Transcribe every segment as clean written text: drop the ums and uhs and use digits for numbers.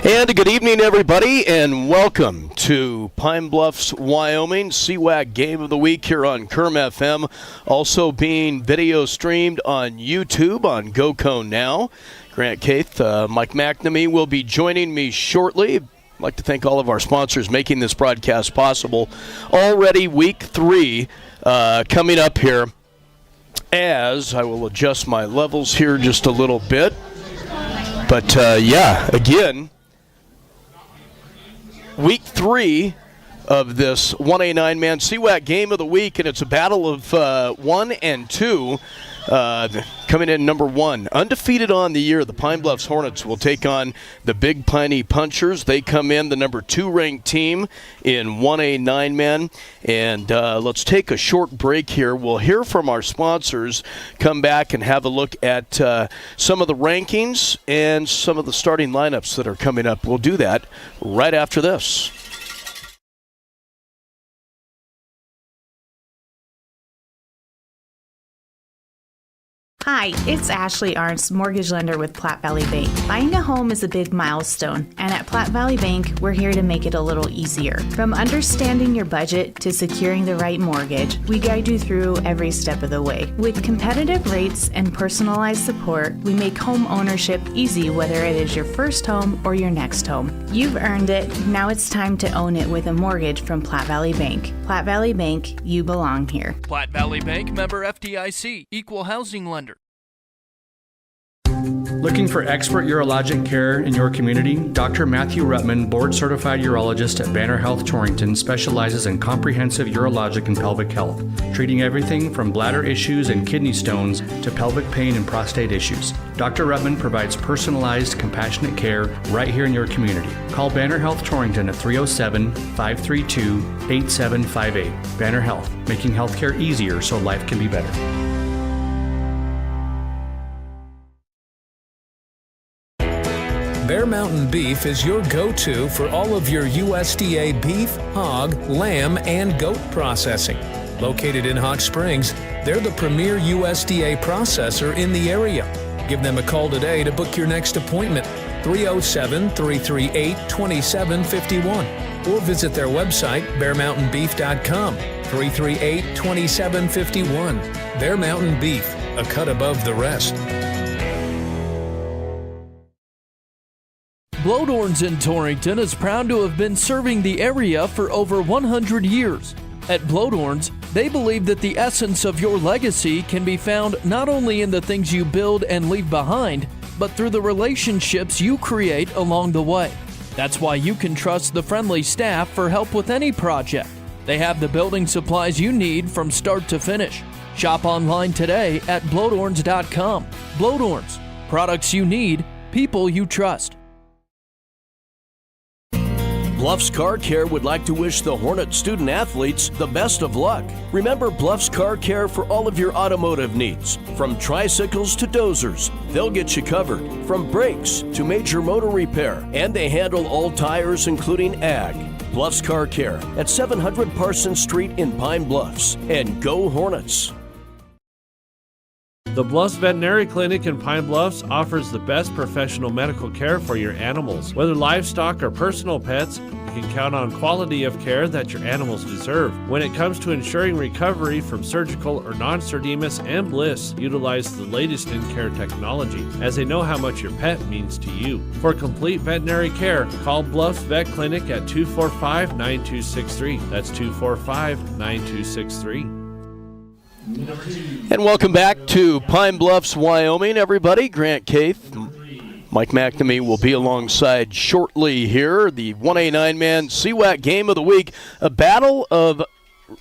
And good evening, everybody, and welcome to Pine Bluffs, Wyoming, CWAC Game of the Week here on Kerm FM. Also being video streamed on YouTube on GoCo Now. Grant Caith, Mike McNamee will be joining me shortly. I'd like to thank all of our sponsors making this broadcast possible. Already week 3 coming up here, as I will adjust my levels here just a little bit. But, again, week 3 of this 1A 9-man CWAC Game of the Week, and it's a battle of 1 and 2. Coming in number 1, undefeated on the year, the Pine Bluffs Hornets will take on the Big Piney Punchers. They come in the number 2 ranked team in 1A 9-man. And let's take a short break here. We'll hear from our sponsors, come back and have a look at some of the rankings and some of the starting lineups that are coming up. We'll do that right after this. Hi, it's Ashley Arntz, mortgage lender with Platte Valley Bank. Buying a home is a big milestone, and at Platte Valley Bank, we're here to make it a little easier. From understanding your budget to securing the right mortgage, we guide you through every step of the way. With competitive rates and personalized support, we make home ownership easy, whether it is your first home or your next home. You've earned it. Now it's time to own it with a mortgage from Platte Valley Bank. Platte Valley Bank, you belong here. Platte Valley Bank, member FDIC, equal housing lender. Looking for expert urologic care in your community? Dr. Matthew Ruttman, board-certified urologist at Banner Health Torrington, specializes in comprehensive urologic and pelvic health, treating everything from bladder issues and kidney stones to pelvic pain and prostate issues. Dr. Ruttman provides personalized, compassionate care right here in your community. Call Banner Health Torrington at 307-532-8758. Banner Health, making healthcare easier so life can be better. Bear Mountain Beef is your go-to for all of your USDA beef, hog, lamb, and goat processing. Located in Hot Springs, they're the premier USDA processor in the area. Give them a call today to book your next appointment, 307-338-2751, or visit their website, bearmountainbeef.com, 338-2751. Bear Mountain Beef, a cut above the rest. Blodorns in Torrington is proud to have been serving the area for over 100 years. At Blodorns, they believe that the essence of your legacy can be found not only in the things you build and leave behind, but through the relationships you create along the way. That's why you can trust the friendly staff for help with any project. They have the building supplies you need from start to finish. Shop online today at blodorns.com. Blodorns, products you need, people you trust. Bluffs Car Care would like to wish the Hornet student athletes the best of luck. Remember Bluffs Car Care for all of your automotive needs. From tricycles to dozers, they'll get you covered. From brakes to major motor repair, and they handle all tires including ag. Bluffs Car Care at 700 Parsons Street in Pine Bluffs. And go Hornets! The Bluffs Veterinary Clinic in Pine Bluffs offers the best professional medical care for your animals. Whether livestock or personal pets, you can count on quality of care that your animals deserve. When it comes to ensuring recovery from surgical or non-surdemus and bliss, utilize the latest in care technology, as they know how much your pet means to you. For complete veterinary care, call Bluffs Vet Clinic at 245-9263. That's 245-9263. And welcome back to Pine Bluffs, Wyoming, everybody. Grant Caith, Mike McNamee will be alongside shortly here. The 1A 9-man CWAC Game of the Week, a battle of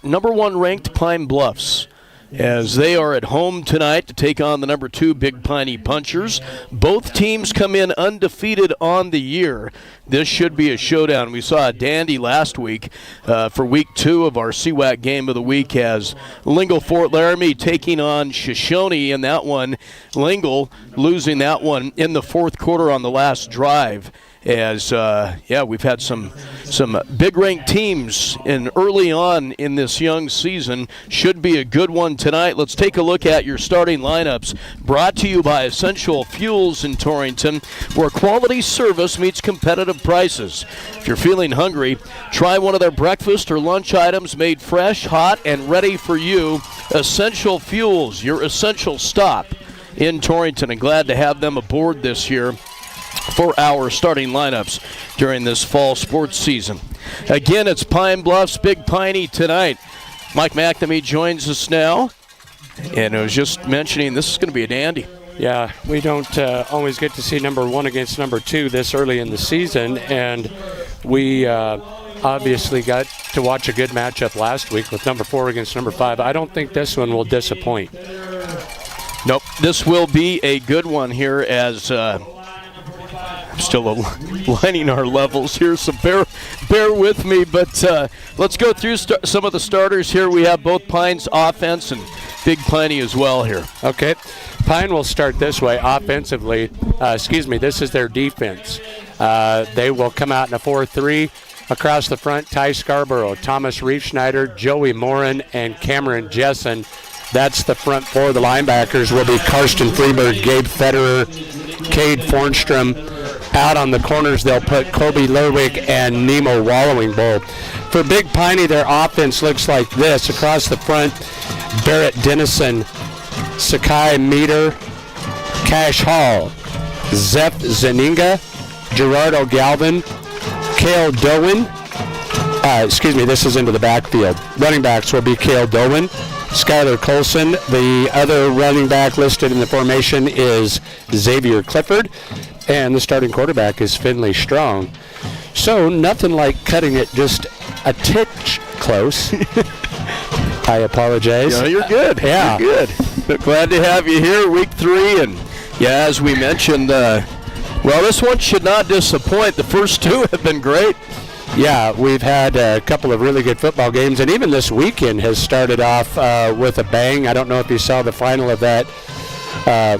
number 1 ranked Pine Bluffs, as they are at home tonight to take on the number 2 Big Piney Punchers. Both teams come in undefeated on the year. This should be a showdown. We saw a dandy last week for week 2 of our CWAC Game of the Week, as Lingle Fort Laramie taking on Shoshone in that one. Lingle losing that one in the fourth quarter on the last drive. as we've had some big ranked teams in early on in this young season. Should be a good one tonight. Let's take a look at your starting lineups, brought to you by Essential Fuels in Torrington, where quality service meets competitive prices. If you're feeling hungry, try one of their breakfast or lunch items made fresh, hot, and ready for you. Essential Fuels, your essential stop in Torrington, and glad to have them aboard this year for our starting lineups during this fall sports season. Again, it's Pine Bluffs, Big Piney tonight. Mike McNamee joins us now, and I was just mentioning this is going to be a dandy. Yeah, we don't always get to see number 1 against number 2 this early in the season, and we obviously got to watch a good matchup last week with number 4 against number 5. I don't think this one will disappoint. Nope, this will be a good one here as I'm still aligning our levels here, so bear with me. But let's go through some of the starters here. We have both Pine's offense and Big Piney as well here. Okay, Pine will start this way offensively. This is their defense. They will come out in a 4-3. Across the front, Ty Scarborough, Thomas Reefschneider, Joey Morin, and Cameron Jessen. That's the front four. The linebackers will be Karsten Freeberg, Gabe Federer, Cade Fornstrom. Out on the corners, they'll put Kobe Lerwick and Nemo Wallowing Bowl. For Big Piney, their offense looks like this. Across the front, Barrett Dennison, Sakai Meter, Cash Hall, Zeph Zaninga, Gerardo Galvin, Cale Dowen. This is into the backfield. Running backs will be Cale Dowen, Skylar Colson. The other running back listed in the formation is Xavier Clifford, and the starting quarterback is Finley Strong. So nothing like cutting it just a titch close. I apologize. No, you're good. Yeah. You're good. Glad to have you here, week 3. And yeah, as we mentioned, this one should not disappoint. The first 2 have been great. Yeah, we've had a couple of really good football games, and even this weekend has started off with a bang. I don't know if you saw the final of that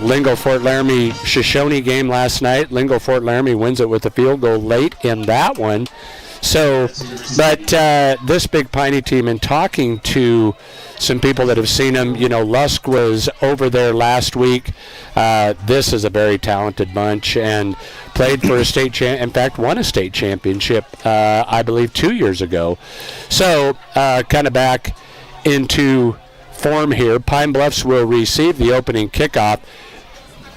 Lingo-Fort Laramie-Shoshone game last night. Lingo-Fort Laramie wins it with a field goal late in that one. So, but this Big Piney team, in talking to some people that have seen them, Lusk was over there last week. This is a very talented bunch and played for in fact, won a state championship, I believe, 2 years ago. So, kind of back into form here. Pine Bluffs will receive the opening kickoff.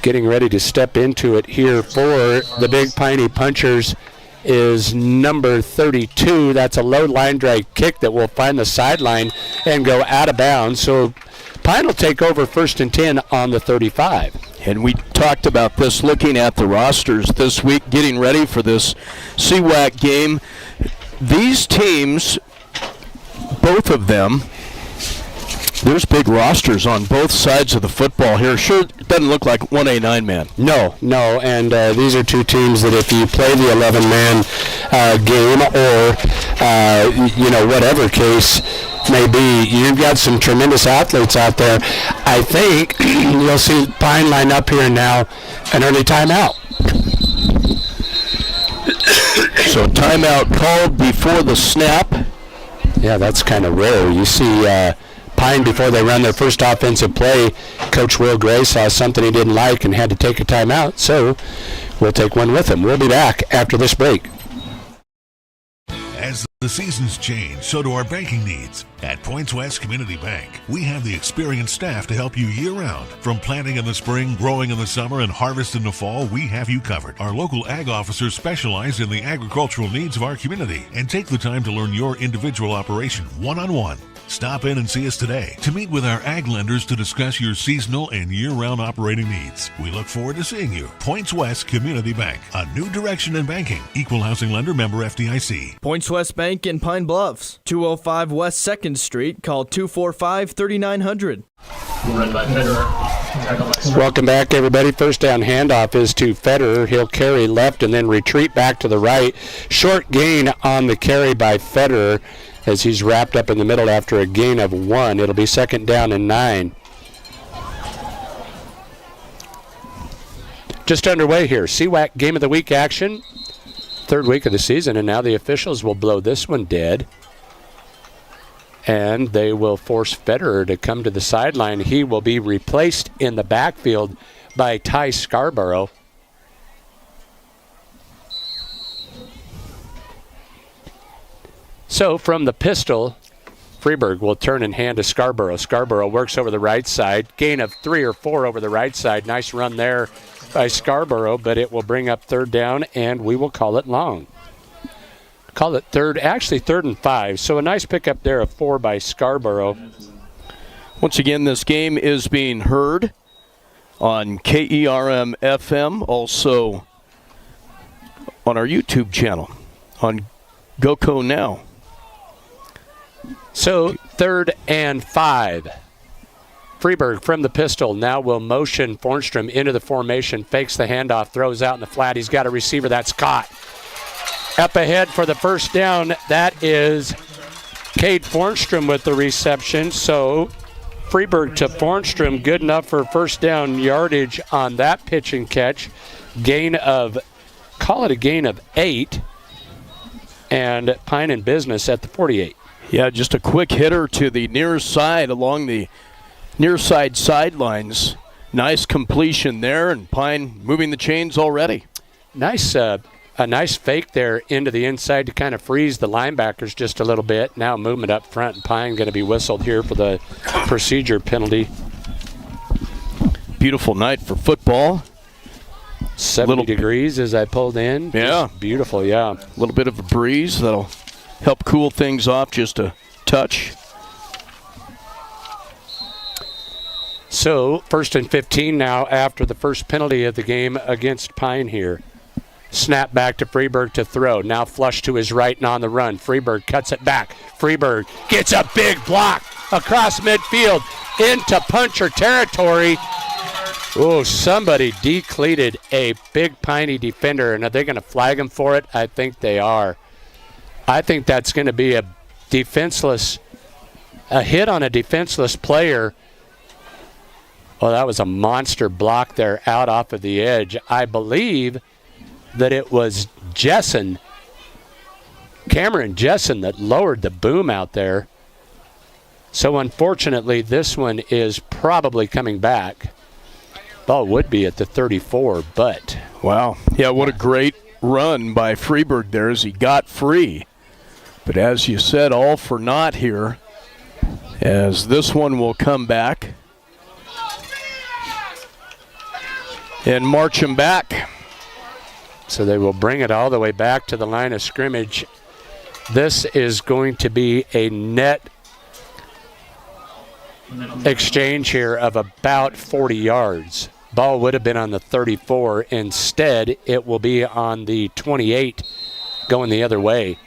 Getting ready to step into it here for the Big Piney Punchers is number 32. That's a low line drive kick that will find the sideline and go out of bounds. So Pine will take over 1st and 10 on the 35. And we talked about this looking at the rosters this week, getting ready for this CWAC game. These teams, both of them, there's big rosters on both sides of the football here. Sure, it doesn't look like 1A 9-man. No, and these are two teams that if you play the 11-man game or, whatever case may be, you've got some tremendous athletes out there. I think you'll see Pine line up here now, an early timeout. So timeout called before the snap. Yeah, that's kind of rare. You see Pine, before they run their first offensive play, Coach Will Gray saw something he didn't like and had to take a timeout, so we'll take one with him. We'll be back after this break. As the seasons change, so do our banking needs. At Points West Community Bank, we have the experienced staff to help you year-round. From planting in the spring, growing in the summer, and harvest in the fall, we have you covered. Our local ag officers specialize in the agricultural needs of our community and take the time to learn your individual operation one-on-one. Stop in and see us today to meet with our ag lenders to discuss your seasonal and year-round operating needs. We look forward to seeing you. Points West Community Bank, a new direction in banking. Equal housing lender, member FDIC. Points West Bank in Pine Bluffs, 205 West 2nd Street. Call 245-3900. Welcome back, everybody. First down handoff is to Federer. He'll carry left and then retreat back to the right. Short gain on the carry by Federer as he's wrapped up in the middle after a gain of 1. It'll be 2nd down and 9. Just underway here. CWAC Game of the Week action. third week of the season, and now the officials will blow this one dead. And they will force Federer to come to the sideline. He will be replaced in the backfield by Ty Scarborough. So from the pistol, Freeburg will turn and hand to Scarborough. Scarborough works over the right side. Gain of 3 or 4 over the right side. Nice run there by Scarborough, but it will bring up third down, and we will call it long. Call it third and 5. So a nice pickup there of 4 by Scarborough. Once again, this game is being heard on KERM FM, also on our YouTube channel, on GoCo Now. So 3rd and 5. Freeburg from the pistol now will motion Fornstrom into the formation, fakes the handoff, throws out in the flat. He's got a receiver that's caught. Up ahead for the first down, that is Cade Fornstrom with the reception. So Freeburg to Fornstrom, good enough for first down yardage on that pitch and catch. Call it a gain of 8. And Pine in business at the 48. Yeah, just a quick hitter to the near side along the near side sidelines. Nice completion there, and Pine moving the chains already. A nice fake there into the inside to kind of freeze the linebackers just a little bit. Now movement up front, and Pine going to be whistled here for the procedure penalty. Beautiful night for football. 70 degrees as I pulled in. Yeah. Just beautiful, yeah. A little bit of a breeze that'll help cool things off just a touch. So 1st and 15 now after the first penalty of the game against Pine here. Snap back to Freeburg to throw. Now flush to his right and on the run. Freeburg cuts it back. Freeburg gets a big block across midfield into puncher territory. Oh, somebody decleated a big Piney defender, and are they going to flag him for it? I think they are. I think that's going to be a hit on a defenseless player. Well, that was a monster block there out off of the edge. I believe that it was Cameron Jessen, that lowered the boom out there. So unfortunately, this one is probably coming back. Ball would be at the 34, but... Wow. Yeah, what a great run by Freeburg there as he got free. But as you said, all for naught here, as this one will come back and march him back. So they will bring it all the way back to the line of scrimmage. This is going to be a net exchange here of about 40 yards. Ball would have been on the 34. Instead, it will be on the 28 going the other way.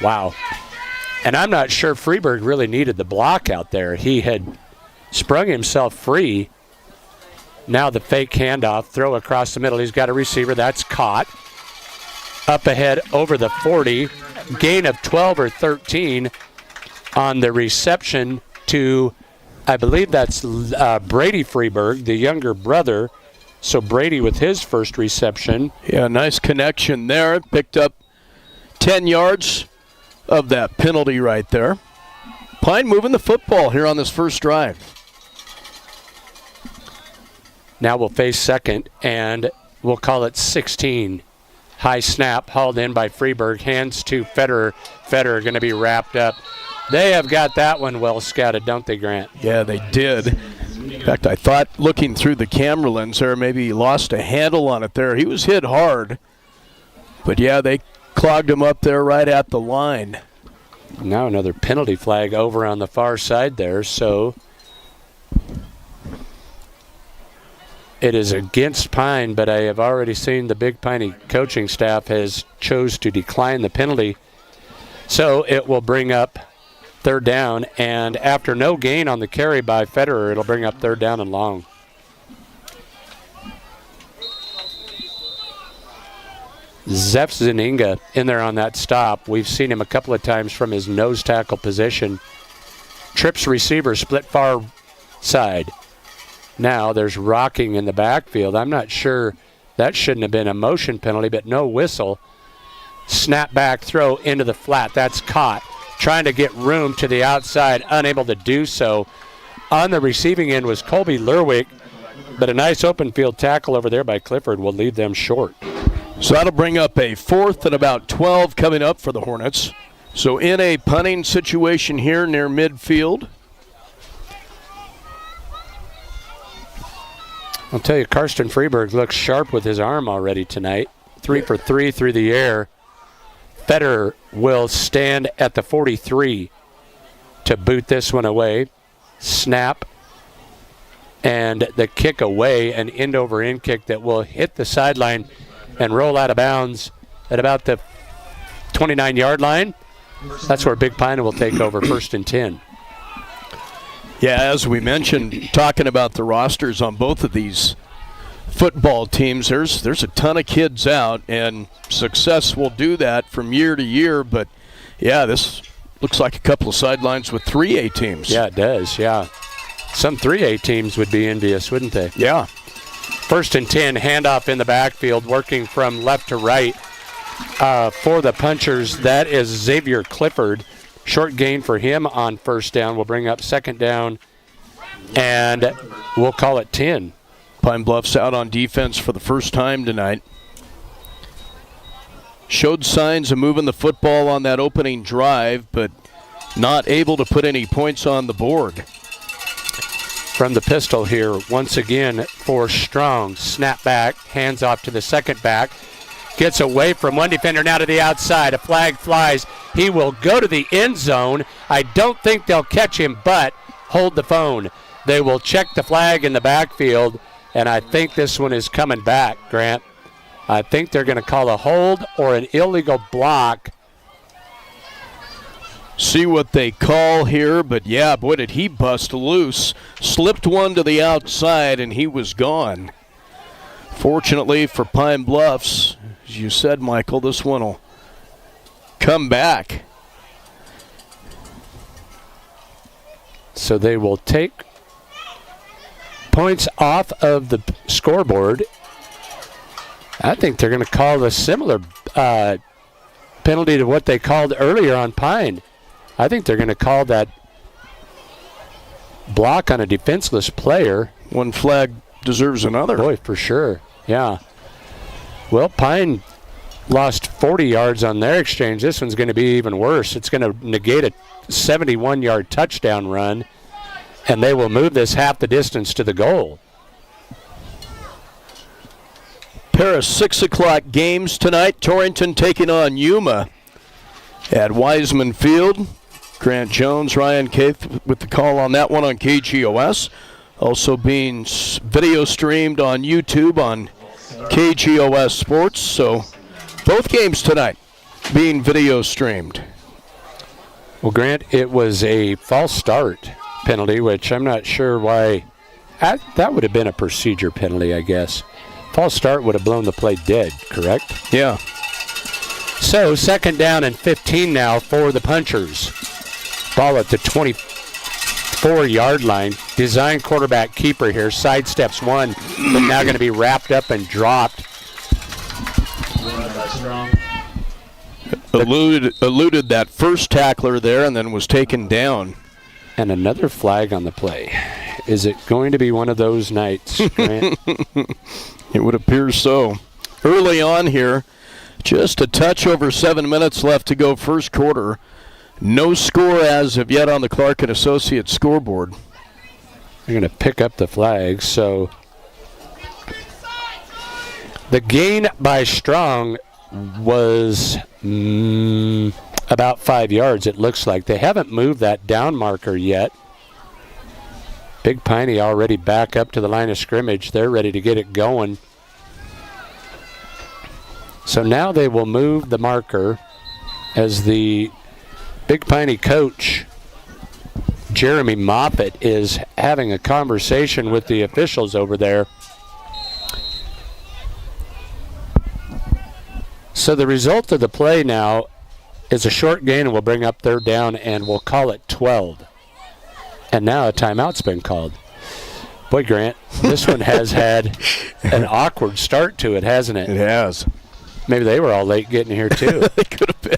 Wow. And I'm not sure Freeburg really needed the block out there. He had sprung himself free. Now the fake handoff, throw across the middle. He's got a receiver. That's caught. Up ahead over the 40. Gain of 12 or 13 on the reception to, I believe that's Brady Freeburg, the younger brother. So Brady with his first reception. Yeah, nice connection there. Picked up 10 yards of that penalty right there. Pine moving the football here on this first drive. Now we'll face second, and we'll call it 16. High snap, hauled in by Freeburg, hands to Federer. Federer going to be wrapped up. They have got that one well scouted, don't they, Grant? Yeah, they did. In fact, I thought looking through the camera lens there, maybe he lost a handle on it there. He was hit hard. But, yeah, they clogged him up there right at the line. Now another penalty flag over on the far side there, so it is against Pine, but I have already seen the Big Piney coaching staff has chose to decline the penalty. So it will bring up third down, and after no gain on the carry by Federer, it'll bring up third down and long. Zeph Zaninga in there on that stop. We've seen him a couple of times from his nose tackle position. Trips receiver, split far side. Now there's rocking in the backfield. I'm not sure That shouldn't have been a motion penalty, but no whistle. Snap back throw into the flat. That's caught. Trying to get room to the outside, unable to do so. On the receiving end was Colby Lerwick, but a nice open field tackle over there by Clifford will leave them short. So that'll bring up a 4th and about 12 coming up for the Hornets. So in a punting situation here near midfield. I'll tell you, Karsten Freeberg looks sharp with his arm already tonight. 3 for 3 through the air. Fetter will stand at the 43 to boot this one away. Snap. And the kick away, an end-over-end kick that will hit the sideline and roll out of bounds at about the 29-yard line. That's where Big Piney will take over, 1st and 10. Yeah, as we mentioned, talking about the rosters on both of these football teams, there's a ton of kids out, and success will do that from year to year. But, yeah, this looks like a couple of sidelines with 3A teams. Yeah, it does, yeah. Some 3A teams would be envious, wouldn't they? Yeah. 1st and 10, handoff in the backfield, working from left to right for the punchers. That is Xavier Clifford. Short gain for him on 1st down. We'll bring up 2nd down, and we'll call it 10. Pine Bluffs out on defense for the first time tonight. Showed signs of moving the football on that opening drive, but not able to put any points on the board. From the pistol here, once again for Strong. Snap back, hands off to the 2nd back. Gets away from one defender now to the outside. A flag flies. He will go to the end zone. I don't think they'll catch him, but hold the phone. They will check the flag in the backfield, and I think this one is coming back, Grant. I think they're going to call a hold or an illegal block. See what they call here, but yeah, boy, did he bust loose. Slipped one to the outside, and he was gone. Fortunately for Pine Bluffs, as you said, Michael, this one will come back. So they will take points off of the scoreboard. I think they're going to call a similar penalty to what they called earlier on Pine. I think they're going to call that block on a defenseless player. One flag deserves another. Boy, for sure. Yeah. Well, Pine lost 40 yards on their exchange. This one's going to be even worse. It's going to negate a 71-yard touchdown run, and they will move this half the distance to the goal. Pair of 6 o'clock games tonight. Torrington taking on Yuma at Wiseman Field. Grant Jones, Ryan Keith with the call on that one on KGOS. Also being video streamed on YouTube on KGOS Sports. So both games tonight being video streamed. Well, Grant, it was a false start penalty, which I'm not sure why. That would have been a procedure penalty, I guess. False start would have blown the play dead, correct? Yeah. So 2nd down and 15 now for the punchers. Ball at the 24-yard line. Design quarterback keeper here. Sidesteps one, but now going to be wrapped up and dropped. Eluded that first tackler there and then was taken down. And another flag on the play. Is it going to be one of those nights, Grant? It would appear so. Early on here, just a touch over 7 minutes left to go first quarter. No score as of yet on the Clark & Associates scoreboard. They're going to pick up the flag, so the gain by Strong was about 5 yards, it looks like. They haven't moved that down marker yet. Big Piney already back up to the line of scrimmage. They're ready to get it going. So now they will move the marker as the Big Piney coach, Jeremy Moffett, is having a conversation with the officials over there. So the result of the play now is a short gain, and we'll bring up 3rd down, and we'll call it 12. And now a timeout's been called. Boy, Grant, this one has had an awkward start to it, hasn't it? It has. Maybe they were all late getting here, too. They could have been.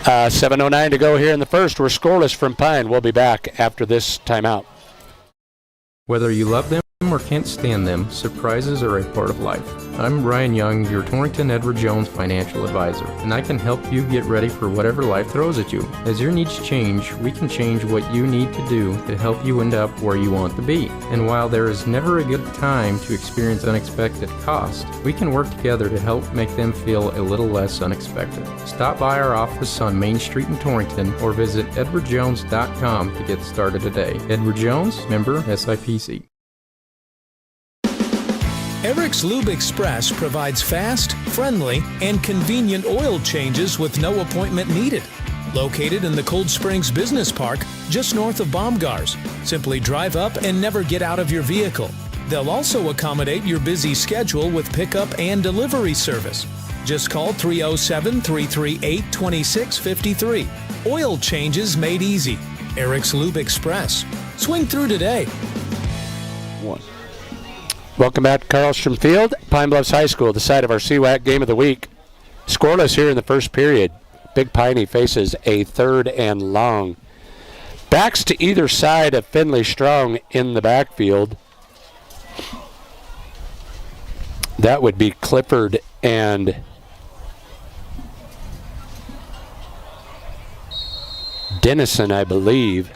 7:09 to go here in the first. We're scoreless from Pine. We'll be back after this timeout. Whether you love them or can't stand them, surprises are a part of life. I'm Ryan Young, your Torrington Edward Jones financial advisor, and I can help you get ready for whatever life throws at you. As your needs change, we can change what you need to do to help you end up where you want to be. And while there is never a good time to experience unexpected costs, we can work together to help make them feel a little less unexpected. Stop by our office on Main Street in Torrington or visit edwardjones.com to get started today. Edward Jones, member SIPC. Eric's Lube Express provides fast, friendly, and convenient oil changes with no appointment needed. Located in the Cold Springs Business Park, just north of Baumgars. Simply drive up and never get out of your vehicle. They'll also accommodate your busy schedule with pickup and delivery service. Just call 307-338-2653. Oil changes made easy. Eric's Lube Express. Swing through today. Welcome back to Carlstrom Field, Pine Bluffs High School, the site of our CWAC game of the week. Scoreless here in the first period. Big Piney faces a 3rd and long. Backs to either side of Finley Strong in the backfield. That would be Clifford and Dennison, I believe.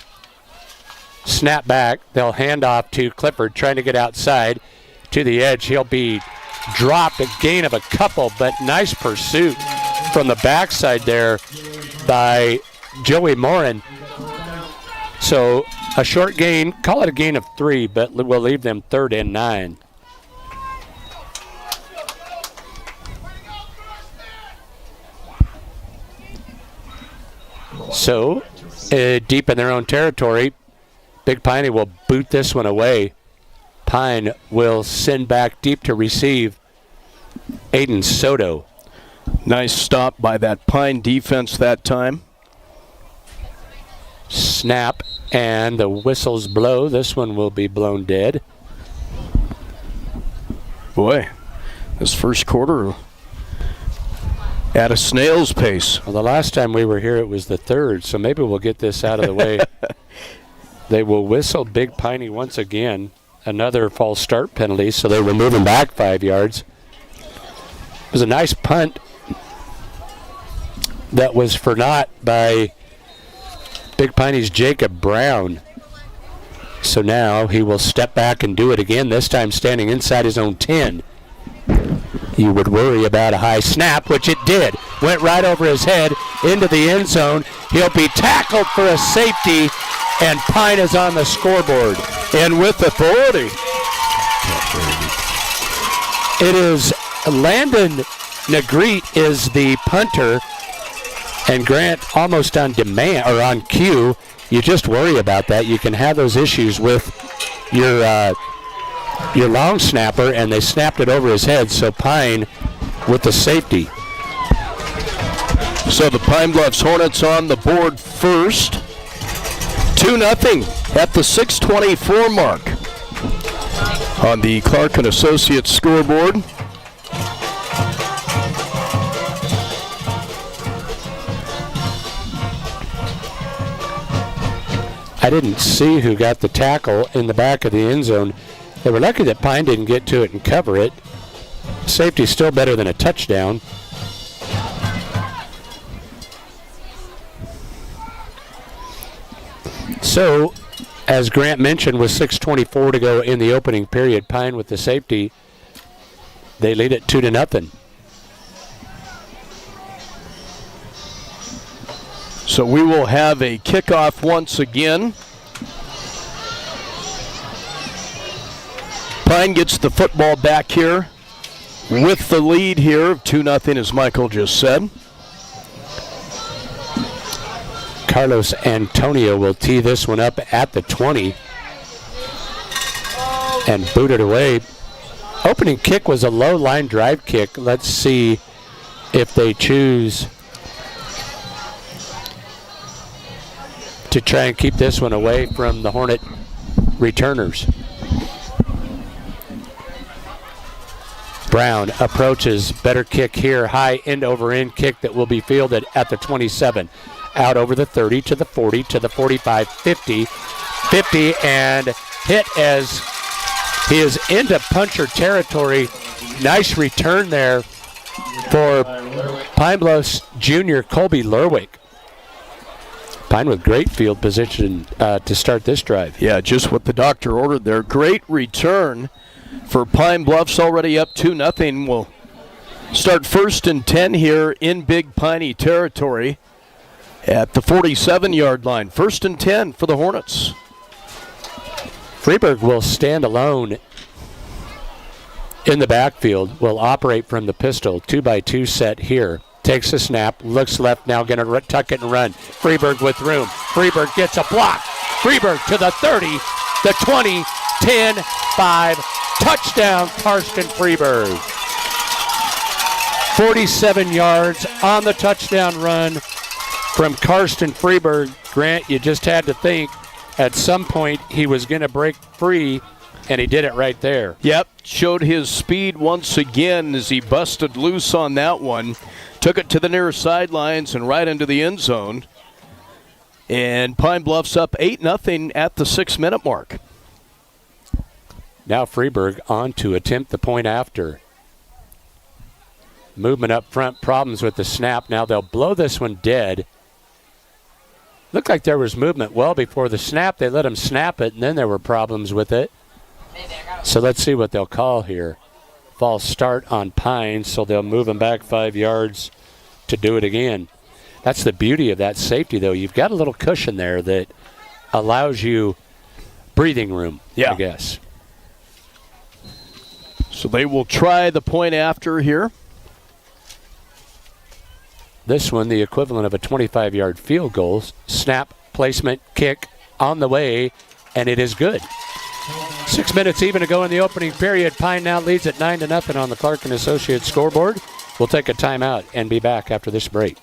Snap back. They'll hand off to Clifford, trying to get outside to the edge. He'll be dropped, a gain of a couple, but nice pursuit from the backside there by Joey Morin. So a short gain, call it a gain of 3, but we'll leave them 3rd and 9. So deep in their own territory, Big Piney will boot this one away. Pine will send back deep to receive Aiden Soto. Nice stop by that Pine defense that time. Snap, and the whistles blow. This one will be blown dead. Boy, this first quarter at a snail's pace. Well, the last time we were here, it was the 3rd, so maybe we'll get this out of the way. They will whistle Big Piney once again. Another false start penalty, so they were moving back 5 yards. It was a nice punt that was for naught by Big Piney's Jacob Brown. So now he will step back and do it again, this time standing inside his own 10. You would worry about a high snap, which it did. Went right over his head into the end zone. He'll be tackled for a safety, and Pine is on the scoreboard. And with authority. It is Landon Negrete is the punter, and Grant almost on demand or on cue. You just worry about that. You can have those issues with your long snapper, and they snapped it over his head, so Pine with the safety. So the Pine Bluffs Hornets on the board first. 2-0 at the 6:24 mark on the Clark & Associates scoreboard. I didn't see who got the tackle in the back of the end zone. They were lucky that Pine didn't get to it and cover it. Safety's still better than a touchdown. So, as Grant mentioned, with 6:24 to go in the opening period, Pine with the safety, they lead it 2-0. So we will have a kickoff once again. Pine gets the football back here with the lead here of 2-0, as Michael just said. Carlos Antonio will tee this one up at the 20 and boot it away. Opening kick was a low line drive kick. Let's see if they choose to try and keep this one away from the Hornet returners. Brown approaches, better kick here, high end over end kick that will be fielded at the 27. Out over the 30 to the 40 to the 45, 50, and hit as he is into puncher territory. Nice return there for Pine Bluffs junior Colby Lerwick. Pine with great field position to start this drive. Yeah, just what the doctor ordered there. Great return for Pine Bluffs, already up 2-0. We'll start 1st and 10 here in Big Piney territory at the 47-yard line. 1st and 10 for the Hornets. Freeburg will stand alone in the backfield, will operate from the pistol, 2x2 set here. Takes a snap, looks left, now going to tuck it and run. Freeburg with room. Freeburg gets a block. Freeburg to the 30, the 20, 10, 5. Touchdown, Karsten Freeburg. 47 yards on the touchdown run from Karsten Freeburg. Grant, you just had to think at some point he was going to break free, and he did it right there. Yep, showed his speed once again as he busted loose on that one. Took it to the near sidelines and right into the end zone. And Pine Bluffs up 8-0 at the 6-minute mark. Now Freeburg on to attempt the point after. Movement up front, problems with the snap. Now they'll blow this one dead. Looked like there was movement well before the snap. They let him snap it, and then there were problems with it. So let's see what they'll call here. False start on Pine, so they'll move him back 5 yards to do it again. That's the beauty of that safety, though. You've got a little cushion there that allows you breathing room, I guess. So they will try the point after here. This one, the equivalent of a 25-yard field goal. Snap, placement, kick on the way, and it is good. 6 minutes even to go in the opening period. Pine now leads at 9-0 on the Clark & Associates scoreboard. We'll take a timeout and be back after this break.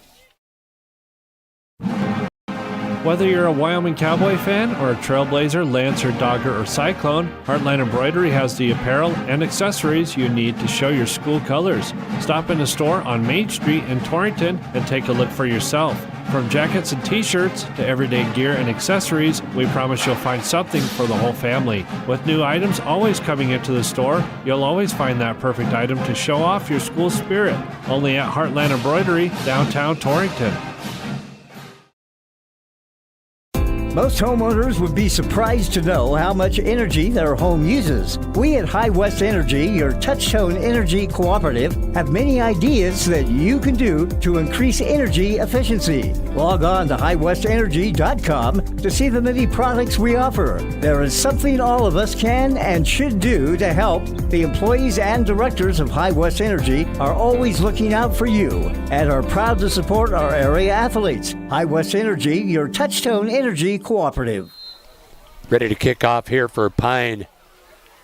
Whether you're a Wyoming Cowboy fan or a Trailblazer, Lancer, Dogger, or Cyclone, Heartline Embroidery has the apparel and accessories you need to show your school colors. Stop in the store on Main Street in Torrington and take a look for yourself. From jackets and t-shirts to everyday gear and accessories, we promise you'll find something for the whole family. With new items always coming into the store, you'll always find that perfect item to show off your school spirit. Only at Heartland Embroidery, downtown Torrington. Most homeowners would be surprised to know how much energy their home uses. We at High West Energy, your touch-tone energy cooperative, have many ideas that you can do to increase energy efficiency. Log on to highwestenergy.com to see the many products we offer. There is something all of us can and should do to help. The employees and directors of High West Energy are always looking out for you and are proud to support our area athletes. High West Energy, your touch-tone energy cooperative. Ready to kick off here for Pine.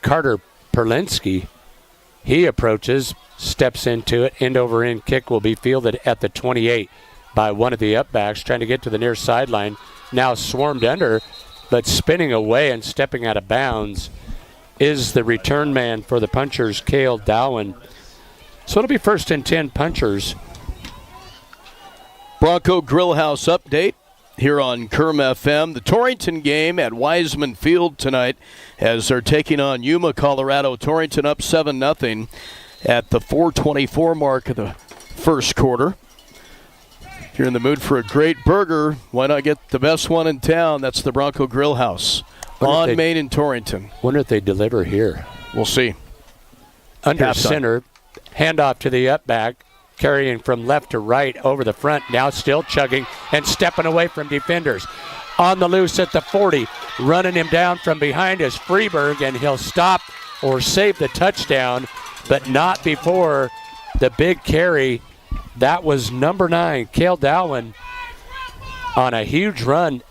Carter Perlinsky. He approaches, steps into it. End over end kick will be fielded at the 28 by one of the upbacks, trying to get to the near sideline. Now swarmed under, but spinning away and stepping out of bounds is the return man for the Punchers, Cale Dowen. So it'll be 1st and 10 Punchers. Bronco Grill House update here on Kerm FM. The Torrington game at Wiseman Field tonight as they're taking on Yuma, Colorado. Torrington up 7-0 at the 4:24 mark of the first quarter. If you're in the mood for a great burger, why not get the best one in town? That's the Bronco Grill House on Main in Torrington. Wonder if they deliver here. We'll see. Under Halftime. center, handoff to the upback. Carrying from left to right over the front, now still chugging and stepping away from defenders. On the loose at the 40, running him down from behind is Freeburg, and he'll stop or save the touchdown, but not before the big carry. That was number 9, Cale Dowen, on a huge run.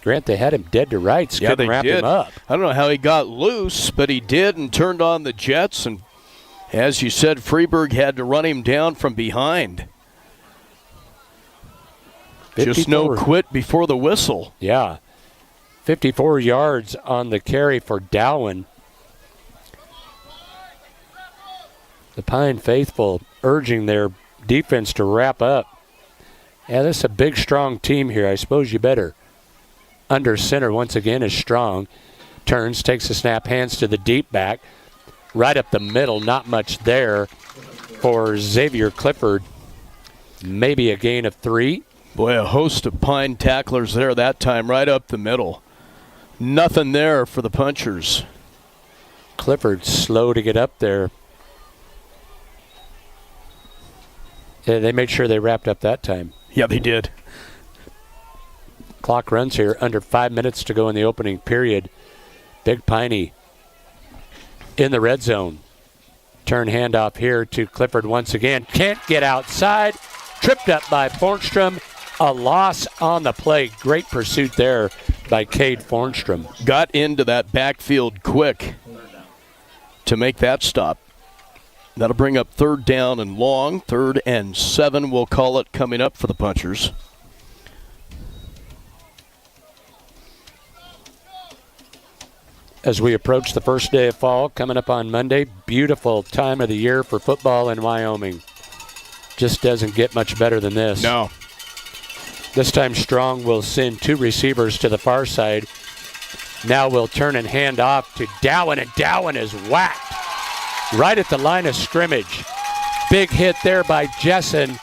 Grant, they had him dead to rights. Yeah, couldn't they wrap did. him up. I don't know how he got loose, but he did and turned on the Jets, and as you said, Freeburg had to run him down from behind. 54. Just no quit before the whistle. Yeah. 54 yards on the carry for Dowen. The Pine faithful urging their defense to wrap up. Yeah, this is a big, strong team here. I suppose you better. Under center once again is Strong. Turns, takes a snap, hands to the deep back. Right up the middle, not much there for Xavier Clifford. Maybe a gain of 3. Boy, a host of Pine tacklers there that time, right up the middle. Nothing there for the punchers. Clifford slow to get up there. Yeah, they made sure they wrapped up that time. Yeah, they did. Clock runs here, under 5 minutes to go in the opening period. Big Piney in the red zone. Turn handoff here to Clifford once again. Can't get outside. Tripped up by Fornstrom. A loss on the play. Great pursuit there by Cade Fornstrom. Got into that backfield quick to make that stop. That'll bring up 3rd down and long. 3rd and 7, we'll call it, coming up for the punchers. As we approach the first day of fall, coming up on Monday, beautiful time of the year for football in Wyoming. Just doesn't get much better than this. No. This time Strong will send 2 receivers to the far side. Now we'll turn and hand off to Dowen, and Dowen is whacked right at the line of scrimmage. Big hit there by Jessen.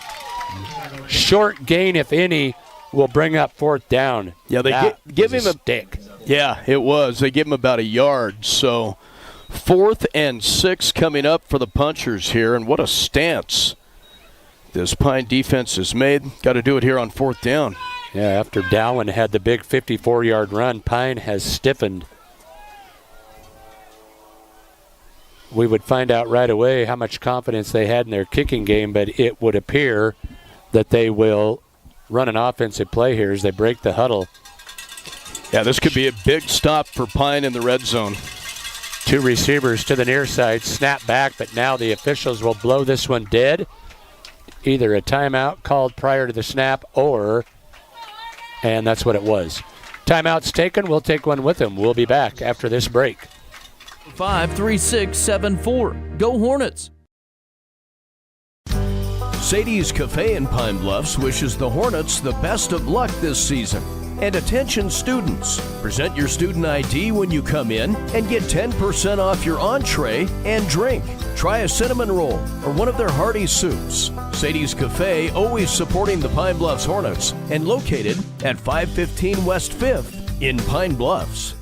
Short gain, if any, will bring up 4th down. Yeah, they give him a stick. Yeah, it was. They give him about a yard. So 4th and 6 coming up for the punchers here, and what a stance this Pine defense has made. Got to do it here on 4th down. Yeah, after Dowen had the big 54-yard run, Pine has stiffened. We would find out right away how much confidence they had in their kicking game, but it would appear that they will run an offensive play here as they break the huddle. Yeah, this could be a big stop for Pine in the red zone. 2 receivers to the near side, snap back, but now the officials will blow this one dead. Either a timeout called prior to the snap and that's what it was. Timeout's taken. We'll take one with them. We'll be back after this break. 53674. Go Hornets. Sadie's Cafe in Pine Bluffs wishes the Hornets the best of luck this season. And attention students, present your student ID when you come in and get 10% off your entree and drink. Try a cinnamon roll or one of their hearty soups. Sadie's Cafe, always supporting the Pine Bluffs Hornets and located at 515 West 5th in Pine Bluffs.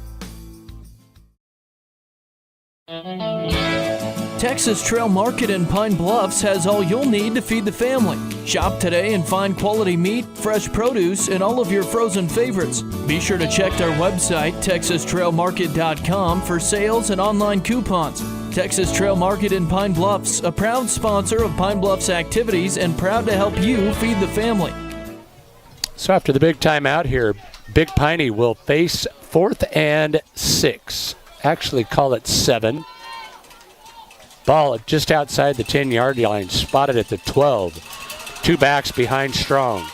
Texas Trail Market in Pine Bluffs has all you'll need to feed the family. Shop today and find quality meat, fresh produce, and all of your frozen favorites. Be sure to check their website, texastrailmarket.com, for sales and online coupons. Texas Trail Market in Pine Bluffs, a proud sponsor of Pine Bluffs activities and proud to help you feed the family. So after the big timeout here, Big Piney will face 4th and 6. Actually call it 7. Ball just outside the 10-yard line, spotted at the 12. 2 backs behind Strong.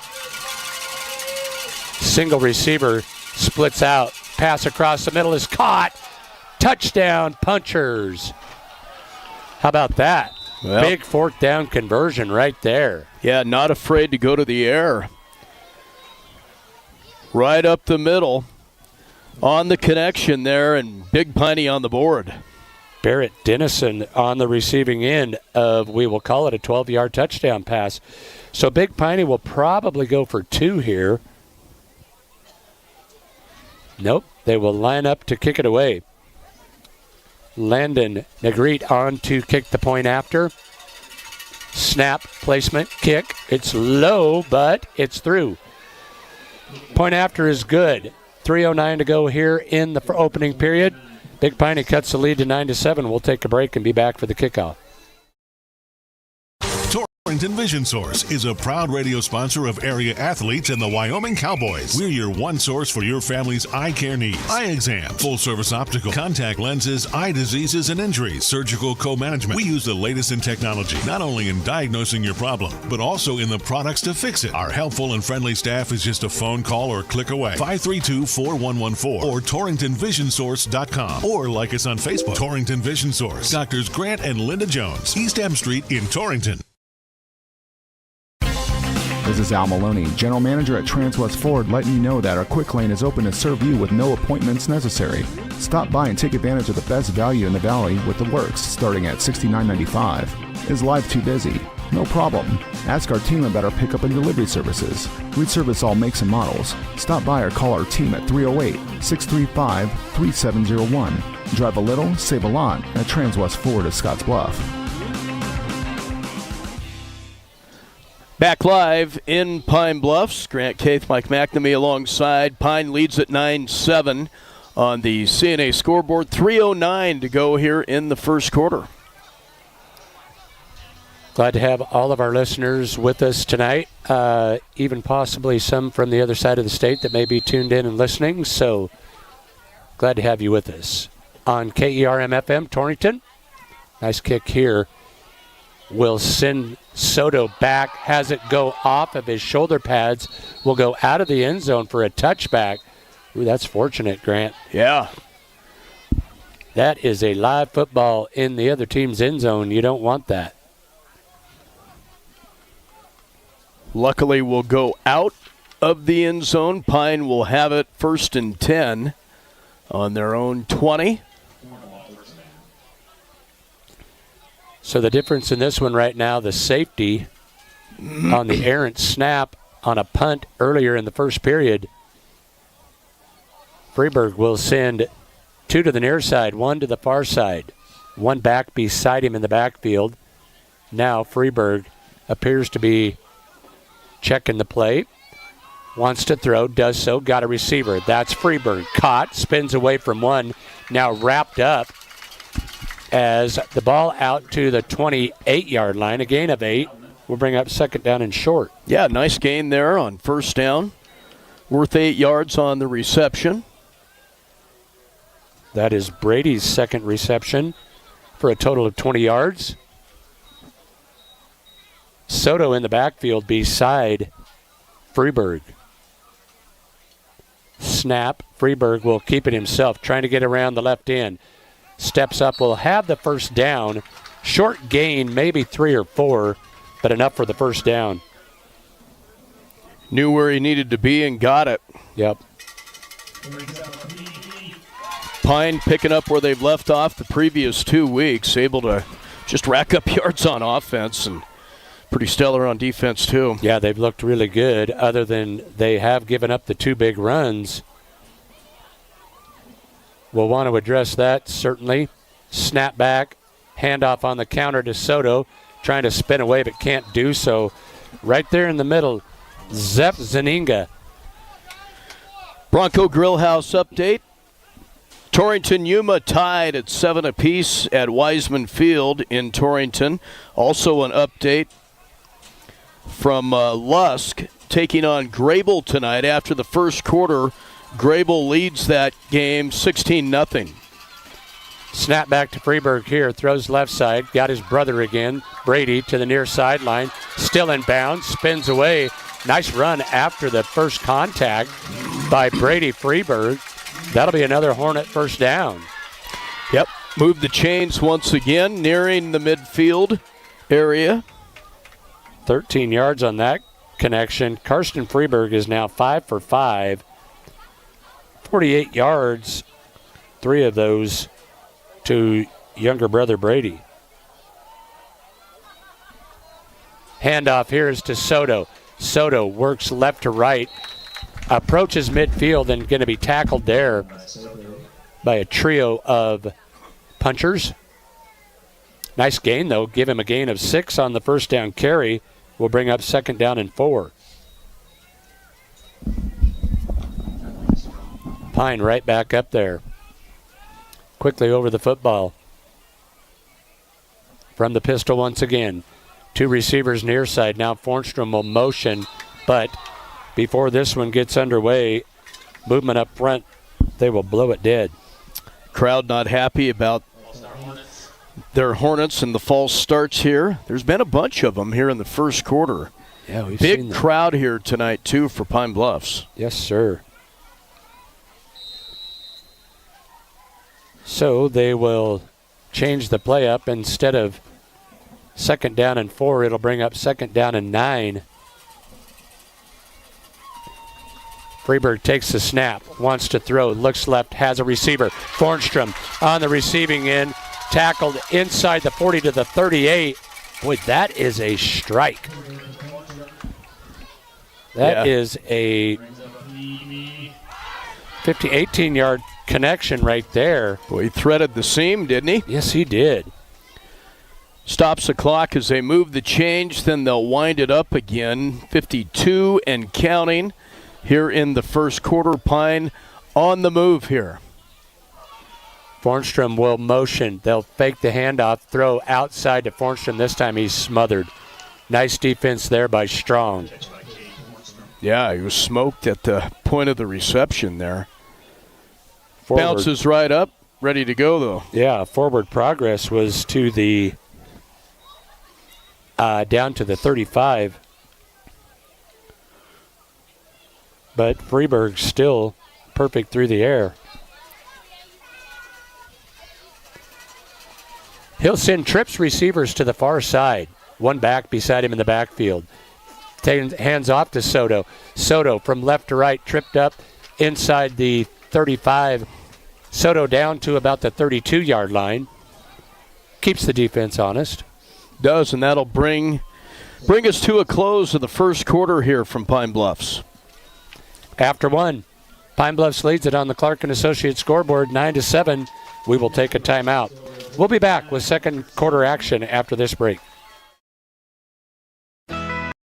Single receiver splits out. Pass across the middle is caught. Touchdown, punchers. How about that? Well, big 4th down conversion right there. Yeah, not afraid to go to the air. Right up the middle. On the connection there, and Big Piney on the board. Barrett Dennison on the receiving end of, we will call it a 12-yard touchdown pass. So Big Piney will probably go for 2 here. Nope, they will line up to kick it away. Landon Negrete on to kick the point after. Snap, placement, kick. It's low, but it's through. Point after is good. 3:09 to go here in the opening period. Big Piney cuts the lead to 9-7. We'll take a break and be back for the kickoff. Torrington Vision Source is a proud radio sponsor of area athletes and the Wyoming Cowboys. We're your one source for your family's eye care needs. Eye exam, full-service optical, contact lenses, eye diseases and injuries, surgical co-management. We use the latest in technology, not only in diagnosing your problem, but also in the products to fix it. Our helpful and friendly staff is just a phone call or click away. 532-4114 or TorringtonVisionSource.com, or like us on Facebook. Torrington Vision Source. Doctors Grant and Linda Jones, East M Street in Torrington. This is Al Maloney, General Manager at Transwest Ford, letting you know that our quick lane is open to serve you with no appointments necessary. Stop by and take advantage of the best value in the valley with the works starting at $69.95. Is life too busy? No problem. Ask our team about our pickup and delivery services. We service all makes and models. Stop by or call our team at 308-635-3701. Drive a little, save a lot at Transwest Ford of Scotts Bluff. Back live in Pine Bluffs. Grant Keith, Mike McNamee alongside. Pine leads at 9-7 on the CNA scoreboard. 3:09 to go here in the first quarter. Glad to have all of our listeners with us tonight, even possibly some from the other side of the state that may be tuned in and listening. So glad to have you with us on KERM-FM Torrington. Nice kick here. Will send Soto back, has it go off of his shoulder pads, will go out of the end zone for a touchback. Ooh, that's fortunate, Grant. Yeah. That is a live football in the other team's end zone. You don't want that. Luckily, we'll go out of the end zone. Pine will have it 1st and 10 on their own 20. So the difference in this one right now, the safety on the errant snap on a punt earlier in the first period. Freeburg will send 2 to the near side, 1 to the far side. 1 back beside him in the backfield. Now Freeburg appears to be checking the play. Wants to throw, does so, got a receiver. That's Freeburg. Caught, spins away from 1, now wrapped up as the ball out to the 28-yard line, a gain of 8. We'll bring up 2nd down and short. Yeah, nice gain there on 1st down. Worth 8 yards on the reception. That is Brady's 2nd reception for a total of 20 yards. Soto in the backfield beside Freeburg. Snap. Freeburg will keep it himself, trying to get around the left end. Steps up, will have the 1st down. Short gain, maybe 3 or 4, but enough for the 1st down. Knew where he needed to be and got it. Yep. Pine picking up where they've left off the previous 2 weeks, able to just rack up yards on offense and pretty stellar on defense too. Yeah, they've looked really good, other than they have given up the 2 big runs. We'll want to address that, certainly. Snap back, handoff on the counter to Soto, trying to spin away but can't do so. Right there in the middle, Zep Zaninga. Bronco Grillhouse update. Torrington Yuma tied at 7 apiece at Wiseman Field in Torrington. Also an update from Lusk taking on Grable tonight after the first quarter. Grable leads that game 16-0. Snap back to Freeburg here, throws left side, got his brother again, Brady to the near sideline, still in bounds, spins away. Nice run after the first contact by Brady Freeburg. That'll be another Hornet 1st down. Yep, move the chains once again, nearing the midfield area. 13 yards on that connection. Karsten Freeburg is now 5 for 5. 48 yards, 3 of those to younger brother Brady. Handoff here is to Soto. Soto works left to right, approaches midfield, and going to be tackled there by a trio of punchers. Nice gain, though. Give him a gain of 6 on the 1st down carry. We'll bring up 2nd down and 4. Pine right back up there. Quickly over the football. From the pistol once again. Two receivers near side. Now Fornstrom will motion, but before this one gets underway, movement up front, they will blow it dead. Crowd not happy about their Hornets and the false starts here. There's been a bunch of them here in the first quarter. Yeah, we've Big seen that. crowd here tonight, too, for Pine Bluffs. Yes, sir. So they will change the play up. Instead of 2nd down and 4, it'll bring up 2nd down and 9. Freeburg takes the snap, wants to throw, looks left, has a receiver. Fornstrom on the receiving end, tackled inside the 40 to the 38. Boy, that is a strike. That is a 18-yard connection right there. Boy, he threaded the seam, didn't he? Yes, he did. Stops the clock as they move the change, then they'll wind it up again. 52 and counting here in the first quarter. Pine on the move here. Fornstrom will motion. They'll fake the handoff, throw outside to Fornstrom. This time he's smothered. Nice defense there by Strong. Yeah, he was smoked at the point of the reception there. Forward. Bounces right up, ready to go though. Yeah, forward progress was to the down to the 35. But Freeburg still perfect through the air. He'll send trips receivers to the far side. One back beside him in the backfield. Hands off to Soto. Soto from left to right, tripped up inside the 35. Soto down to about the 32-yard line. Keeps the defense honest. Does, and that'll bring us to a close of the first quarter here from Pine Bluffs. After one, Pine Bluffs leads it on the Clark & Associates scoreboard 9-7. We will take a timeout. We'll be back with second quarter action after this break.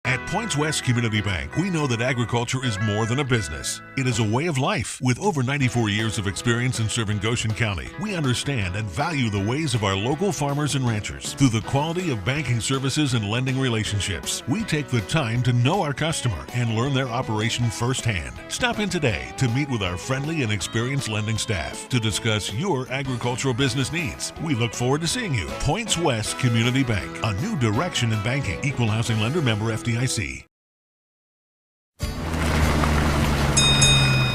At Points West Community Bank, we know that agriculture is more than a business. It is a way of life. With over 94 years of experience in serving Goshen County, we understand and value the ways of our local farmers and ranchers. Through the quality of banking services and lending relationships, we take the time to know our customer and learn their operation firsthand. Stop in today to meet with our friendly and experienced lending staff to discuss your agricultural business needs. We look forward to seeing you. Points West Community Bank, a new direction in banking. Equal housing lender, member FDIC.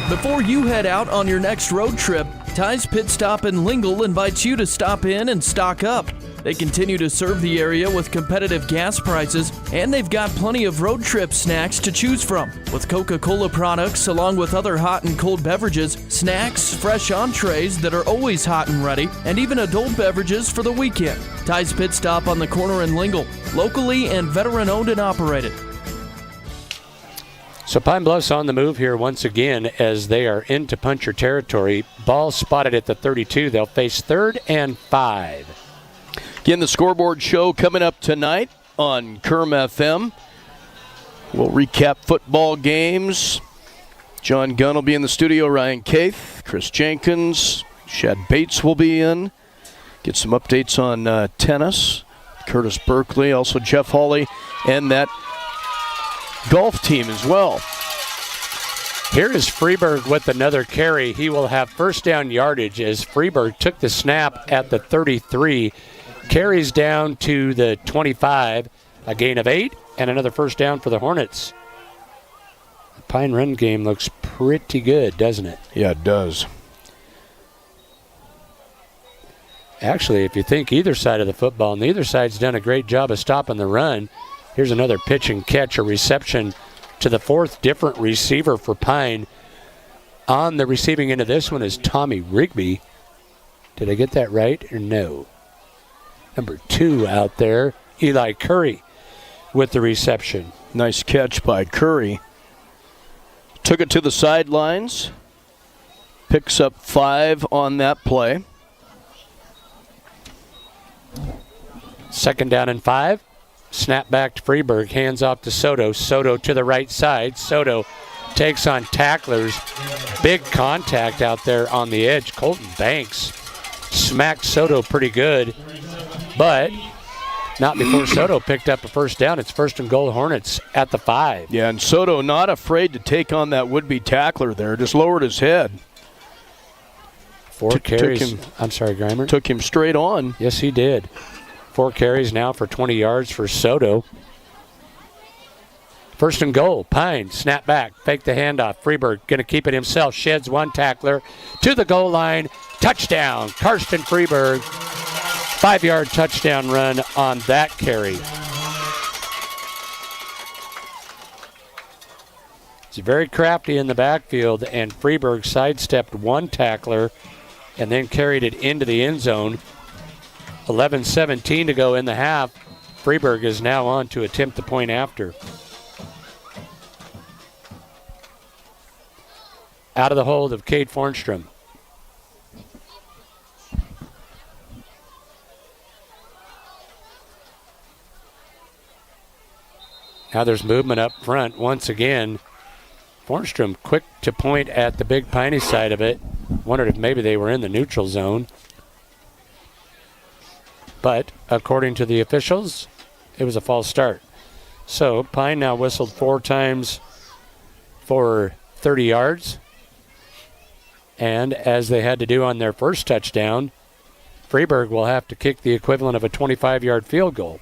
Before you head out on your next road trip, Ty's Pit Stop in Lingle invites you to stop in and stock up. They continue to serve the area with competitive gas prices, and they've got plenty of road trip snacks to choose from. With Coca-Cola products along with other hot and cold beverages, snacks, fresh entrees that are always hot and ready, and even adult beverages for the weekend. Ty's Pit Stop on the corner in Lingle, locally and veteran owned and operated. So Pine Bluffs on the move here once again as they are into puncher territory. Ball spotted at the 32. They'll face 3rd and 5. Again, the scoreboard show coming up tonight on Kerm FM. We'll recap football games. John Gunn will be in the studio. Ryan Kaith, Chris Jenkins, Shad Bates will be in. Get some updates on tennis. Curtis Berkeley, also Jeff Hawley, and that golf team as well. Here is Freeburg with another carry. He will have first down yardage as Freeburg took the snap at the 33. Carries down to the 25. A gain of 8 and another first down for the Hornets. The Pine run game looks pretty good, doesn't it? Yeah, it does. Actually, if you think either side of the football, and either side's done a great job of stopping the run. Here's another pitch and catch, a reception to the 4th different receiver for Pine. On the receiving end of this one is Tommy Rigby. Did I get that right or no? Number 2 out there, Eli Curry with the reception. Nice catch by Curry. Took it to the sidelines. Picks up 5 on that play. 2nd down and 5. Snap back to Freeburg, hands off to Soto. Soto to the right side. Soto takes on tacklers. Big contact out there on the edge. Colton Banks smacked Soto pretty good, but Not before Soto picked up a first down. It's 1st and goal, Hornets at the 5. Yeah, and Soto not afraid to take on that would-be tackler there. Just lowered his head. 4 carries. I'm sorry, Grimer. Took him straight on. Yes, he did. 4 carries now for 20 yards for Soto. 1st and goal. Pine, snap back, fake the handoff. Freeberg going to keep it himself. Sheds one tackler to the goal line. Touchdown, Karsten Freeberg. 5-yard touchdown run on that carry. He's very crafty in the backfield, and Freeberg sidestepped one tackler and then carried it into the end zone. 11:17 to go in the half. Freeberg is now on to attempt the point after. Out of the hold of Cade Fornstrom. Now there's movement up front once again. Fornstrom quick to point at the big Piney side of it. Wondered if maybe they were in the neutral zone. But according to the officials, it was a false start. So Pine now whistled 4 times for 30 yards. And as they had to do on their first touchdown, Freeberg will have to kick the equivalent of a 25-yard field goal.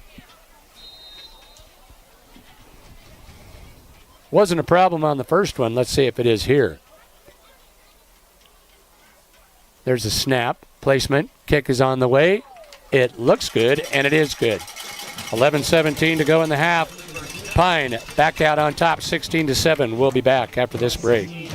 Wasn't a problem on the first one. Let's see if it is here. There's a snap, placement, kick is on the way. It looks good, and it is good. 11:17 to go in the half. Pine back out on top, 16-7. We'll be back after this break.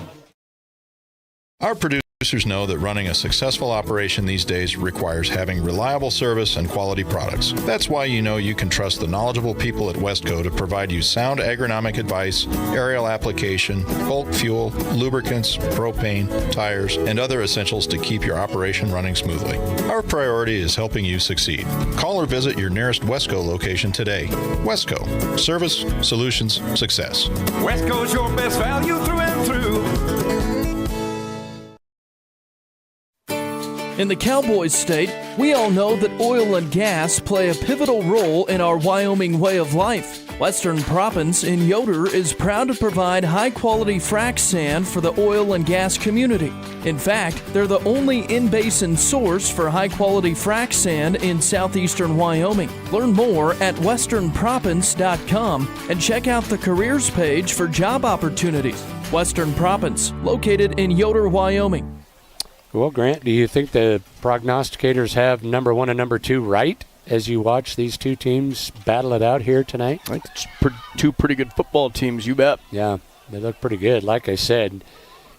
Our producers know that running a successful operation these days requires having reliable service and quality products. That's why you know you can trust the knowledgeable people at Westco to provide you sound agronomic advice, aerial application, bulk fuel, lubricants, propane, tires, and other essentials to keep your operation running smoothly. Our priority is helping you succeed. Call or visit your nearest Westco location today. Westco. Service, solutions, success. Westco's your best value through and through. In the Cowboys state, we all know that oil and gas play a pivotal role in our Wyoming way of life. Western Proppants in Yoder is proud to provide high-quality frac sand for the oil and gas community. In fact, they're the only in-basin source for high-quality frac sand in southeastern Wyoming. Learn more at westernproppants.com and check out the careers page for job opportunities. Western Proppants, located in Yoder, Wyoming. Well, Grant, do you think the prognosticators have number 1 and number 2 right as you watch these two teams battle it out here tonight? I think it's two pretty good football teams, you bet. Yeah, they look pretty good. Like I said,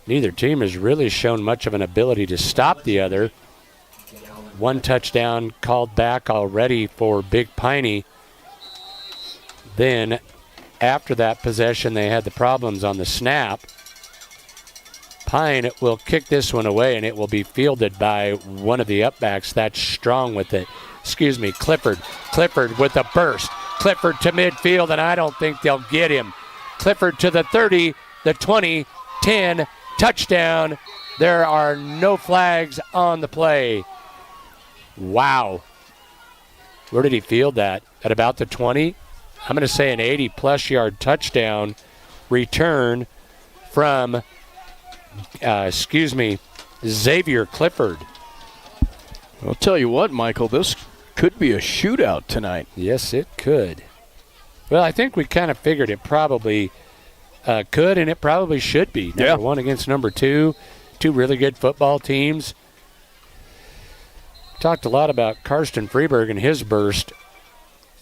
neither team has really shown much of an ability to stop the other. 1 touchdown called back already for Big Piney. Then, after that possession, they had the problems on the snap. Pine will kick this one away, and it will be fielded by one of the upbacks. That's strong with it. Clifford. Clifford with a burst. Clifford to midfield, and I don't think they'll get him. Clifford to the 30, the 20, 10, touchdown. There are no flags on the play. Wow. Where did he field that? At about the 20? I'm going to say an 80-plus yard touchdown return from Xavier Clifford. I'll tell you what, Michael, this could be a shootout tonight. Yes, it could. Well, I think we kind of figured it probably could, and it probably should be. Number 1 against number 2. 2 really good football teams. Talked a lot about Karsten Freeberg and his burst.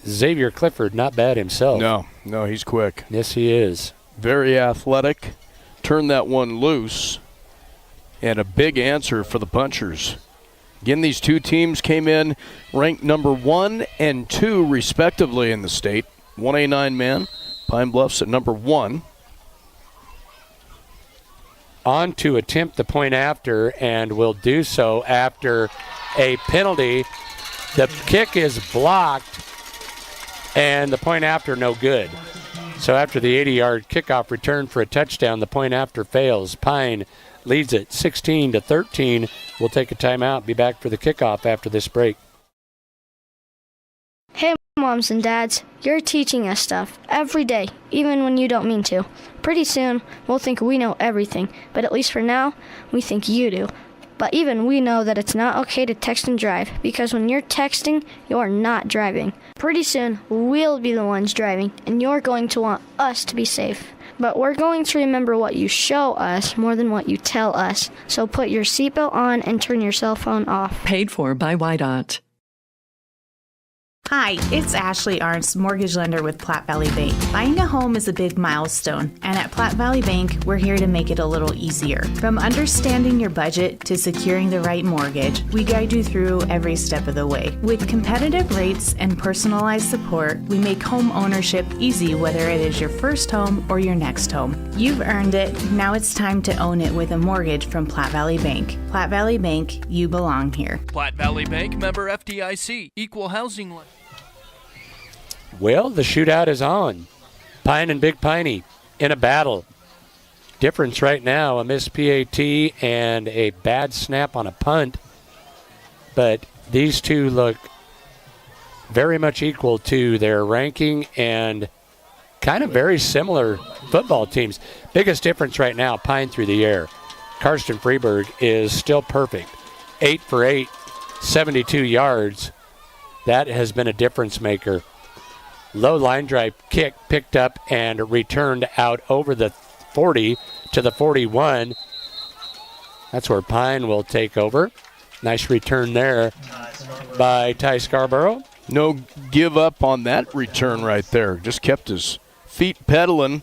Xavier Clifford, not bad himself. No, he's quick. Yes, he is. Very athletic. Turned that one loose, and a big answer for the Punchers. Again, these two teams came in ranked number 1 and 2 respectively in the state. 1A9 man, Pine Bluffs at number 1. On to attempt the point after, and will do so after a penalty. The kick is blocked, and the point after no good. So after the 80-yard kickoff return for a touchdown, the point after fails. Pine leads it 16-13. We'll take a timeout, be back for the kickoff after this break. Hey, moms and dads, you're teaching us stuff every day, even when you don't mean to. Pretty soon, we'll think we know everything, but at least for now, we think you do. But even we know that it's not okay to text and drive, because when you're texting, you're not driving. Pretty soon, we'll be the ones driving, and you're going to want us to be safe. But we're going to remember what you show us more than what you tell us. So put your seatbelt on and turn your cell phone off. Paid for by YDOT. Hi, it's Ashley Arntz, mortgage lender with Platte Valley Bank. Buying a home is a big milestone, and at Platte Valley Bank, we're here to make it a little easier. From understanding your budget to securing the right mortgage, we guide you through every step of the way. With competitive rates and personalized support, we make home ownership easy, whether it is your first home or your next home. You've earned it. Now it's time to own it with a mortgage from Platte Valley Bank. Platte Valley Bank, you belong here. Platte Valley Bank, member FDIC, equal housing lender. Well, the shootout is on. Pine and Big Piney in a battle. Difference right now, a missed PAT and a bad snap on a punt. But these two look very much equal to their ranking and kind of very similar football teams. Biggest difference right now, Pine through the air. Karsten Freeberg is still perfect. 8 for 8, 72 yards. That has been a difference maker. Low line drive kick picked up and returned out over the 40 to the 41. That's where Pine will take over. Nice return there by Ty Scarborough. No give up on that return right there. Just kept his feet pedaling.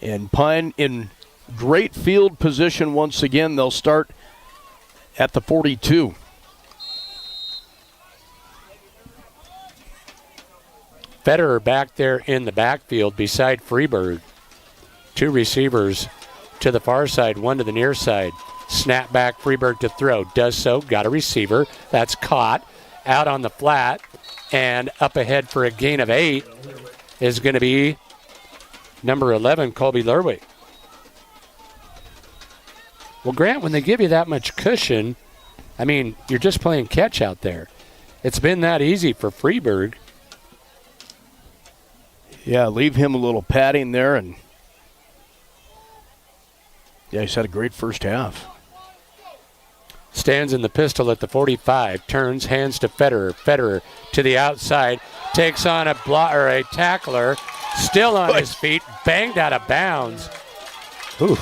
And Pine in great field position once again. They'll start at the 42. Federer back there in the backfield beside Freeberg. Two receivers to the far side, one to the near side. Snap back, Freeberg to throw. Does so, got a receiver. That's caught. Out on the flat and up ahead for a gain of 8 is going to be number 11, Colby Lerwick. Well, Grant, when they give you that much cushion, I mean, you're just playing catch out there. It's been that easy for Freeberg. Yeah, leave him a little padding there, and yeah, he's had a great first half. Stands in the pistol at the 45, turns, hands to Federer. Federer to the outside, takes on a tackler, still on his feet, banged out of bounds. Ooh,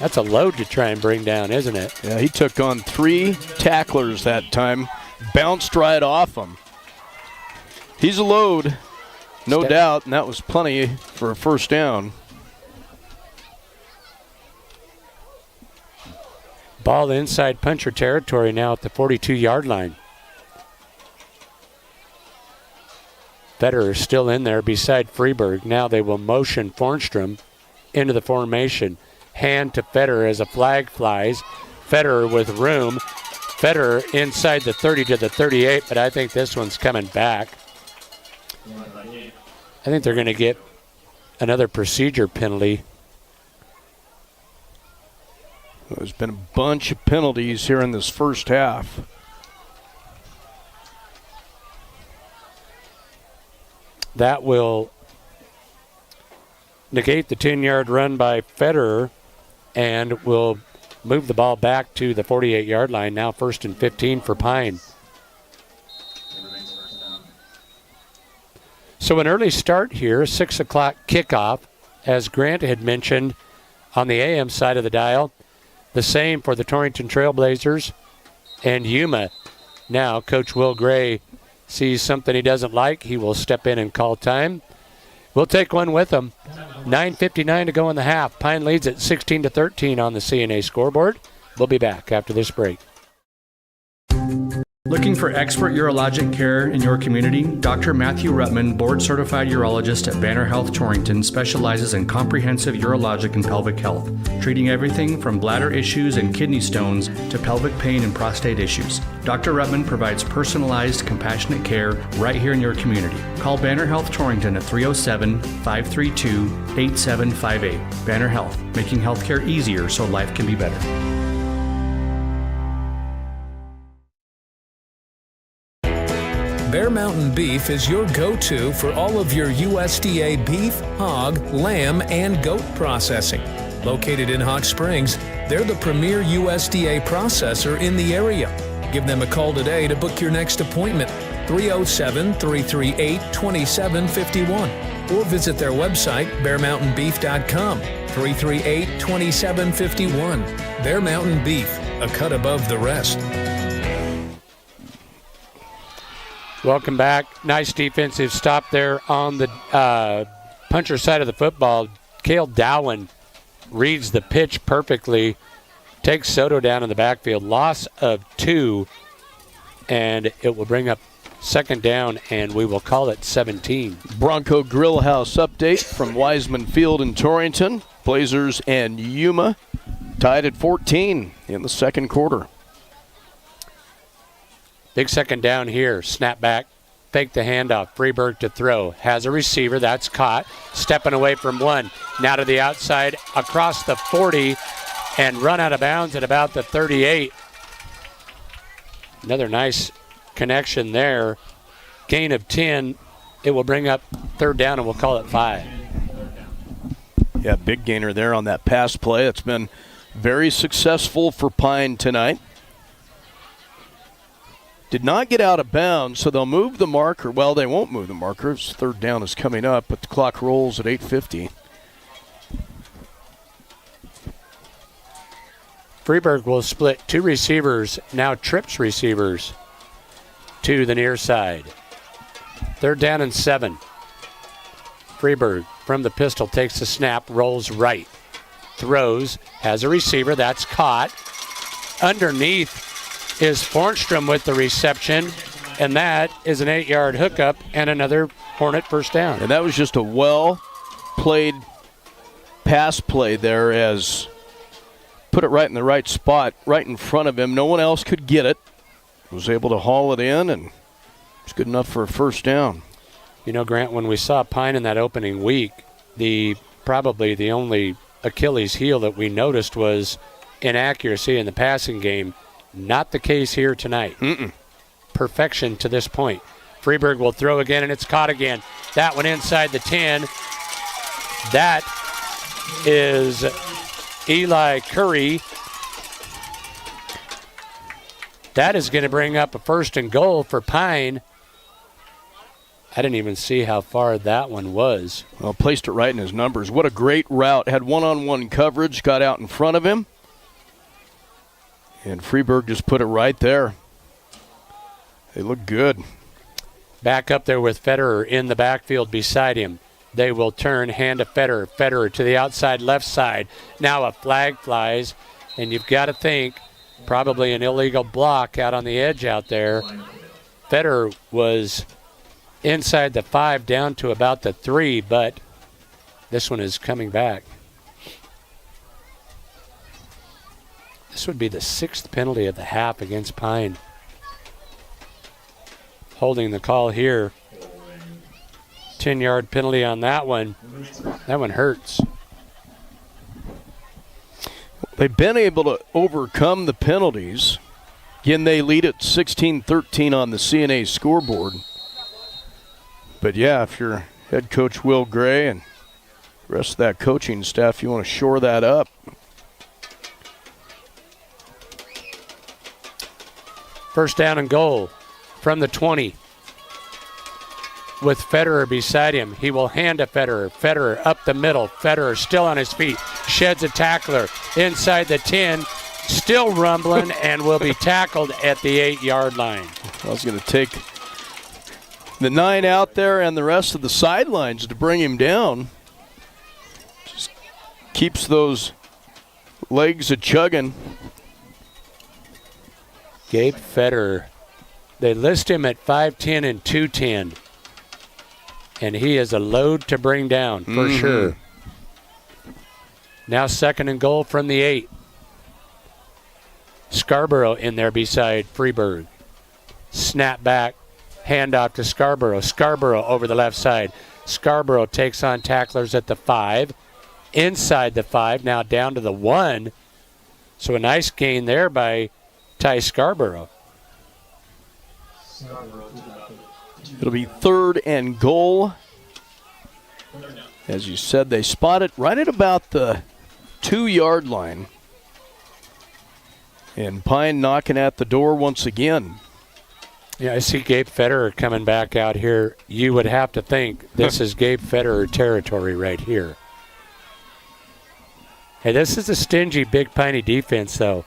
that's a load to try and bring down, isn't it? Yeah, he took on 3 tacklers that time, bounced right off him. He's a load. No doubt, and that was plenty for a first down. Ball inside puncher territory now at the 42-yard line. Federer still in there beside Freeberg. Now they will motion Fornstrom into the formation. Hand to Federer as a flag flies. Federer with room. Federer inside the 30 to the 38, but I think this one's coming back. I think they're going to get another procedure penalty. There's been a bunch of penalties here in this first half. That will negate the 10-yard run by Federer and will move the ball back to the 48-yard line. Now 1st and 15 for Pine. So an early start here, 6 o'clock kickoff, as Grant had mentioned on the AM side of the dial. The same for the Torrington Trailblazers and Yuma. Now Coach Will Gray sees something he doesn't like. He will step in and call time. We'll take one with him. 9:59 to go in the half. Pine leads at 16-13 on the CNA scoreboard. We'll be back after this break. Looking for expert urologic care in your community? Dr. Matthew Rutman, board-certified urologist at Banner Health Torrington, specializes in comprehensive urologic and pelvic health, treating everything from bladder issues and kidney stones to pelvic pain and prostate issues. Dr. Rutman provides personalized, compassionate care right here in your community. Call Banner Health Torrington at 307-532-8758. Banner Health, making healthcare easier so life can be better. Bear Mountain Beef is your go-to for all of your USDA beef, hog, lamb, and goat processing. Located in Hot Springs, they're the premier USDA processor in the area. Give them a call today to book your next appointment, 307-338-2751, or visit their website, bearmountainbeef.com, 338-2751. Bear Mountain Beef, a cut above the rest. Welcome back. Nice defensive stop there on the puncher side of the football. Cale Dowen reads the pitch perfectly, takes Soto down in the backfield. Loss of 2, and it will bring up second down, and we will call it 17. Bronco Grill House update from Wiseman Field in Torrington. Blazers and Yuma tied at 14 in the second quarter. Big second down here. Snap back. Fake the handoff. Freeberg to throw. Has a receiver. That's caught. Stepping away from one. Now to the outside across the 40 and run out of bounds at about the 38. Another nice connection there. Gain of 10. It will bring up third down, and we'll call it 5. Yeah, big gainer there on that pass play. It's been very successful for Pine tonight. Did not get out of bounds, so they'll move the marker. Well, they won't move the markers. Third down is coming up, but the clock rolls at 8:50. Freeberg will split 2 receivers, now trips receivers to the near side. Third down and 7. Freeberg from the pistol takes the snap, rolls right, throws, has a receiver, that's caught. Underneath is Fornstrom with the reception, and that is an 8-yard hookup and another Hornet first down. And that was just a well-played pass play there, as put it right in the right spot, right in front of him. No one else could get it. Was able to haul it in, and it's good enough for a first down. You know, Grant, when we saw Pine in that opening week, probably the only Achilles heel that we noticed was inaccuracy in the passing game. Not the case here tonight. Perfection to this point. Freeberg will throw again, and it's caught again. That one inside the 10. That is Eli Curry. That is going to bring up a first and goal for Pine. I didn't even see how far that one was. Well, placed it right in his numbers. What a great route. Had one-on-one coverage, got out in front of him. And Freeberg just put it right there. They look good. Back up there with Federer in the backfield beside him. They will turn, hand to Federer. Federer to the outside left side. Now a flag flies, and you've got to think probably an illegal block out on the edge out there. Federer was inside the 5 down to about the 3, but this one is coming back. This would be the 6th penalty of the half against Pine. Holding the call here. 10-yard penalty on that one. That one hurts. They've been able to overcome the penalties. Again, they lead at 16-13 on the CNA scoreboard. But, yeah, if you're head coach Will Gray and the rest of that coaching staff, you want to shore that up. First down and goal from the 20. With Federer beside him, he will hand to Federer. Federer up the middle. Federer still on his feet. Sheds a tackler inside the 10. Still rumbling and will be tackled at the 8-yard line. I was going to take the 9 out there and the rest of the sidelines to bring him down. Just keeps those legs a-chugging. Gabe Federer, they list him at 5'10 and 210. And he is a load to bring down, for sure. Now second and goal from the 8. Scarborough in there beside Freeberg. Snap back, handoff to Scarborough. Scarborough over the left side. Scarborough takes on tacklers at the 5. Inside the 5, now down to the 1. So a nice gain there by Ty Scarborough. It'll be 3rd and goal. As you said, they spot it right at about the 2-yard line. And Pine knocking at the door once again. Yeah, I see Gabe Federer coming back out here. You would have to think this is Gabe Federer territory right here. Hey, this is a stingy Big Piney defense, though.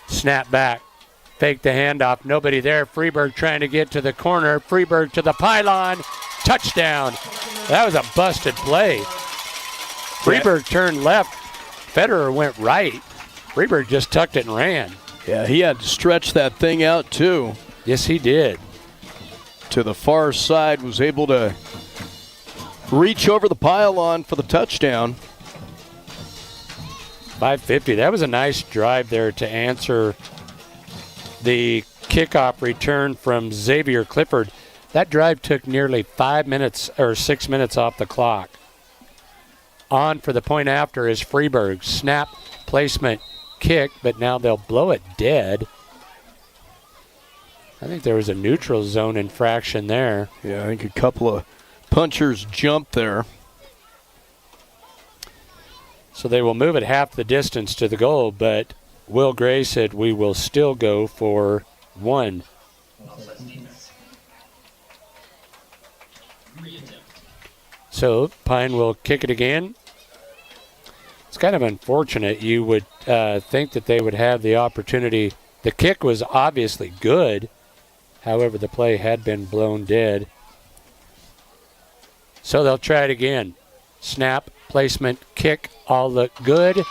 Snap back. Fake the handoff. Nobody there. Freeburg trying to get to the corner. Freeburg to the pylon. Touchdown. That was a busted play. Freeburg turned left. Federer went right. Freeburg just tucked it and ran. Yeah, he had to stretch that thing out, too. Yes, he did. To the far side, was able to reach over the pylon for the touchdown. 5:50. That was a nice drive there to answer the kickoff return from Xavier Clifford. That drive took nearly 5 minutes or 6 minutes off the clock. On for the point after is Freeburg. Snap, placement, kick, but now they'll blow it dead. I think there was a neutral zone infraction there. Yeah, I think a couple of punchers jumped there. So they will move it half the distance to the goal, but Will Gray said we will still go for 1. So Pine will kick it again. It's kind of unfortunate. You would think that they would have the opportunity. The kick was obviously good. However, the play had been blown dead. So they'll try it again. Snap, placement, kick, all look good.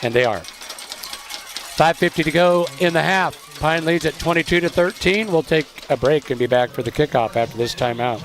And they are. 5:50 to go in the half. Pine leads at 22-13. We'll take a break and be back for the kickoff after this timeout.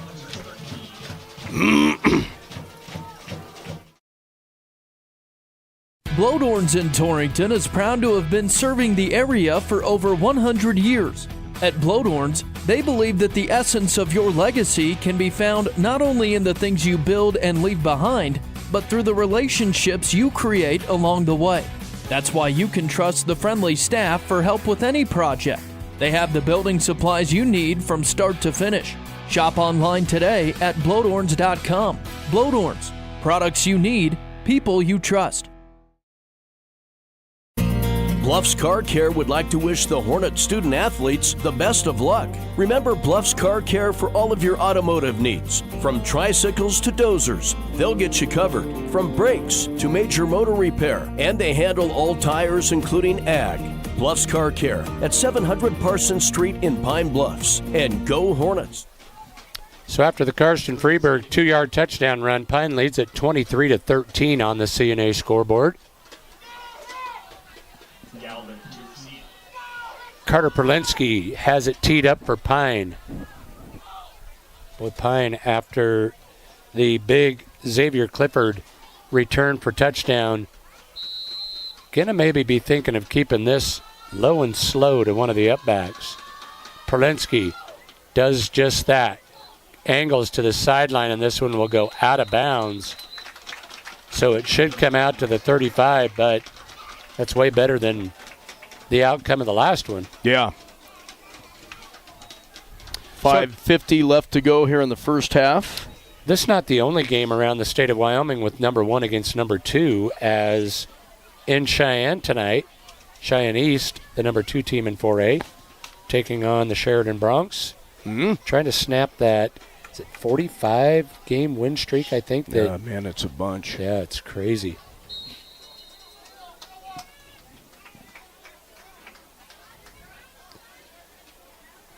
Blodorns in Torrington is proud to have been serving the area for over 100 years. At Blodorns, they believe that the essence of your legacy can be found not only in the things you build and leave behind, but through the relationships you create along the way. That's why you can trust the friendly staff for help with any project. They have the building supplies you need from start to finish. Shop online today at blodorns.com. Blodorns, products you need, people you trust. Bluffs Car Care would like to wish the Hornets student athletes the best of luck. Remember Bluffs Car Care for all of your automotive needs. From tricycles to dozers, they'll get you covered. From brakes to major motor repair. And they handle all tires, including ag. Bluffs Car Care at 700 Parsons Street in Pine Bluffs. And go Hornets. So after the Karsten Freeburg 2-yard touchdown run, Pine leads at 23-13 on the CNA scoreboard. Carter Perlinsky has it teed up for Pine. With Pine, after the big Xavier Clifford return for touchdown, gonna maybe be thinking of keeping this low and slow to one of the upbacks. Perlinsky does just that. Angles to the sideline, and this one will go out of bounds. So it should come out to the 35, but that's way better than the outcome of the last one. Yeah. 5:50 left to go here in the first half. This is not the only game around the state of Wyoming with number 1 against number 2, as in Cheyenne tonight, Cheyenne East, the number 2 team in 4A, taking on the Sheridan Broncs. Trying to snap that, is it 45-game win streak, I think? Yeah, man, it's a bunch. Yeah, it's crazy.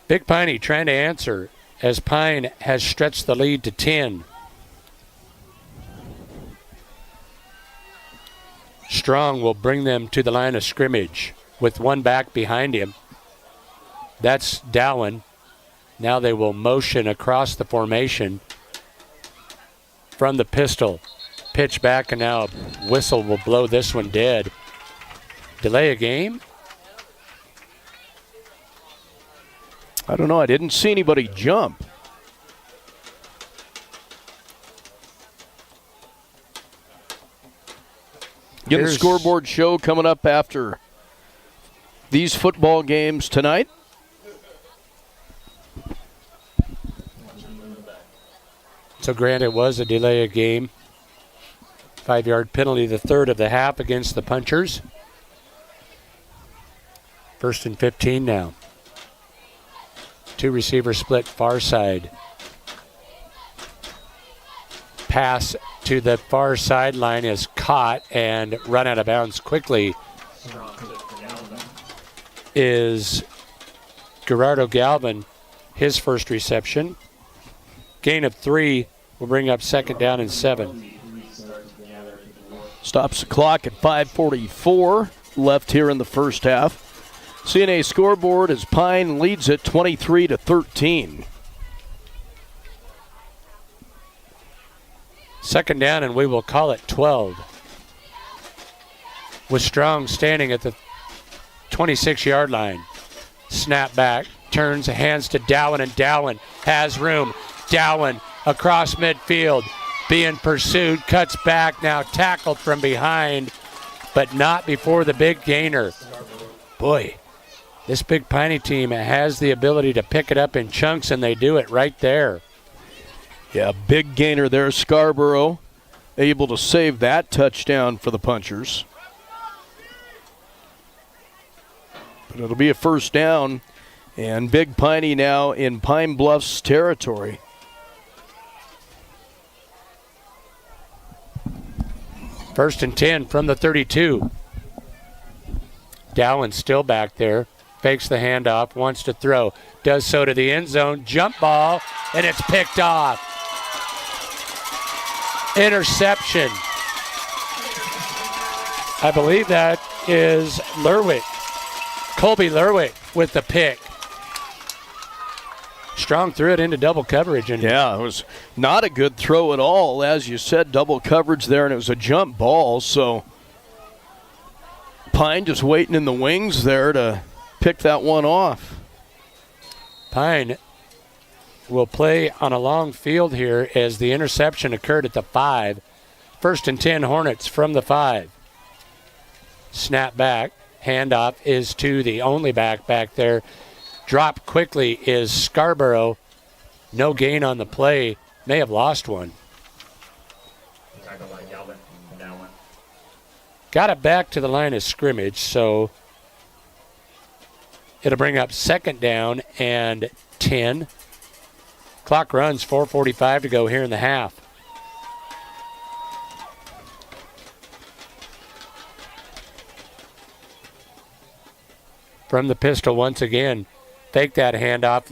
Big Piney trying to answer as Pine has stretched the lead to 10. Strong will bring them to the line of scrimmage with one back behind him. That's Dowan. Now they will motion across the formation from the pistol. Pitch back, and now a whistle will blow this one dead. Delay a game? I don't know. I didn't see anybody jump. Getting the scoreboard show coming up after these football games tonight. So granted, it was a delay of game. 5-yard penalty, the third of the half against the Punchers. 1st and 15 now. 2 receiver split far side. Pass to the far sideline is caught and run out of bounds quickly is Gerardo Galvin, his first reception. Gain of 3 will bring up 2nd down and 7. Stops the clock at 5:44 left here in the first half. CNA scoreboard as Pine leads it 23-13. 2nd down, and we will call it 12. With Strong standing at the 26-yard line. Snap back, turns, hands to Dowen, and Dowen has room. Dowen across midfield, being pursued, cuts back, now tackled from behind, but not before the big gainer. Boy, this big Piney team has the ability to pick it up in chunks, and they do it right there. Yeah, big gainer there. Scarborough able to save that touchdown for the Punchers. But it'll be a first down, and Big Piney now in Pine Bluffs territory. First and 10 from the 32. Dowan still back there. Fakes the handoff, wants to throw. Does so to the end zone. Jump ball, and it's picked off. Interception. I believe that is Lerwick. Colby Lerwick with the pick. Strong threw it into double coverage. And yeah, it was not a good throw at all. As you said, double coverage there, and it was a jump ball. So Pine just waiting in the wings there to pick that one off. Pine will play on a long field here as the interception occurred at the 5. 1st and 10 Hornets from the 5. Snap back. Handoff is to the only back there. Drop quickly is Scarborough. No gain on the play. May have lost one. Got it back to the line of scrimmage, so it'll bring up 2nd down and 10. Clock runs, 4:45 to go here in the half. From the pistol once again. Fake that handoff.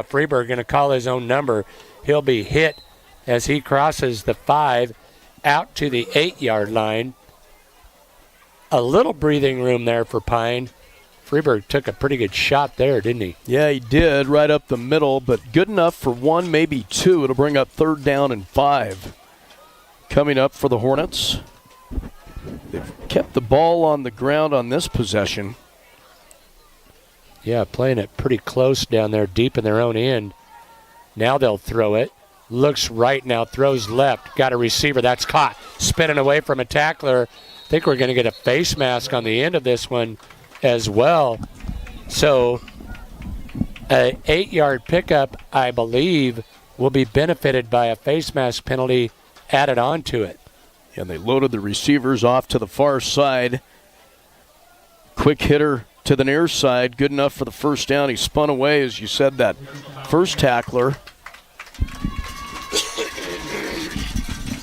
Freeberg going to call his own number. He'll be hit as he crosses the 5 out to the 8-yard line. A little breathing room there for Pine. Freeberg took a pretty good shot there, didn't he? Yeah, he did, right up the middle, but good enough for 1, maybe 2. It'll bring up 3rd down and 5. Coming up for the Hornets. They've kept the ball on the ground on this possession. Yeah, playing it pretty close down there, deep in their own end. Now they'll throw it. Looks right now, throws left. Got a receiver, that's caught. Spinning away from a tackler. I think we're going to get a face mask on the end of this one as well. So, an 8-yard pickup, I believe, will be benefited by a face mask penalty added on to it. And they loaded the receivers off to the far side. Quick hitter to the near side, good enough for the first down. He spun away, as you said, that first tackler.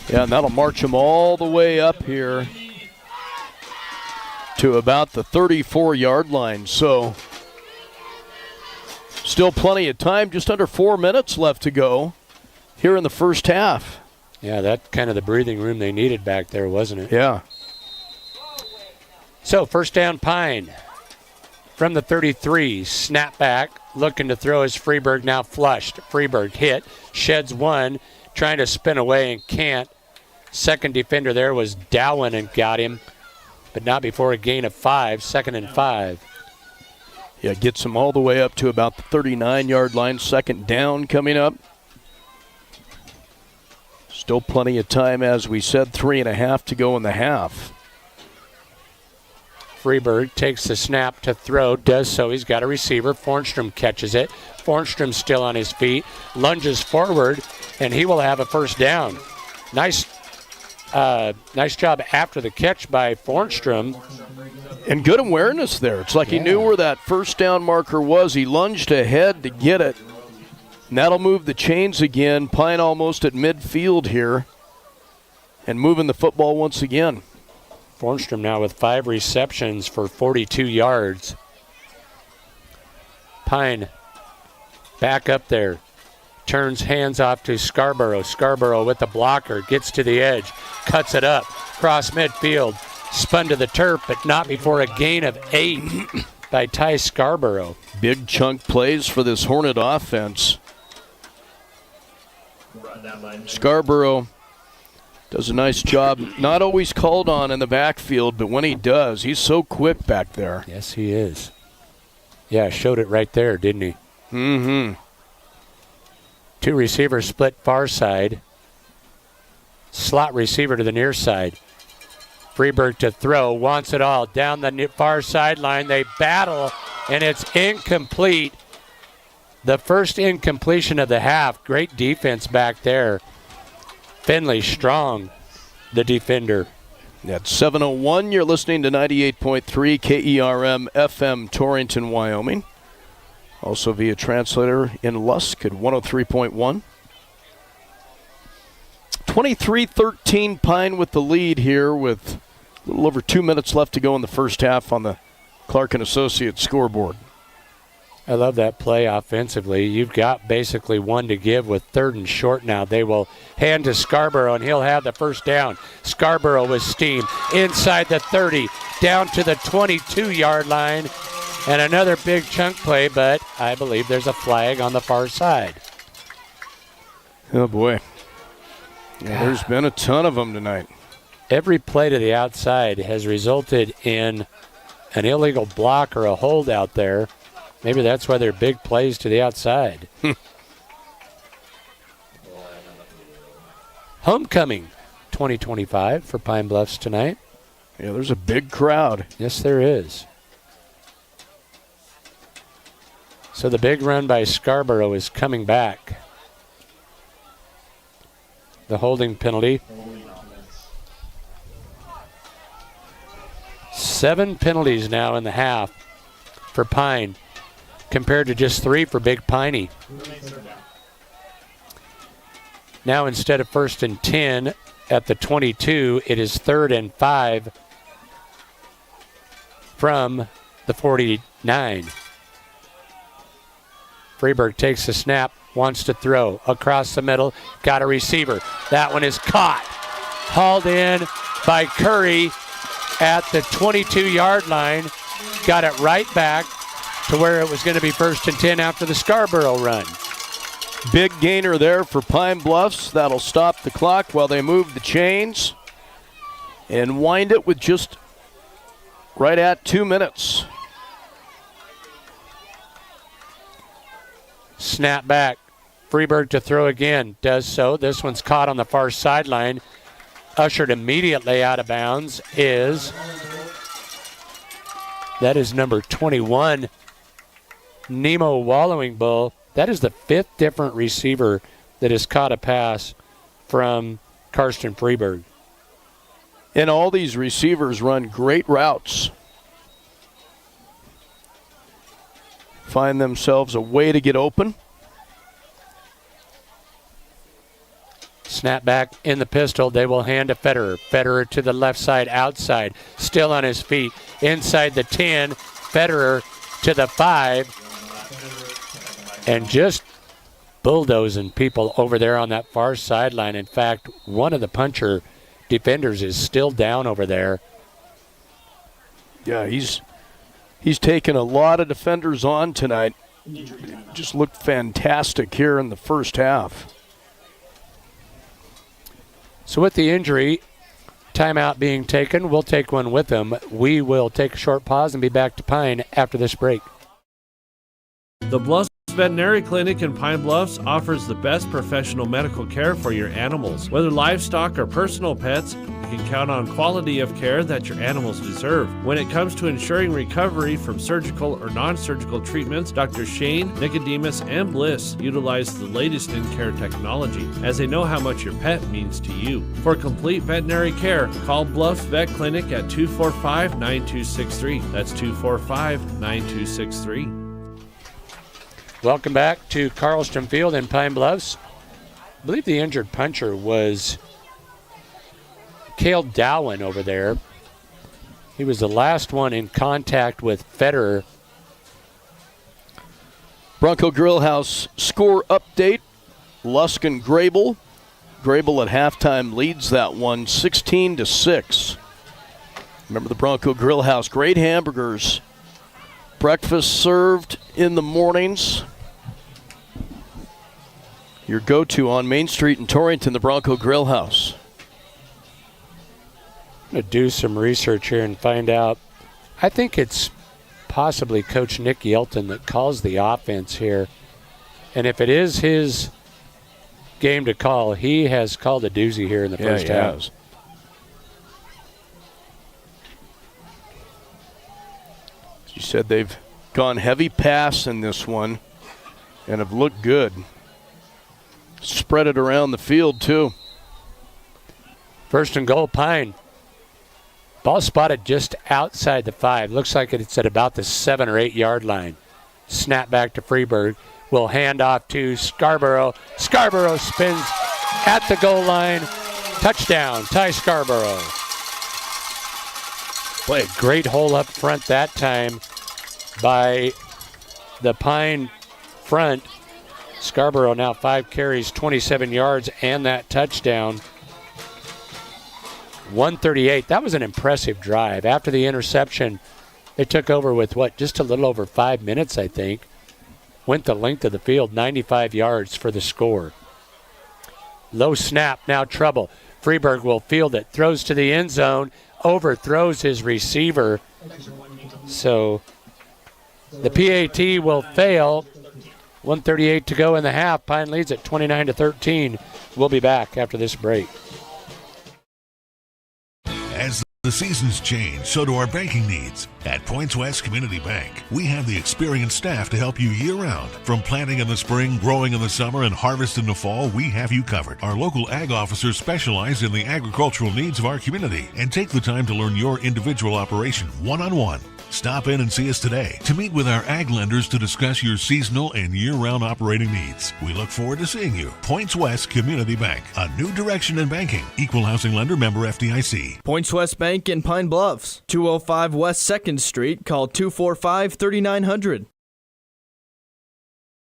Yeah, and that'll march him all the way up here to about the 34-yard line. So still plenty of time, just under 4 minutes left to go here in the first half. Yeah, that's kind of the breathing room they needed back there, wasn't it? Yeah. So first down, Pine. From the 33, snap back, looking to throw is Freeberg, now flushed. Freeberg hit, sheds one, trying to spin away and can't. Second defender there was Dowen and got him, but not before a gain of 5, 2nd and 5. Yeah, gets him all the way up to about the 39-yard line, 2nd down coming up. Still plenty of time, as we said, 3.5 to go in the half. Freeberg takes the snap to throw, does so. He's got a receiver. Fornstrom catches it. Fornstrom still on his feet, lunges forward, and he will have a first down. Nice job after the catch by Fornstrom. And good awareness there. It's like he knew where that first down marker was. He lunged ahead to get it. And that'll move the chains again. Pine almost at midfield here. And moving the football once again. Fornstrom now with 5 receptions for 42 yards. Pine back up there. Turns hands off to Scarborough. Scarborough with the blocker. Gets to the edge. Cuts it up. Cross midfield. Spun to the turf, but not before a gain of 8 by Ty Scarborough. Big chunk plays for this Hornet offense. Scarborough does a nice job. Not always called on in the backfield, but when he does, he's so quick back there. Yes, he is. Yeah, showed it right there, didn't he? Mm-hmm. 2 receivers split far side. Slot receiver to the near side. Freeberg to throw, wants it all. Down the far sideline, they battle, and it's incomplete. The first incompletion of the half. Great defense back there. Finley strong, the defender. At 7:01, you're listening to 98.3 KERM FM Torrington, Wyoming. Also via translator in Lusk at 103.1. 23-13 Pine with the lead here with a little over 2 minutes left to go in the first half on the Clark & Associates scoreboard. I love that play offensively. You've got basically one to give with 3rd and short now. They will hand to Scarborough, and he'll have the first down. Scarborough with steam inside the 30, down to the 22-yard line. And another big chunk play, but I believe there's a flag on the far side. Oh, boy. Yeah, there's been a ton of them tonight. Every play to the outside has resulted in an illegal block or a hold out there. Maybe that's why they're big plays to the outside. Homecoming 2025 for Pine Bluffs tonight. Yeah, there's a big crowd. Yes, there is. So the big run by Scarborough is coming back. The holding penalty. 7 penalties now in the half for Pine, compared to just 3 for Big Piney. Now instead of 1st and 10 at the 22, it is 3rd and 5 from the 49. Freeberg takes the snap, wants to throw across the middle, got a receiver. That one is caught. Hauled in by Curry at the 22-yard line. Got it right back to where it was going to be 1st and 10 after the Scarborough run. Big gainer there for Pine Bluffs. That'll stop the clock while they move the chains and wind it with just right at 2 minutes. Snap back. Freeberg to throw again. Does so. This one's caught on the far sideline. Ushered immediately out of bounds that is number 21, Nemo Wallowing Bull. That is the 5th different receiver that has caught a pass from Karsten Freeberg. And all these receivers run great routes. Find themselves a way to get open. Snap back in the pistol. They will hand to Federer. Federer to the left side outside. Still on his feet. Inside the 10. Federer to the 5. And just bulldozing people over there on that far sideline. In fact, one of the puncher defenders is still down over there. Yeah, he's taken a lot of defenders on tonight. Just looked fantastic here in the first half. So with the injury, timeout being taken, we'll take one with them. We will take a short pause and be back to Pine after this break. The Bluffs Veterinary Clinic in Pine Bluffs offers the best professional medical care for your animals. Whether livestock or personal pets, you can count on quality of care that your animals deserve. When it comes to ensuring recovery from surgical or non-surgical treatments, Dr. Shane, Nicodemus, and Bliss utilize the latest in care technology, as they know how much your pet means to you. For complete veterinary care, call Bluffs Vet Clinic at 245-9263. That's 245-9263. Welcome back to Carlstrom Field in Pine Bluffs. I believe the injured puncher was Cale Dowen over there. He was the last one in contact with Federer. Bronco Grill House score update. Lusk and Grable. Grable at halftime leads that one 16-6. Remember the Bronco Grill House, great hamburgers. Breakfast served in the mornings. Your go-to on Main Street in Torrington, the Bronco Grill House. I'm going to do some research here and find out. I think it's possibly Coach Nick Yelton that calls the offense here. And if it is his game to call, he has called a doozy here in the first half. Has. You said they've gone heavy pass in this one and have looked good. Spread it around the field, too. First and goal, Pine. Ball spotted just outside the 5. Looks like it's at about the 7 or 8 yard line. Snap back to Freeburg. Will hand off to Scarborough. Scarborough spins at the goal line. Touchdown, Ty Scarborough. Boy, a great hole up front that time by the Pine front. Scarborough now 5 carries, 27 yards, and that touchdown. 138. That was an impressive drive. After the interception, they took over with, just a little over 5 minutes, I think. Went the length of the field, 95 yards for the score. Low snap, now trouble. Freeburg will field it, throws to the end zone, overthrows his receiver. So the PAT will fail. 1:38 to go in the half. Pine leads at 29-13. We'll be back after this break. As the seasons change, so do our banking needs. At Points West Community Bank, we have the experienced staff to help you year-round. From planting in the spring, growing in the summer, and harvest in the fall, we have you covered. Our local ag officers specialize in the agricultural needs of our community and take the time to learn your individual operation one-on-one. Stop in and see us today to meet with our ag lenders to discuss your seasonal and year-round operating needs. We look forward to seeing you. Points West Community Bank, a new direction in banking. Equal housing lender, member FDIC. Points West Bank in Pine Bluffs, 205 West 2nd Street. Call 245-3900.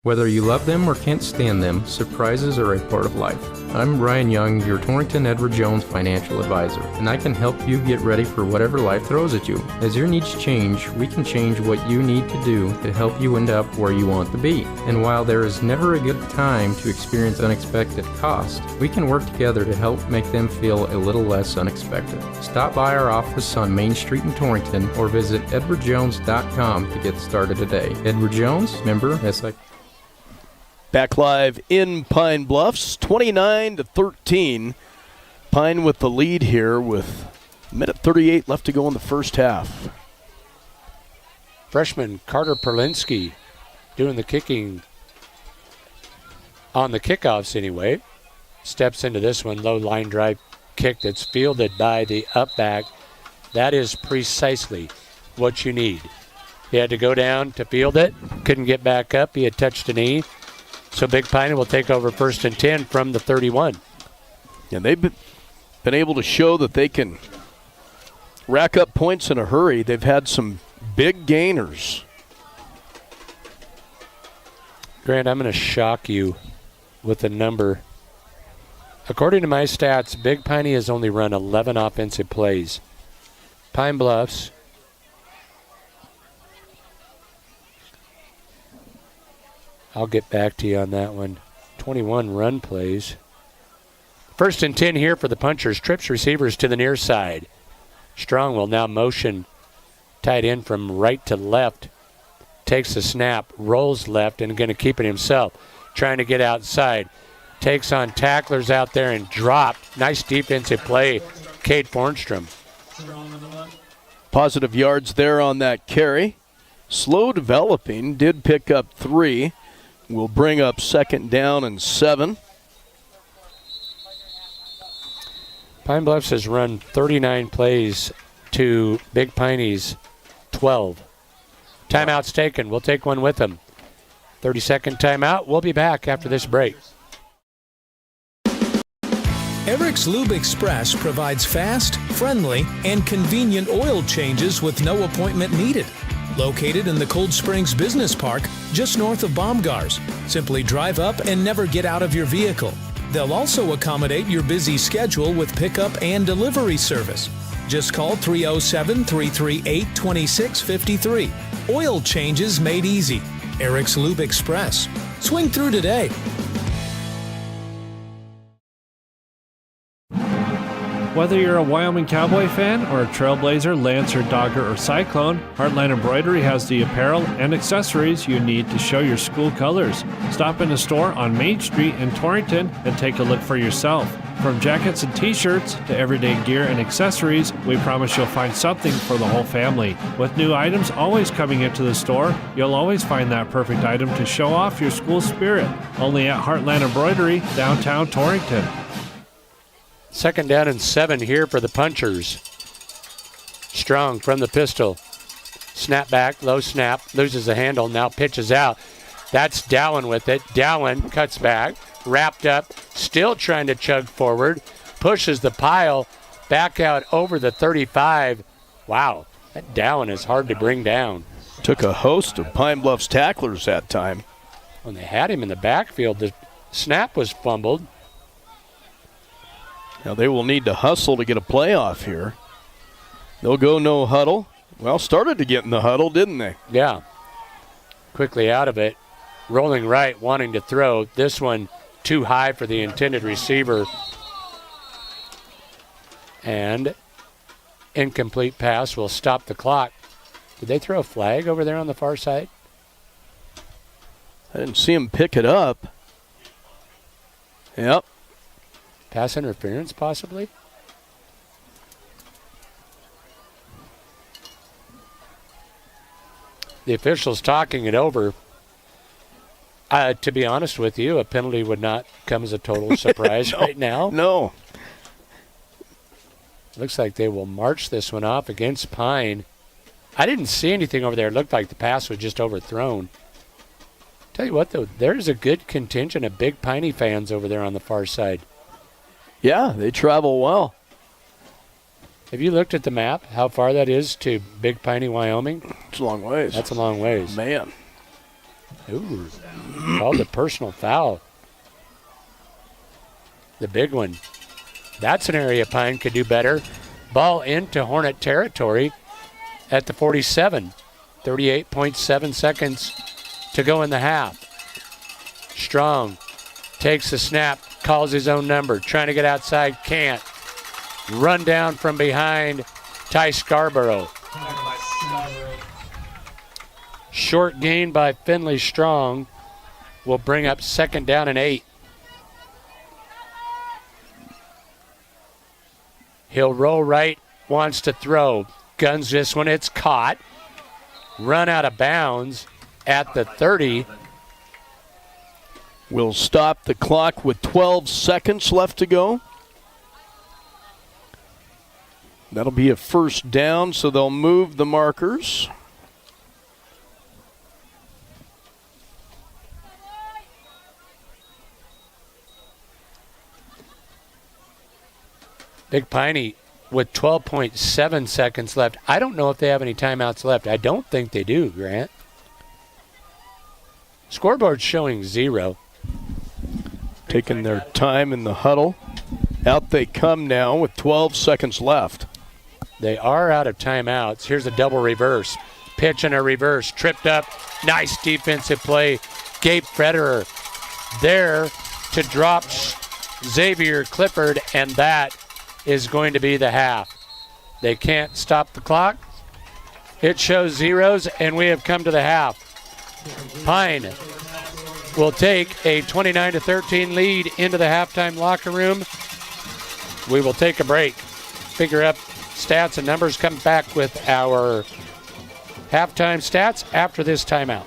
Whether you love them or can't stand them, surprises are a part of life. I'm Ryan Young, your Torrington Edward Jones financial advisor, and I can help you get ready for whatever life throws at you. As your needs change, we can change what you need to do to help you end up where you want to be. And while there is never a good time to experience unexpected costs, we can work together to help make them feel a little less unexpected. Stop by our office on Main Street in Torrington or visit edwardjones.com to get started today. Edward Jones, member SI. Back live in Pine Bluffs, 29-13. Pine with the lead here with minute 38 left to go in the first half. Freshman Carter Perlinski doing the kicking on the kickoffs anyway. Steps into this one, low line drive kick that's fielded by the up back. That is precisely what you need. He had to go down to field it, couldn't get back up. He had touched a knee. So Big Piney will take over 1st and 10 from the 31. And they've been able to show that they can rack up points in a hurry. They've had some big gainers. Grant, I'm going to shock you with a number. According to my stats, Big Piney has only run 11 offensive plays. Pine Bluffs I'll get back to you on that one. 21 run plays. 1st and 10 here for the Punchers. Trips receivers to the near side. Strong will now motion tight end from right to left. takes the snap, rolls left, and going to keep it himself. Trying to get outside. Takes on tacklers out there and drop. Nice defensive play, Cade Fornstrom. Positive yards there on that carry. Slow developing, did pick up 3. Will bring up 2nd down and 7. Pine Bluffs has run 39 plays to Big Piney's 12. Timeout's taken. We'll take one with them. 30-second timeout. We'll be back after this break. Eric's Lube Express provides fast, friendly, and convenient oil changes with no appointment needed. Located in the Cold Springs Business Park, just north of Baumgars. Simply drive up and never get out of your vehicle. They'll also accommodate your busy schedule with pickup and delivery service. Just call 307-338-2653. Oil changes made easy. Eric's Lube Express. Swing through today. Whether you're a Wyoming Cowboy fan or a Trailblazer, Lancer, Dogger, or Cyclone, Heartland Embroidery has the apparel and accessories you need to show your school colors. Stop in the store on Main Street in Torrington and take a look for yourself. From jackets and t-shirts to everyday gear and accessories, we promise you'll find something for the whole family. With new items always coming into the store, you'll always find that perfect item to show off your school spirit. Only at Heartland Embroidery, downtown Torrington. 2nd down and 7 here for the Punchers. Strong from the pistol. Snap back, low snap, loses the handle, now pitches out. That's Dowan with it. Dowan cuts back, wrapped up, still trying to chug forward, pushes the pile back out over the 35. Wow, that Dowan is hard to bring down. Took a host of Pine Bluffs tacklers that time. When they had him in the backfield, the snap was fumbled. Now they will need to hustle to get a playoff here. They'll go no huddle. Well, started to get in the huddle, didn't they? Yeah. Quickly out of it. Rolling right, wanting to throw. This one too high for the intended receiver. And incomplete pass will stop the clock. Did they throw a flag over there on the far side? I didn't see him pick it up. Yep. Pass interference, possibly? The officials talking it over. To be honest with you, a penalty would not come as a total surprise right now. No. Looks like they will march this one off against Pine. I didn't see anything over there. It looked like the pass was just overthrown. Tell you what, though, there's a good contingent of Big Piney fans over there on the far side. Yeah, they travel well. Have you looked at the map, how far that is to Big Piney, Wyoming? It's a long ways. That's a long ways. Man. Ooh, called a personal foul. The big one. That's an area Pine could do better. Ball into Hornet territory at the 47. 38.7 seconds to go in the half. Strong takes the snap. Calls his own number, trying to get outside, can't. Run down from behind, Ty Scarborough. Short gain by Finley Strong will bring up 2nd down and 8. He'll roll right, wants to throw. Guns this one, it's caught. Run out of bounds at the 30. We'll stop the clock with 12 seconds left to go. That'll be a 1st down, so they'll move the markers. Big Piney with 12.7 seconds left. I don't know if they have any timeouts left. I don't think they do, Grant. Scoreboard's showing 0. Taking their time in the huddle. Out they come now with 12 seconds left. They are out of timeouts. Here's a double reverse. Pitch and a reverse. Tripped up. Nice defensive play. Gabe Federer there to drop Xavier Clifford, and that is going to be the half. They can't stop the clock. It shows zeros, and we have come to the half. Pine will take a 29-13 lead into the halftime locker room. We will take a break. Figure up stats and numbers. Come back with our halftime stats after this timeout.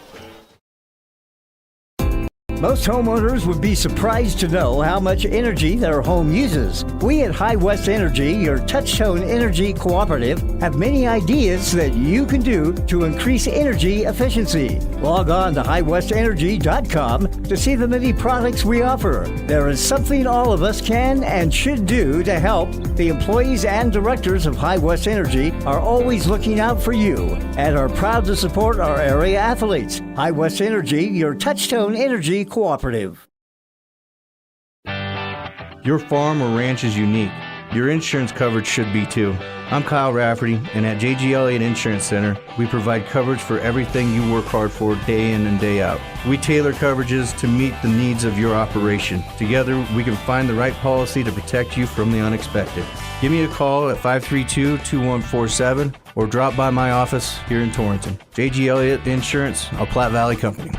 Most homeowners would be surprised to know how much energy their home uses. We at High West Energy, your touch-tone energy cooperative, have many ideas that you can do to increase energy efficiency. Log on to highwestenergy.com to see the many products we offer. There is something all of us can and should do to help. The employees and directors of High West Energy are always looking out for you and are proud to support our area athletes. High West Energy, your touch-tone energy cooperative. Your farm or ranch is unique. Your insurance coverage should be too. I'm Kyle Rafferty, and at J.G. Elliott Insurance Center, we provide coverage for everything you work hard for day in and day out. We tailor coverages to meet the needs of your operation. Together, we can find the right policy to protect you from the unexpected. Give me a call at 532-2147 or drop by my office here in Torrington. J.G. Elliott Insurance, a Platte Valley company.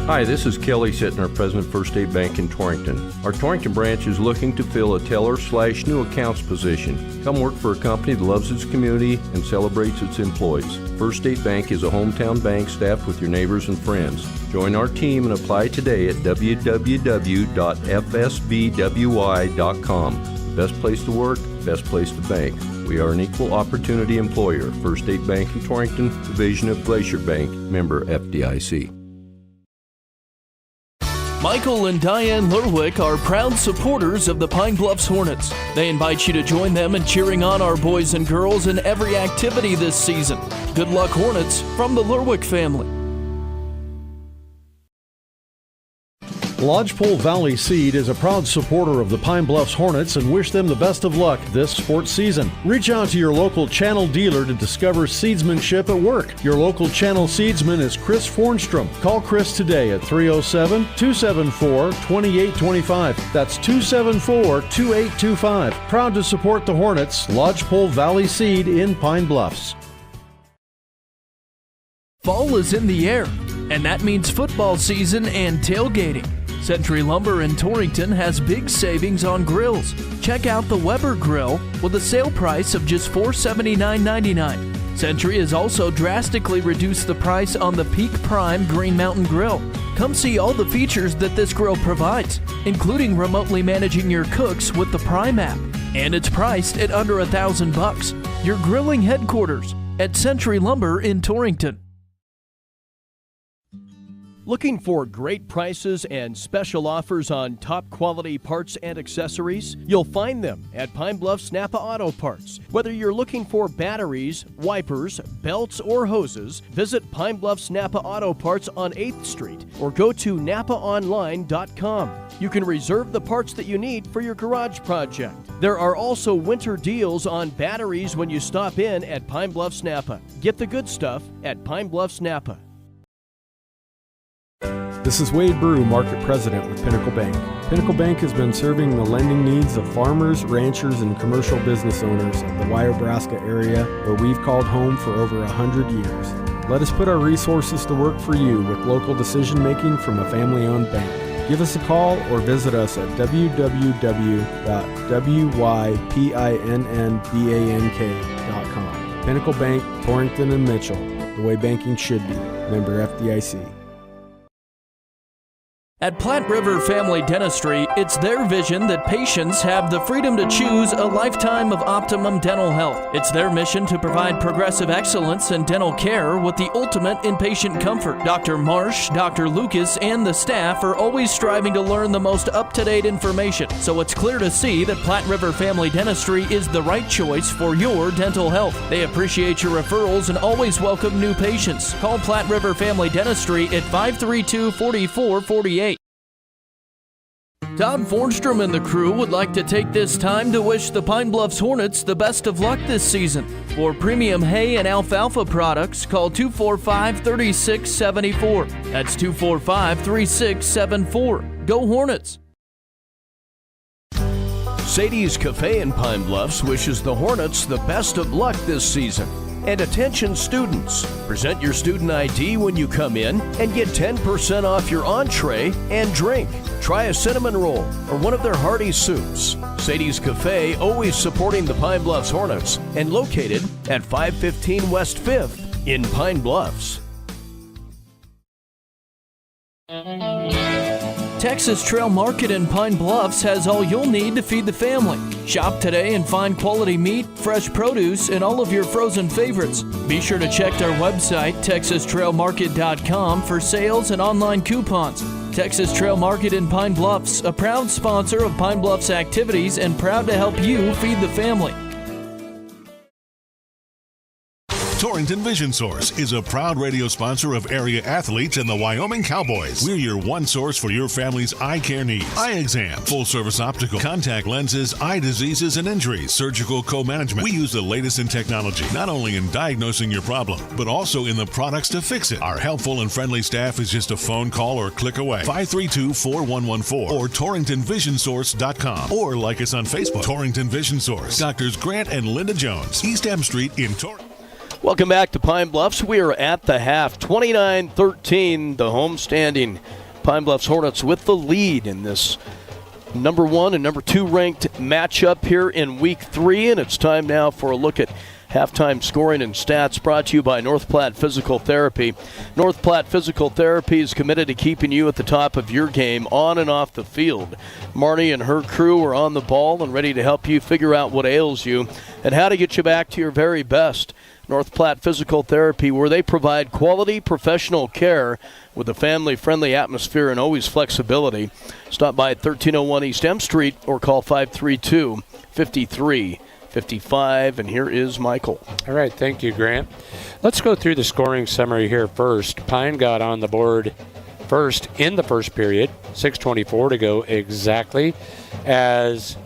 Hi, this is Kelly Sittner, President of First State Bank in Torrington. Our Torrington branch is looking to fill a teller/new accounts position. Come work for a company that loves its community and celebrates its employees. First State Bank is a hometown bank staffed with your neighbors and friends. Join our team and apply today at www.fsbwy.com. Best place to work, best place to bank. We are an equal opportunity employer. First State Bank in Torrington, division of Glacier Bank, member FDIC. Michael and Diane Lerwick are proud supporters of the Pine Bluffs Hornets. They invite you to join them in cheering on our boys and girls in every activity this season. Good luck, Hornets, from the Lerwick family. Lodgepole Valley Seed is a proud supporter of the Pine Bluffs Hornets and wish them the best of luck this sports season. Reach out to your local channel dealer to discover seedsmanship at work. Your local channel seedsman is Chris Fornstrom. Call Chris today at 307-274-2825. That's 274-2825. Proud to support the Hornets. Lodgepole Valley Seed in Pine Bluffs. Fall is in the air, and that means football season and tailgating. Century Lumber in Torrington has big savings on grills. Check out the Weber Grill with a sale price of just $479.99. Century has also drastically reduced the price on the Peak Prime Green Mountain Grill. Come see all the features that this grill provides, including remotely managing your cooks with the Prime app. And it's priced at under $1,000. Your grilling headquarters at Century Lumber in Torrington. Looking for great prices and special offers on top quality parts and accessories? You'll find them at Pine Bluffs Napa Auto Parts. Whether you're looking for batteries, wipers, belts, or hoses, visit Pine Bluffs Napa Auto Parts on 8th Street or go to napaonline.com. You can reserve the parts that you need for your garage project. There are also winter deals on batteries when you stop in at Pine Bluffs Napa. Get the good stuff at Pine Bluffs Napa. This is Wade Brew, Market President with Pinnacle Bank. Pinnacle Bank has been serving the lending needs of farmers, ranchers, and commercial business owners of the Wyobraska area, where we've called home for over 100 years. Let us put our resources to work for you with local decision-making from a family-owned bank. Give us a call or visit us at www.wypinnbank.com. Pinnacle Bank, Torrington and Mitchell, the way banking should be. Member FDIC. At Platte River Family Dentistry, it's their vision that patients have the freedom to choose a lifetime of optimum dental health. It's their mission to provide progressive excellence in dental care with the ultimate in patient comfort. Dr. Marsh, Dr. Lucas, and the staff are always striving to learn the most up-to-date information, so it's clear to see that Platte River Family Dentistry is the right choice for your dental health. They appreciate your referrals and always welcome new patients. Call Platte River Family Dentistry at 532-4448. Todd Fornstrom and the crew would like to take this time to wish the Pine Bluffs Hornets the best of luck this season. For premium hay and alfalfa products, call 245-3674. That's 245-3674. Go Hornets! Sadie's Cafe in Pine Bluffs wishes the Hornets the best of luck this season. And attention students, present your student ID when you come in and get 10% off your entree and drink. Try a cinnamon roll or one of their hearty soups. Sadie's Cafe, always supporting the Pine Bluffs Hornets and located at 515 West 5th in Pine Bluffs. Texas Trail Market in Pine Bluffs has all you'll need to feed the family. Shop today and find quality meat, fresh produce, and all of your frozen favorites. Be sure to check their website, texastrailmarket.com, for sales and online coupons. Texas Trail Market in Pine Bluffs, a proud sponsor of Pine Bluffs activities and proud to help you feed the family. Torrington Vision Source is a proud radio sponsor of area athletes and the Wyoming Cowboys. We're your one source for your family's eye care needs. Eye exam, full-service optical, contact lenses, eye diseases and injuries, surgical co-management. We use the latest in technology, not only in diagnosing your problem, but also in the products to fix it. Our helpful and friendly staff is just a phone call or click away. 532-4114 or TorringtonVisionSource.com, or like us on Facebook. Torrington Vision Source. Doctors Grant and Linda Jones, East M Street in Torrington. Welcome back to Pine Bluffs. We are at the half, 29-13, the home standing Pine Bluffs Hornets with the lead in this number 1 and number 2 ranked matchup here in week 3. And it's time now for a look at halftime scoring and stats, brought to you by North Platte Physical Therapy. North Platte Physical Therapy is committed to keeping you at the top of your game on and off the field. Marnie and her crew are on the ball and ready to help you figure out what ails you and how to get you back to your very best. North Platte Physical Therapy, where they provide quality professional care with a family-friendly atmosphere and always flexibility. Stop by at 1301 East M Street or call 532-5355. And here is Michael. All right, thank you, Grant. Let's go through the scoring summary here first. Pine got on the board first in the first period, 6:24 to go exactly, as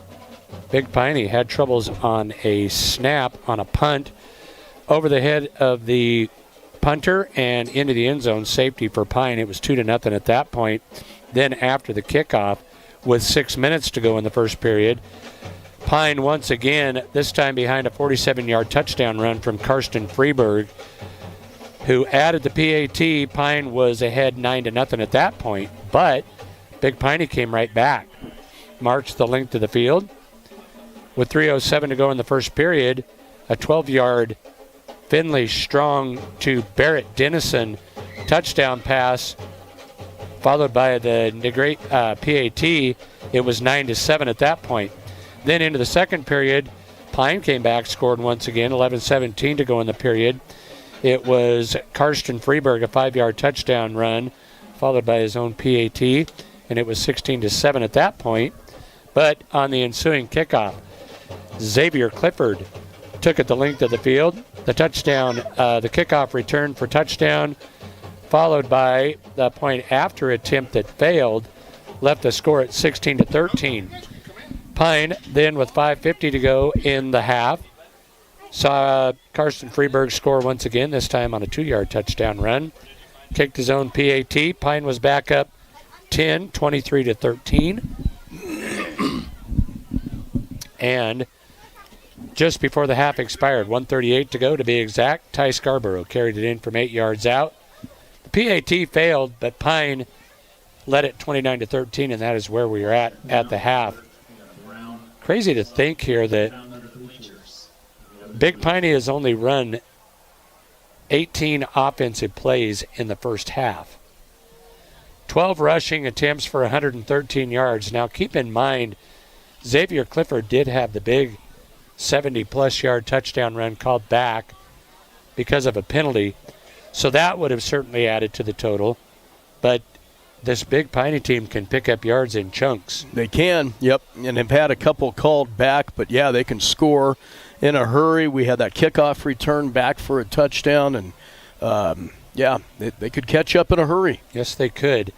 Big Piney had troubles on a snap on a punt over the head of the punter and into the end zone. Safety for Pine. It was 2-0 at that point. Then after the kickoff, with 6 minutes to go in the first period, Pine once again, this time behind a 47-yard touchdown run from Karsten Freeberg, who added the PAT. Pine was ahead 9-0 at that point, but Big Piney came right back, marched the length of the field. With 3:07 to go in the first period, a 12-yard Finley Strong to Barrett Dennison touchdown pass, followed by the great PAT. It was 9-7 at that point. Then into the second period, Pine came back, scored once again, 11:17 to go in the period. It was Karsten Freeberg, a 5-yard touchdown run, followed by his own PAT, and it was 16-7 at that point. But on the ensuing kickoff, Xavier Clifford took it the length of the field. The touchdown, the kickoff return for touchdown, followed by the point after attempt that failed, left the score at 16-13. Pine then, with 5:50 to go in the half, saw Karsten Freeberg score once again, this time on a 2-yard touchdown run. Kicked his own PAT. Pine was back up 10, 23-13. And just before the half expired, 1:38 to go to be exact, Ty Scarborough carried it in from 8 yards out. The PAT failed, but Pine led it 29-13, and that is where we are at the half. Crazy to think here that Big Piney has only run 18 offensive plays in the first half. 12 rushing attempts for 113 yards. Now keep in mind, Xavier Clifford did have the big 70-plus yard touchdown run called back because of a penalty. So that would have certainly added to the total. But this Big Piney team can pick up yards in chunks. They can, yep, and have had a couple called back. But, yeah, they can score in a hurry. We had that kickoff return back for a touchdown. And, yeah, they could catch up in a hurry. Yes, they could.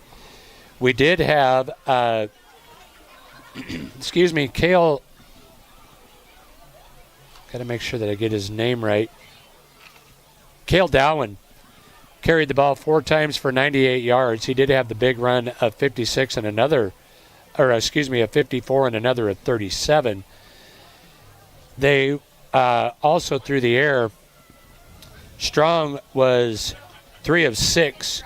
We did have, Cale. Got to make sure that I get his name right. Cale Dowen carried the ball 4 times for 98 yards. He did have the big run of 56 and another a 54 and another at 37. They also through the air, Strong was 3 of 6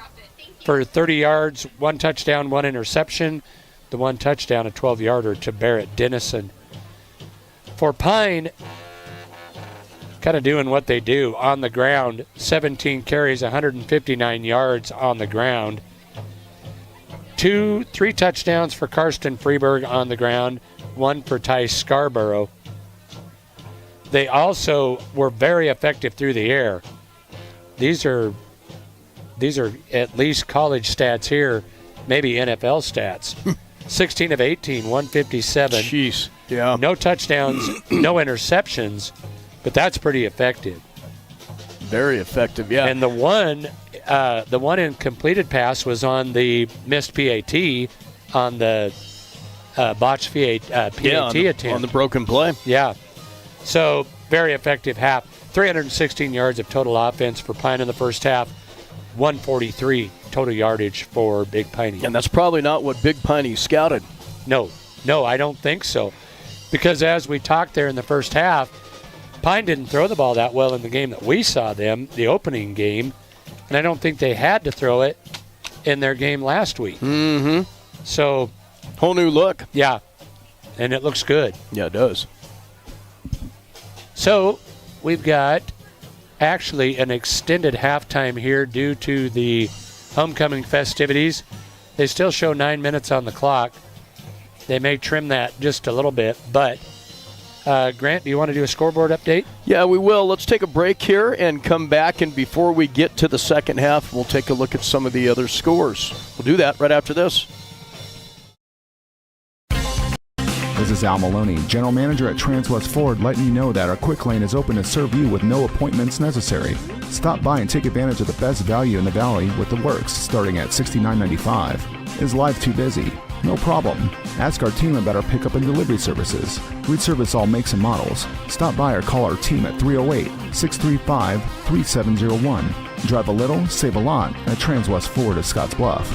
for 30 yards, 1 touchdown, 1 interception. The 1 touchdown, a 12-yarder to Barrett Dennison. For Pine, kind of doing what they do on the ground, 17 carries, 159 yards on the ground. 3 touchdowns for Karsten Freeberg on the ground, 1 for Ty Scarborough. They also were very effective through the air. These are at least college stats here, maybe NFL stats. 16 of 18, 157. Jeez, yeah. No touchdowns, no interceptions, but that's pretty effective. Very effective, yeah. And the one incompleted pass was on the missed PAT on the botched PAT attempt. On the broken play. Yeah. So very effective half. 316 yards of total offense for Pine in the first half. 143 total yardage for Big Piney. And that's probably not what Big Piney scouted. No, I don't think so. Because as we talked there in the first half, Pine didn't throw the ball that well in the game that we saw them, the opening game, and I don't think they had to throw it in their game last week. Mm-hmm. So, whole new look. Yeah, and it looks good. Yeah, it does. So, we've got actually an extended halftime here due to the homecoming festivities. They still show 9 minutes on the clock. They may trim that just a little bit, but Grant, do you want to do a scoreboard update? Yeah, we will. Let's take a break here and come back, and before we get to the second half, we'll take a look at some of the other scores. We'll do that right after this. This is Al Maloney, General Manager at Transwest Ford, letting you know that our quick lane is open to serve you with no appointments necessary. Stop by and take advantage of the best value in the valley with the works starting at $69.95. Is life too busy? No problem. Ask our team about our pickup and delivery services. We service all makes and models. Stop by or call our team at 308-635-3701. Drive a little, save a lot at Transwest Ford of Scotts Bluff.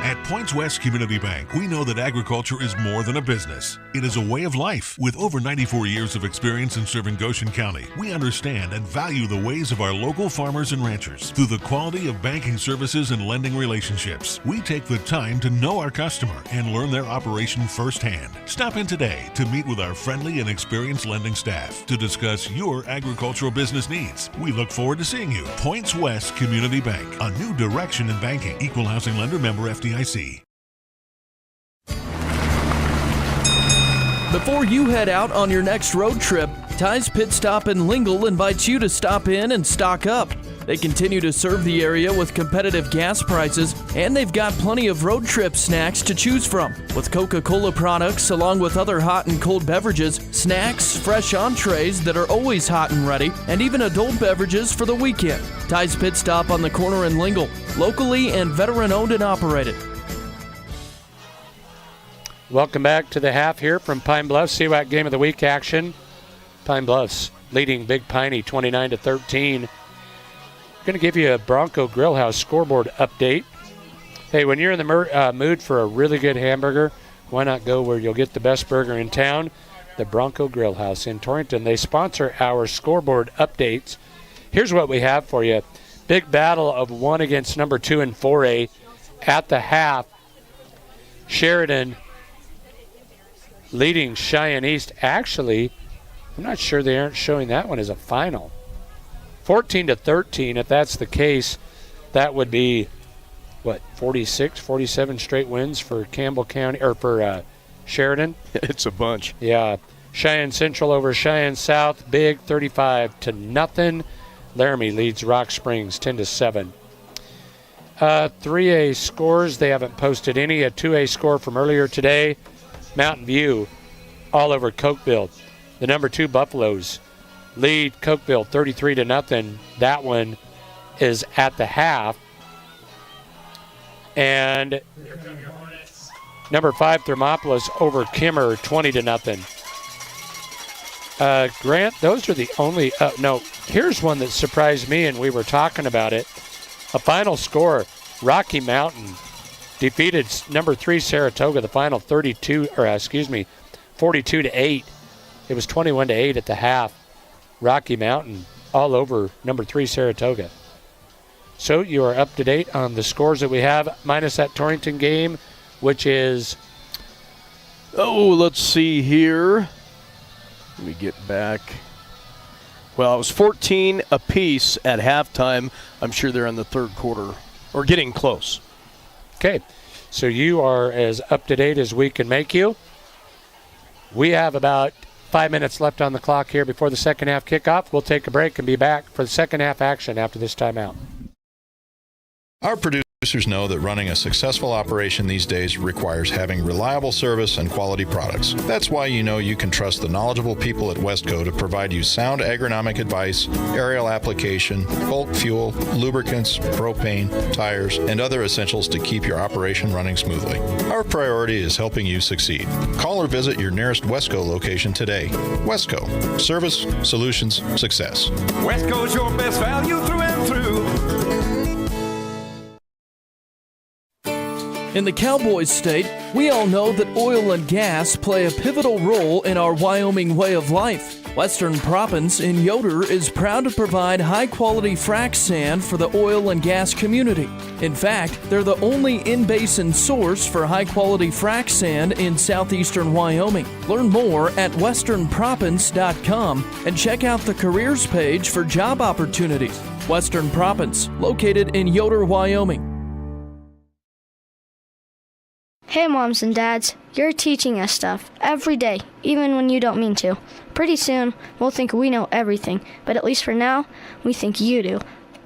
At Points West Community Bank, we know that agriculture is more than a business. It is a way of life. With over 94 years of experience in serving Goshen County, we understand and value the ways of our local farmers and ranchers. Through the quality of banking services and lending relationships, we take the time to know our customer and learn their operation firsthand. Stop in today to meet with our friendly and experienced lending staff to discuss your agricultural business needs. We look forward to seeing you. Points West Community Bank, a new direction in banking. Equal housing lender, member FDIC. Before you head out on your next road trip, Ty's Pit Stop in Lingle invites you to stop in and stock up. They continue to serve the area with competitive gas prices, and they've got plenty of road trip snacks to choose from. With Coca-Cola products, along with other hot and cold beverages, snacks, fresh entrees that are always hot and ready, and even adult beverages for the weekend. Ty's Pit Stop on the corner in Lingle, locally and veteran-owned and operated. Welcome back to the half here from Pine Bluffs. CWAC Game of the Week action. Pine Bluffs leading Big Piney 29-13. Going to give you a Bronco Grillhouse scoreboard update. Hey, when you're in the mood for a really good hamburger, why not go where you'll get the best burger in town? The Bronco Grillhouse in Torrington. They sponsor our scoreboard updates. Here's what we have for you. Big battle of 1 against number 2 in 4A at the half. Sheridan leading Cheyenne East. Actually, I'm not sure they aren't showing that one as a final. 14-13, if that's the case, that would be, 46, 47 straight wins for Campbell County, or for Sheridan? It's a bunch. Yeah. Cheyenne Central over Cheyenne South, big, 35-0. Laramie leads Rock Springs 10-7. 3A scores, they haven't posted any. A 2A score from earlier today. Mountain View all over Cokeville. The number 2 Buffaloes lead Cokeville 33-0. That one is at the half. And number 5 Thermopolis over Kimmer 20-0. Grant, those are the only no, here's one that surprised me, and we were talking about it. A final score, Rocky Mountain defeated number 3 Saratoga, the final 42-8. It was 21-8 at the half. Rocky Mountain all over number 3 Saratoga. So you are up to date on the scores that we have, minus that Torrington game, which is... Oh, let's see here. Let me get back. Well, it was 14 apiece at halftime. I'm sure they're in the third quarter, or getting close. Okay, so you are as up to date as we can make you. We have about 5 minutes left on the clock here before the second half kickoff. We'll take a break and be back for the second half action after this timeout. Our producers know that running a successful operation these days requires having reliable service and quality products. That's why you know you can trust the knowledgeable people at Westco to provide you sound agronomic advice, aerial application, bulk fuel, lubricants, propane, tires, and other essentials to keep your operation running smoothly. Our priority is helping you succeed. Call or visit your nearest Westco location today. Westco. Service, solutions, success. Westco's your best value through and through. In the Cowboys state, we all know that oil and gas play a pivotal role in our Wyoming way of life. Western Proppants in Yoder is proud to provide high-quality frac sand for the oil and gas community. In fact, they're the only in-basin source for high-quality frac sand in southeastern Wyoming. Learn more at westernproppants.com and check out the careers page for job opportunities. Western Proppants, located in Yoder, Wyoming. Hey moms and dads, you're teaching us stuff every day, even when you don't mean to. Pretty soon, we'll think we know everything, but at least for now, we think you do.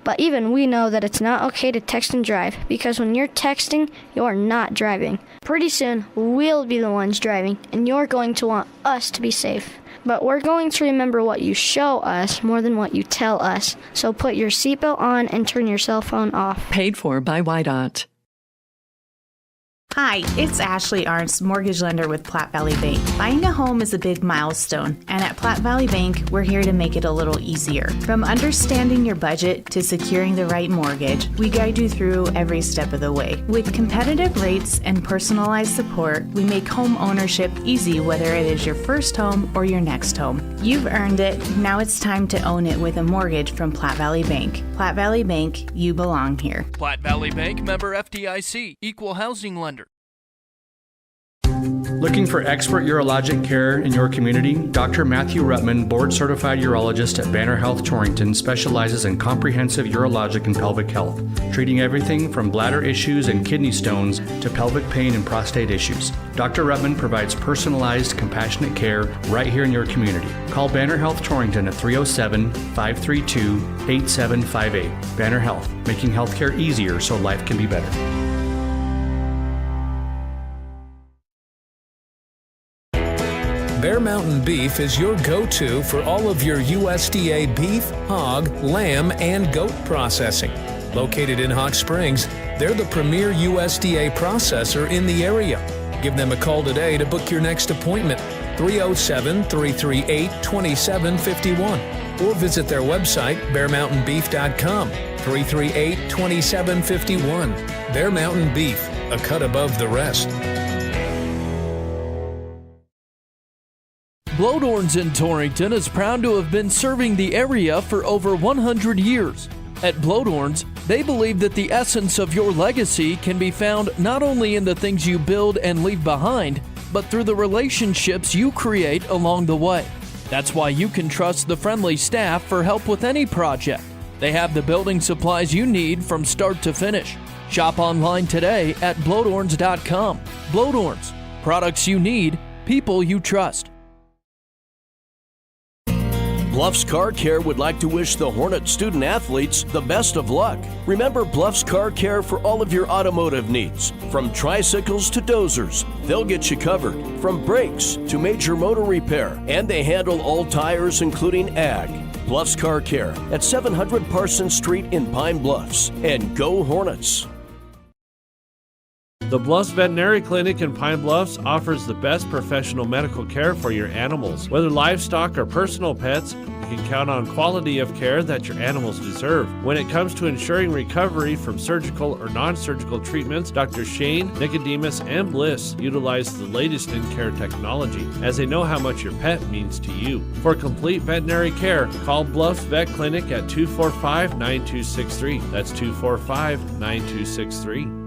But even we know that it's not okay to text and drive, because when you're texting, you're not driving. Pretty soon, we'll be the ones driving, and you're going to want us to be safe. But we're going to remember what you show us more than what you tell us. So put your seatbelt on and turn your cell phone off. Paid for by YDOT. Hi, it's Ashley Arntz, mortgage lender with Platte Valley Bank. Buying a home is a big milestone, and at Platte Valley Bank, we're here to make it a little easier. From understanding your budget to securing the right mortgage, we guide you through every step of the way. With competitive rates and personalized support, we make home ownership easy, whether it is your first home or your next home. You've earned it. Now it's time to own it with a mortgage from Platte Valley Bank. Platte Valley Bank, you belong here. Platte Valley Bank, member FDIC, equal housing lender. Looking for expert urologic care in your community? Dr. Matthew Rutman, board-certified urologist at Banner Health Torrington, specializes in comprehensive urologic and pelvic health, treating everything from bladder issues and kidney stones to pelvic pain and prostate issues. Dr. Rutman provides personalized, compassionate care right here in your community. Call Banner Health Torrington at 307-532-8758. Banner Health, making healthcare easier so life can be better. Bear Mountain Beef is your go-to for all of your USDA beef, hog, lamb, and goat processing. Located in Hot Springs, they're the premier USDA processor in the area. Give them a call today to book your next appointment, 307-338-2751, or visit their website, bearmountainbeef.com, 338-2751. Bear Mountain Beef, a cut above the rest. Blowdorns in Torrington is proud to have been serving the area for over 100 years. At Blowdorns, they believe that the essence of your legacy can be found not only in the things you build and leave behind, but through the relationships you create along the way. That's why you can trust the friendly staff for help with any project. They have the building supplies you need from start to finish. Shop online today at blowdorns.com. Blowdorns, products you need, people you trust. Bluffs Car Care would like to wish the Hornet student athletes the best of luck. Remember Bluffs Car Care for all of your automotive needs. From tricycles to dozers, they'll get you covered. From brakes to major motor repair, and they handle all tires including ag. Bluffs Car Care at 700 Parsons Street in Pine Bluffs. And go Hornets! The Bluffs Veterinary Clinic in Pine Bluffs offers the best professional medical care for your animals. Whether livestock or personal pets, you can count on quality of care that your animals deserve. When it comes to ensuring recovery from surgical or non-surgical treatments, Dr. Shane, Nicodemus, and Bliss utilize the latest in care technology, as they know how much your pet means to you. For complete veterinary care, call Bluffs Vet Clinic at 245-9263. That's 245-9263.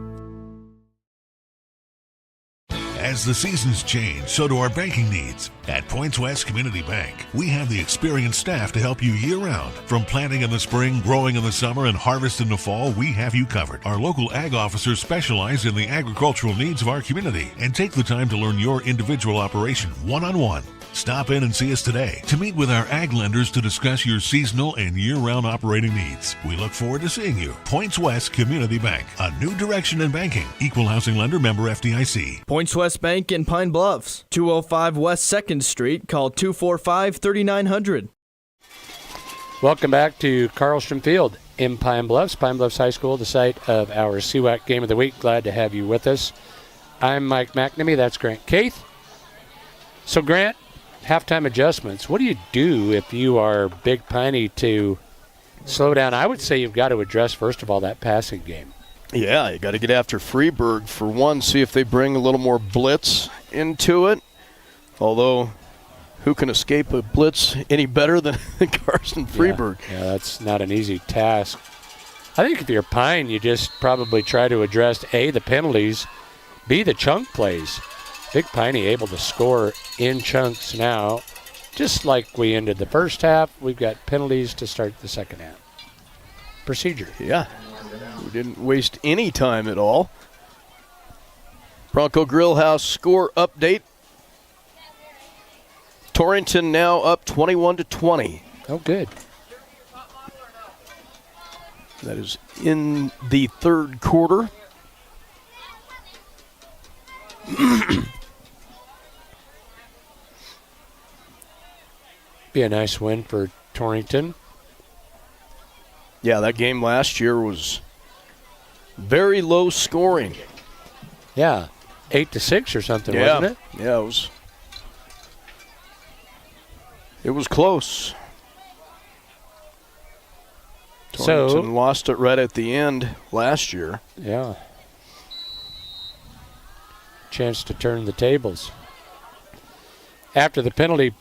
As the seasons change, so do our banking needs. At Points West Community Bank, we have the experienced staff to help you year-round. From planting in the spring, growing in the summer, and harvest in the fall, we have you covered. Our local ag officers specialize in the agricultural needs of our community and take the time to learn your individual operation one-on-one. Stop in and see us today to meet with our ag lenders to discuss your seasonal and year-round operating needs. We look forward to seeing you. Points West Community Bank, a new direction in banking. Equal housing lender, member FDIC. Points West Bank in Pine Bluffs, 205 West 2nd Street. Call 245-3900. Welcome back to Carlstrom Field in Pine Bluffs. Pine Bluffs High School, the site of our CWAC Game of the Week. Glad to have you with us. I'm Mike McNamee. That's Grant Keith. So, Grant, halftime adjustments. What do you do if you are Big Piney to slow down? I would say you've got to address, first of all, that passing game. Yeah, you got to get after Freeburg for one, see if they bring a little more blitz into it. Although, who can escape a blitz any better than Carson Freeburg? Yeah, that's not an easy task. I think if you're Pine, you just probably try to address, A, the penalties, B, the chunk plays. Big Piney able to score in chunks now. Just like we ended the first half, we've got penalties to start the second half. Procedure. Yeah. We didn't waste any time at all. Bronco Grillhouse score update. Torrington now up 21-20. Oh, good. That is in the third quarter. Be a nice win for Torrington. Yeah, that game last year was very low scoring. Yeah, 8-6 or something, wasn't it? Yeah, it was close. Torrington lost it right at the end last year. Yeah. Chance to turn the tables. After the penalty,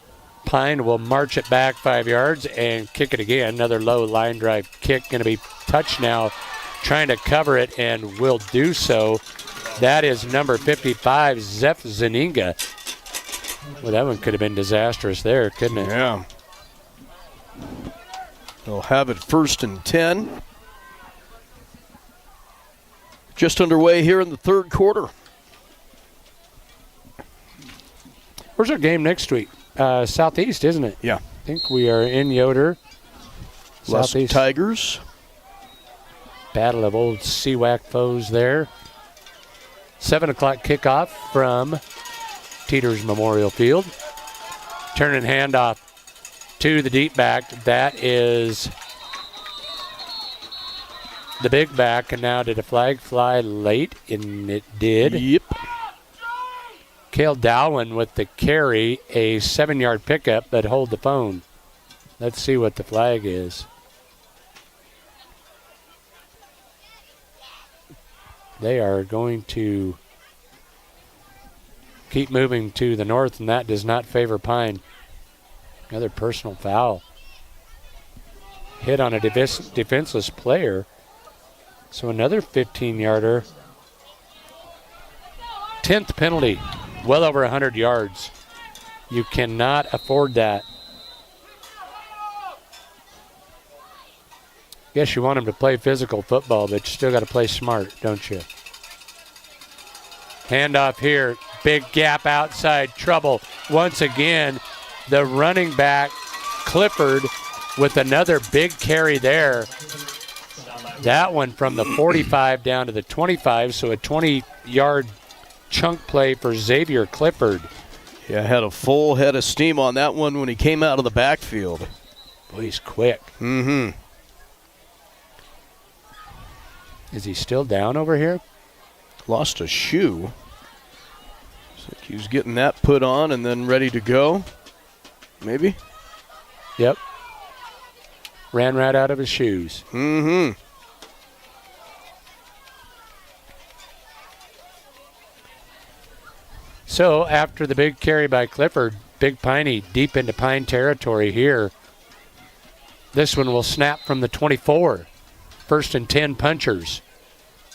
Pine will march it back 5 yards and kick it again. Another low line drive kick, going to be touched now, trying to cover it, and will do so. That is number 55, Zeph Zaninga. Well, that one could have been disastrous there, couldn't it? Yeah. They'll have it 1st and 10. Just underway here in the third quarter. Where's our game next week? Southeast, isn't it? Yeah. I think we are in Yoder. Lusk Southeast Tigers. Battle of old CWAC foes there. 7 o'clock kickoff from Teeters Memorial Field. Turn and handoff to the deep back. That is the big back. And now did a flag fly late? And it did. Yep. Cale Dowling with the carry, a 7-yard pickup, but hold the phone. Let's see what the flag is. They are going to keep moving to the north, and that does not favor Pine. Another personal foul. Hit on a defenseless player. So another 15-yarder. 10th penalty. Well over 100 yards. You cannot afford that. Guess you want him to play physical football, but you still got to play smart, don't you? Handoff here. Big gap outside. Trouble. Once again, the running back, Clifford, with another big carry there. That one from the 45 down to the 25, so a 20-yard chunk play for Xavier Clifford. Yeah, had a full head of steam on that one when he came out of the backfield. Boy, he's quick. Mm-hmm. Is he still down over here? lost a shoe. So he was getting that put on and then ready to go. Maybe? Yep. Ran right out of his shoes. Mm-hmm. So after the big carry by Clifford, Big Piney deep into Pine territory here. This one will snap from the 24. 1st and 10 punchers.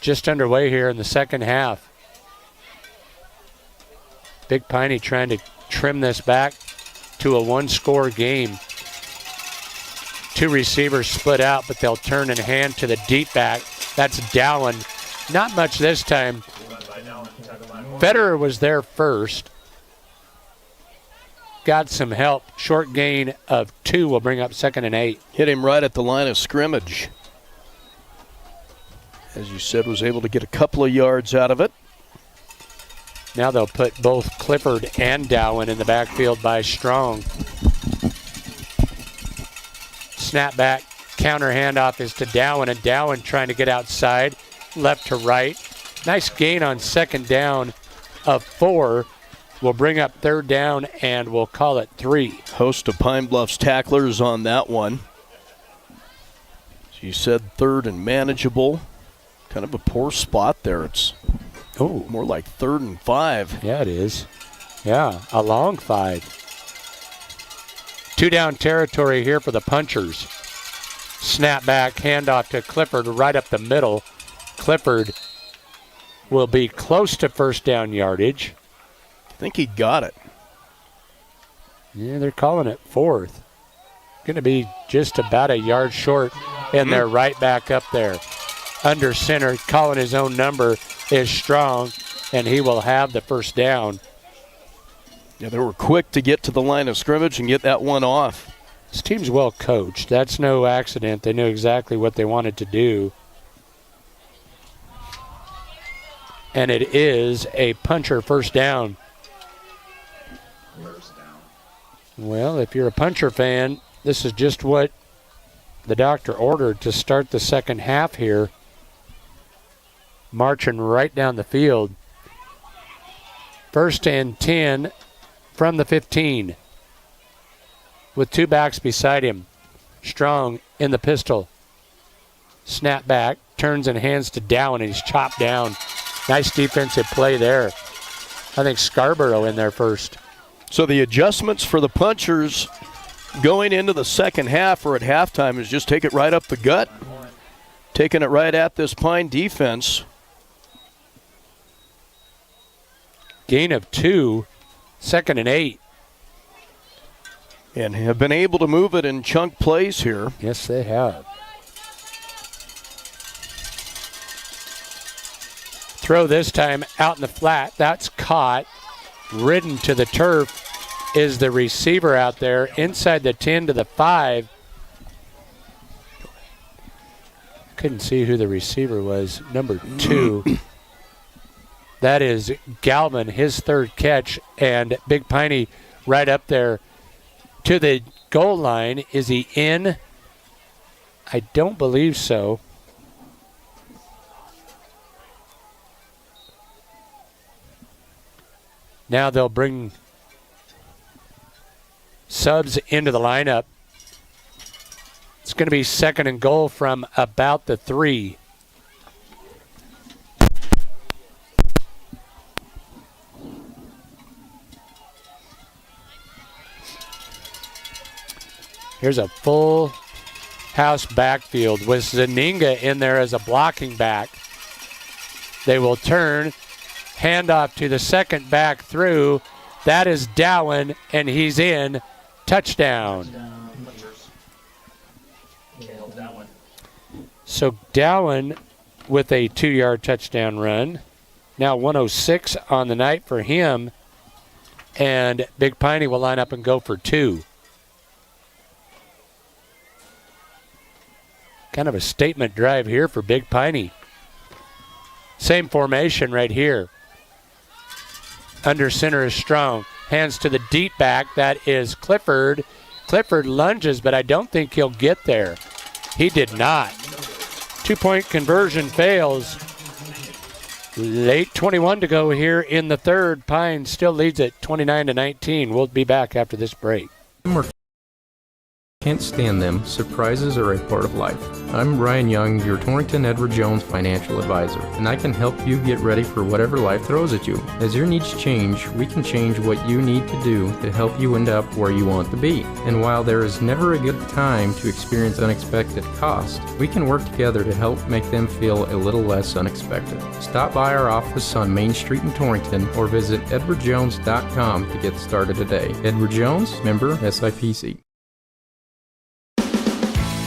Just underway here in the second half. Big Piney trying to trim this back to a one-score game. 2 receivers split out, but they'll turn and hand to the deep back. That's Dallin. Not much this time. Federer was there first. Got some help. Short gain of 2 will bring up 2nd and 8. Hit him right at the line of scrimmage. As you said, was able to get a couple of yards out of it. Now they'll put both Clifford and Dowen in the backfield by Strong. Snap back, counter handoff is to Dowen, and Dowen trying to get outside, left to right. Nice gain on 2nd down of 4. We'll bring up 3rd down, and we'll call it 3. Host of Pine Bluffs tacklers on that one. As you said, 3rd and manageable. Kind of a poor spot there. It's more like 3rd and 5. Yeah, it is. Yeah, a long 5. 2 down territory here for the punchers. Snap back, handoff to Clifford right up the middle. Clifford will be close to 1st down yardage. I think he got it. Yeah, they're calling it 4th. Going to be just about a yard short, and they're right back up there. Under center, calling his own number is Strong, and he will have the 1st down. Yeah, they were quick to get to the line of scrimmage and get that one off. This team's well coached. That's no accident. They knew exactly what they wanted to do. And it is a puncher 1st down. Well, if you're a puncher fan, this is just what the doctor ordered to start the second half here. Marching right down the field. 1st and 10 from the 15. With 2 backs beside him. Strong in the pistol. Snap back, turns and hands to Dowen, and he's chopped down. Nice defensive play there. I think Scarborough in there first. So the adjustments for the punchers going into the second half or at halftime is just take it right up the gut. Taking it right at this Pine defense. Gain of 2, 2nd and 8. And have been able to move it in chunk plays here. Yes, they have. Throw this time out in the flat. That's caught. Ridden to the turf is the receiver out there inside the 10 to the 5. Couldn't see who the receiver was. Number 2. That is Galvin, his 3rd catch, and Big Piney right up there to the goal line. Is he in? I don't believe so. Now they'll bring subs into the lineup. It's going to be 2nd and goal from about the 3. Here's a full house backfield with Zaninga in there as a blocking back. They will turn, handoff to the 2nd back through. That is Dowen, and he's in. Touchdown. So Dowen with a 2-yard touchdown run. Now 106 on the night for him. And Big Piney will line up and go for 2. Kind of a statement drive here for Big Piney. Same formation right here. Under center is Strong. Hands to the deep back. That is Clifford. Clifford lunges, but I don't think he'll get there. He did not. 2-point conversion fails. Late 21 to go here in the third. Pine still leads it 29-19. We'll be back after this break. Can't stand them. Surprises are a part of life. I'm Ryan Young, your Torrington Edward Jones financial advisor, and I can help you get ready for whatever life throws at you. As your needs change, we can change what you need to do to help you end up where you want to be. And while there is never a good time to experience unexpected costs, we can work together to help make them feel a little less unexpected. Stop by our office on Main Street in Torrington or visit edwardjones.com to get started today. Edward Jones, member SIPC.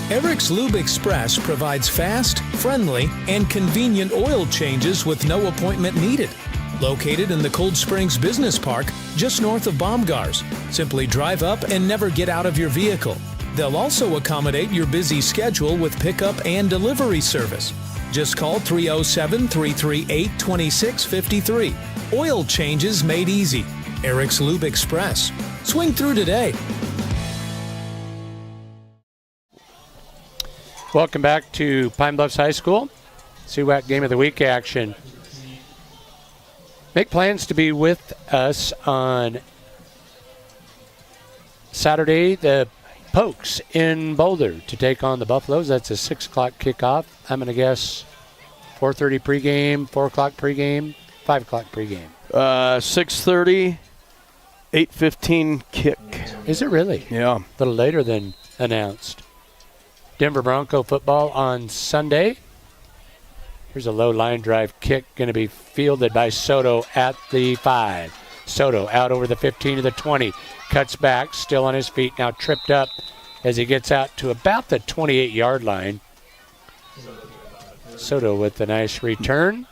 Eric's Lube Express provides fast, friendly, and convenient oil changes with no appointment needed. Located in the Cold Springs Business Park, just north of Baumgars. Simply drive up and never get out of your vehicle. They'll also accommodate your busy schedule with pickup and delivery service. Just call 307-338-2653. Oil changes made easy. Eric's Lube Express. Swing through today. Welcome back to Pine Bluffs High School. CWAC Game of the Week action. Make plans to be with us on Saturday, the Pokes in Boulder to take on the Buffaloes. That's a 6 o'clock kickoff. I'm going to guess 4:30 pregame, 4 o'clock pregame, 5 o'clock pregame. 6:30, 8:15 kick. Is it really? Yeah. A little later than announced. Denver Bronco football on Sunday. Here's a low line drive kick going to be fielded by Soto at the 5. Soto out over the 15 to the 20. Cuts back, still on his feet, now tripped up as he gets out to about the 28-yard line. Soto with a nice return.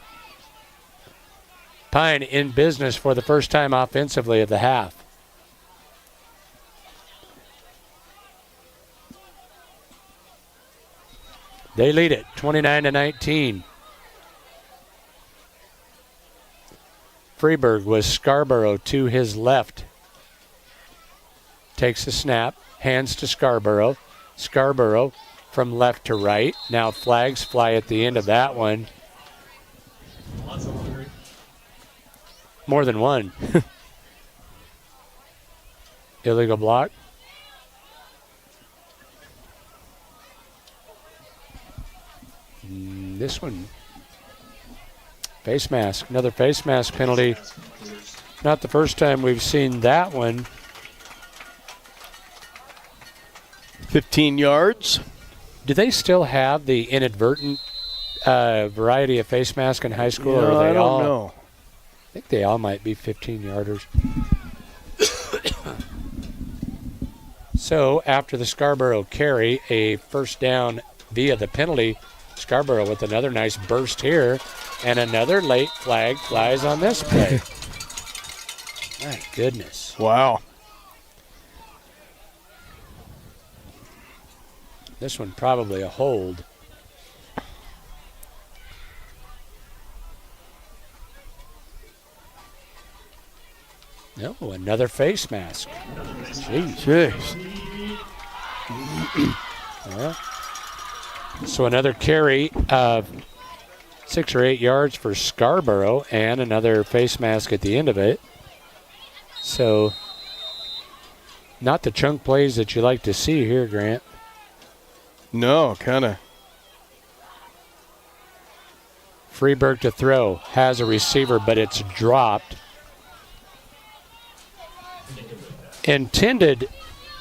Pine in business for the first time offensively of the half. They lead it 29-19. Freeburg with Scarborough to his left. Takes a snap, hands to Scarborough. Scarborough from left to right. Now flags fly at the end of that one. More than one. Illegal block. This one, face mask, another face mask penalty. Not the first time we've seen that one. 15 yards. Do they still have the inadvertent variety of face mask in high school? Yeah, or are they I don't all, know. I think they all might be 15-yarders. So after the Scarborough carry, a first down via the penalty. Scarborough with another nice burst here, and another late flag flies on this play. My goodness. Wow. This one probably a hold. No, another face mask. Jeez. Yeah. So another carry of 6 or 8 yards for Scarborough and another face mask at the end of it. So not the chunk plays that you like to see here, Grant. No, kind of. Freeburg to throw. Has a receiver, but it's dropped. Intended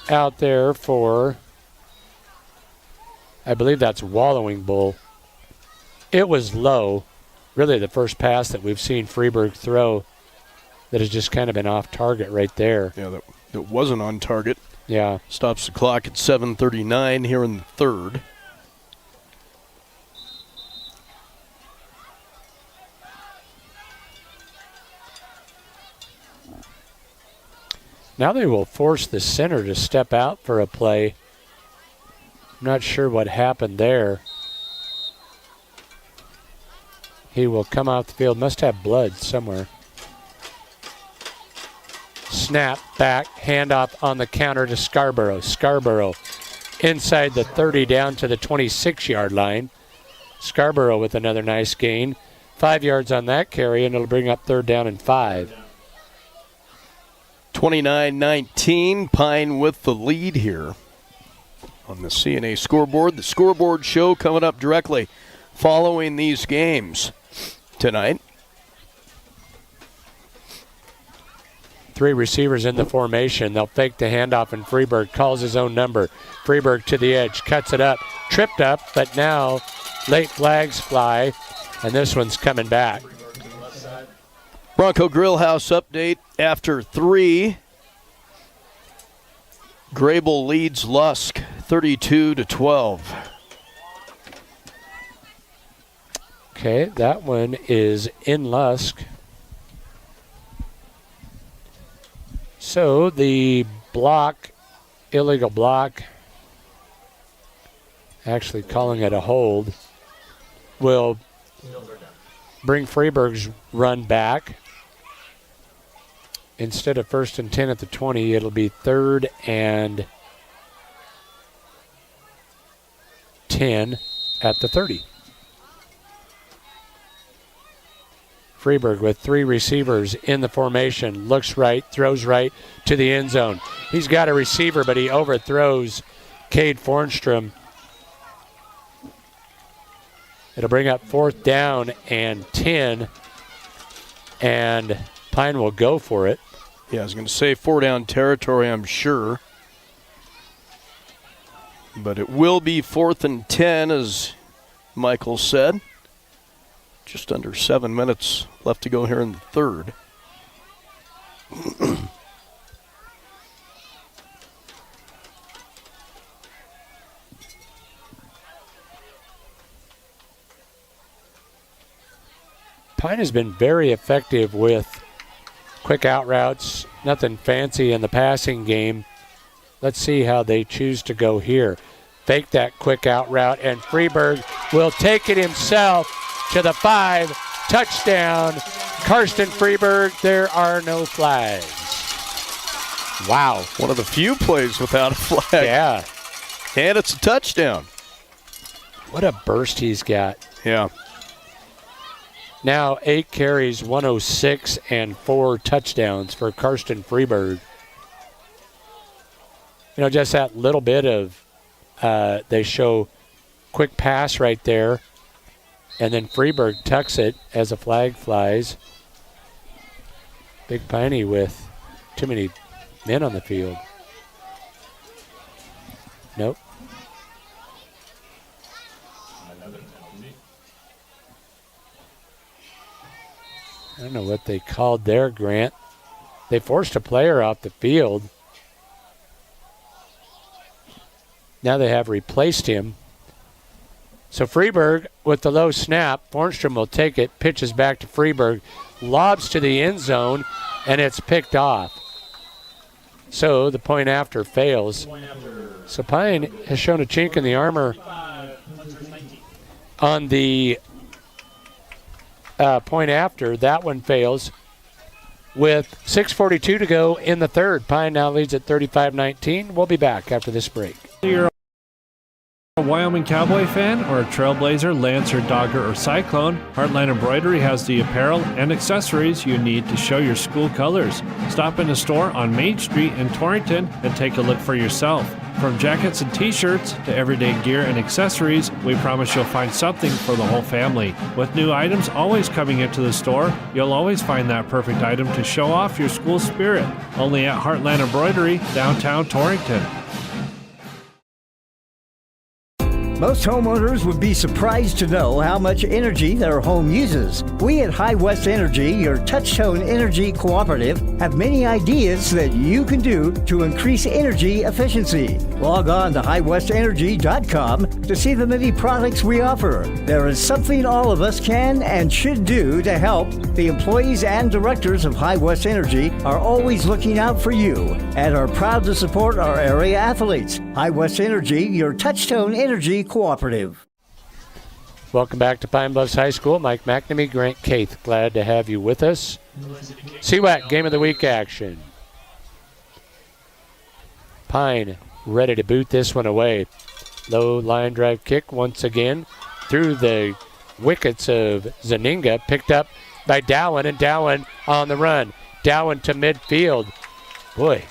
out there for, I believe that's Wallowing Bull. It was low. Really the first pass that we've seen Freeburg throw that has just kind of been off target right there. Yeah, that wasn't on target. Yeah. Stops the clock at 7:39 here in the third. Now they will force the center to step out for a play. I'm not sure what happened there. He will come off the field. Must have blood somewhere. Snap, back, handoff on the counter to Scarborough. Scarborough inside the 30 down to the 26-yard line. Scarborough with another nice gain. 5 yards on that carry, and it'll bring up 3rd down and 5. 29-19, Pine with the lead here on the CNA scoreboard. The scoreboard show coming up directly following these games tonight. 3 receivers in the formation. They'll fake the handoff, and Freeberg calls his own number. Freeberg to the edge, cuts it up, tripped up, but now late flags fly, and this one's coming back. Bronco Grillhouse update after 3. Grable leads Lusk 32-12. Okay, that one is in Lusk. So the block, illegal block, actually calling it a hold, will bring Freeberg's run back. Instead of 1st and 10 at the 20, it'll be 3rd and 10 at the 30. Freeberg with 3 receivers in the formation. Looks right, throws right to the end zone. He's got a receiver, but he overthrows Cade Fornstrom. It'll bring up 4th down and 10, and Pine will go for it. Yeah, I was going to say 4-down territory, I'm sure. But it will be 4th and 10, as Michael said. Just under 7 minutes left to go here in the 3rd. Pine has been very effective with quick out routes, nothing fancy in the passing game. Let's see how they choose to go here. Fake that quick out route, and Freeberg will take it himself to the 5. Touchdown, Karsten Freeberg. There are no flags. Wow. One of the few plays without a flag. Yeah. And it's a touchdown. What a burst he's got. Yeah. Now 8 carries, 106, and 4 touchdowns for Karsten Freeberg. You know, just that little bit of, they show quick pass right there, and then Freeberg tucks it as a flag flies. Big Piney with too many men on the field. Nope. I don't know what they called there, Grant. They forced a player off the field. Now they have replaced him. So Freeberg with the low snap. Fornstrom will take it, pitches back to Freeberg, lobs to the end zone, and it's picked off. So the point after fails. So Pine has shown a chink in the armor on the point after. That one fails. With 6:42 to go in the 3rd, Pine now leads at 35-19. We'll be back after this break. You're a Wyoming Cowboy fan or a Trailblazer, Lancer, Dogger, or Cyclone, Heartland Embroidery has the apparel and accessories you need to show your school colors. Stop in the store on Main Street in Torrington and take a look for yourself. From jackets and t-shirts to everyday gear and accessories, we promise you'll find something for the whole family. With new items always coming into the store, you'll always find that perfect item to show off your school spirit. Only at Heartland Embroidery, downtown Torrington. Most homeowners would be surprised to know how much energy their home uses. We at High West Energy, your touch-tone energy cooperative, have many ideas that you can do to increase energy efficiency. Log on to highwestenergy.com to see the many products we offer. There is something all of us can and should do to help. The employees and directors of High West Energy are always looking out for you and are proud to support our area athletes. High West Energy, your touch-tone energy cooperative. Welcome back to Pine Bluffs High School. Mike McNamee, Grant Kaith, glad to have you with us. CWAC Game of the Week action. Pine ready to boot this one away. Low line drive kick once again through the wickets of Zaninga, picked up by Dowan, and Dowan on the run. Dowan to midfield. Boy,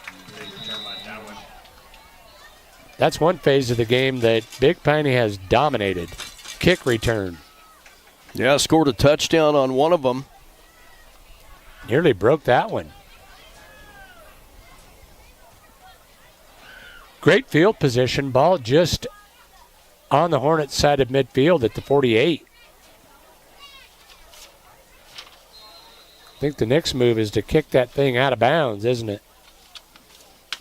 that's one phase of the game that Big Piney has dominated. Kick return. Yeah, scored a touchdown on one of them. Nearly broke that one. Great field position. Ball just on the Hornets side of midfield at the 48. I think the next move is to kick that thing out of bounds, isn't it?